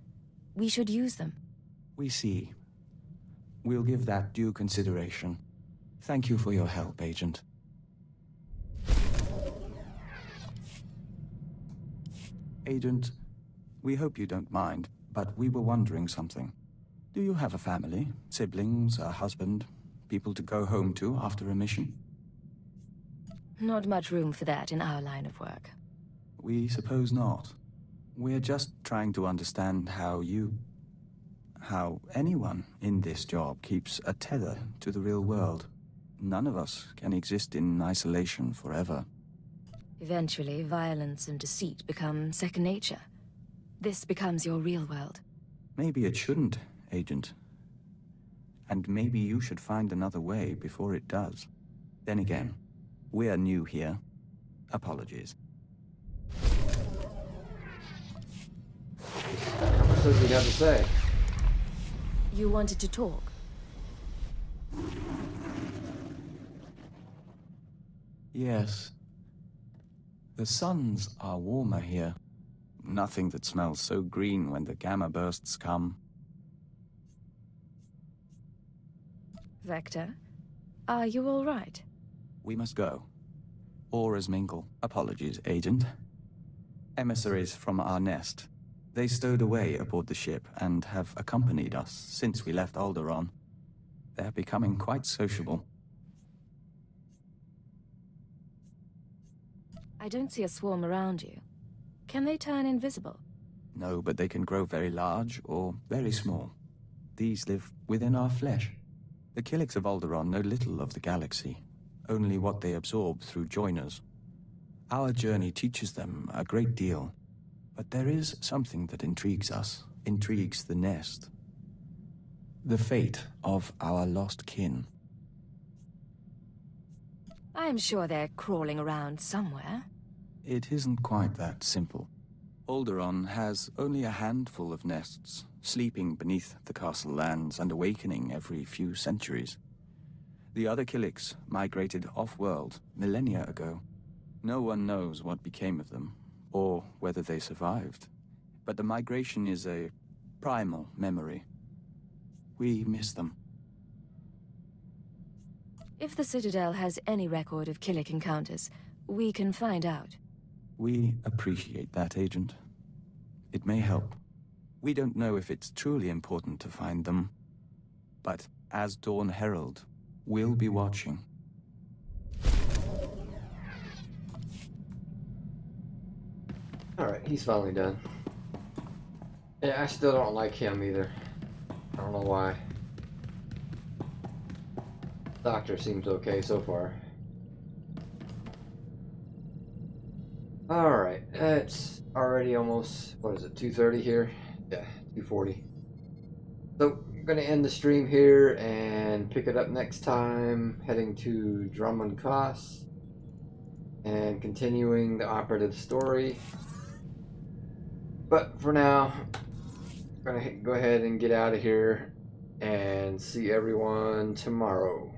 We should use them. We see. We'll give that due consideration. Thank you for your help, Agent. Agent, we hope you don't mind, but we were wondering something. Do you have a family, siblings, a husband, people to go home to after a mission? Not much room for that in our line of work. We suppose not. We're just trying to understand how anyone in this job keeps a tether to the real world. None of us can exist in isolation forever. Eventually, violence and deceit become second nature. This becomes your real world. Maybe it shouldn't, Agent. And maybe you should find another way before it does. Then again, we're new here. Apologies. What's what you have to say? You wanted to talk? Yes. The suns are warmer here. Nothing that smells so green when the gamma bursts come. Vector, are you all right? We must go. Auras mingle. Apologies, Agent. Emissaries from our nest. They stowed away aboard the ship and have accompanied us since we left Alderaan. They're becoming quite sociable. I don't see a swarm around you. Can they turn invisible? No, but they can grow very large or very small. These live within our flesh. The Killiks of Alderaan know little of the galaxy, only what they absorb through joiners. Our journey teaches them a great deal, but there is something that intrigues us, intrigues the nest. The fate of our lost kin. I'm sure they're crawling around somewhere. It isn't quite that simple. Alderaan has only a handful of nests, sleeping beneath the castle lands and awakening every few centuries. The other Killiks migrated off-world millennia ago. No one knows what became of them, or whether they survived. But the migration is a primal memory. We miss them. If the Citadel has any record of Killik encounters, we can find out. We appreciate that, Agent. It may help. We don't know if it's truly important to find them, but as Dawn Herald, we'll be watching. Alright, he's finally done. Yeah, I still don't like him either. I don't know why. Doctor seems okay so far. Alright, it's already almost, what is it, 2:30 here? Yeah, 2:40. So, I'm going to end the stream here and pick it up next time, heading to Diemond and continuing the operative story. But for now, I'm going to go ahead and get out of here and see everyone tomorrow.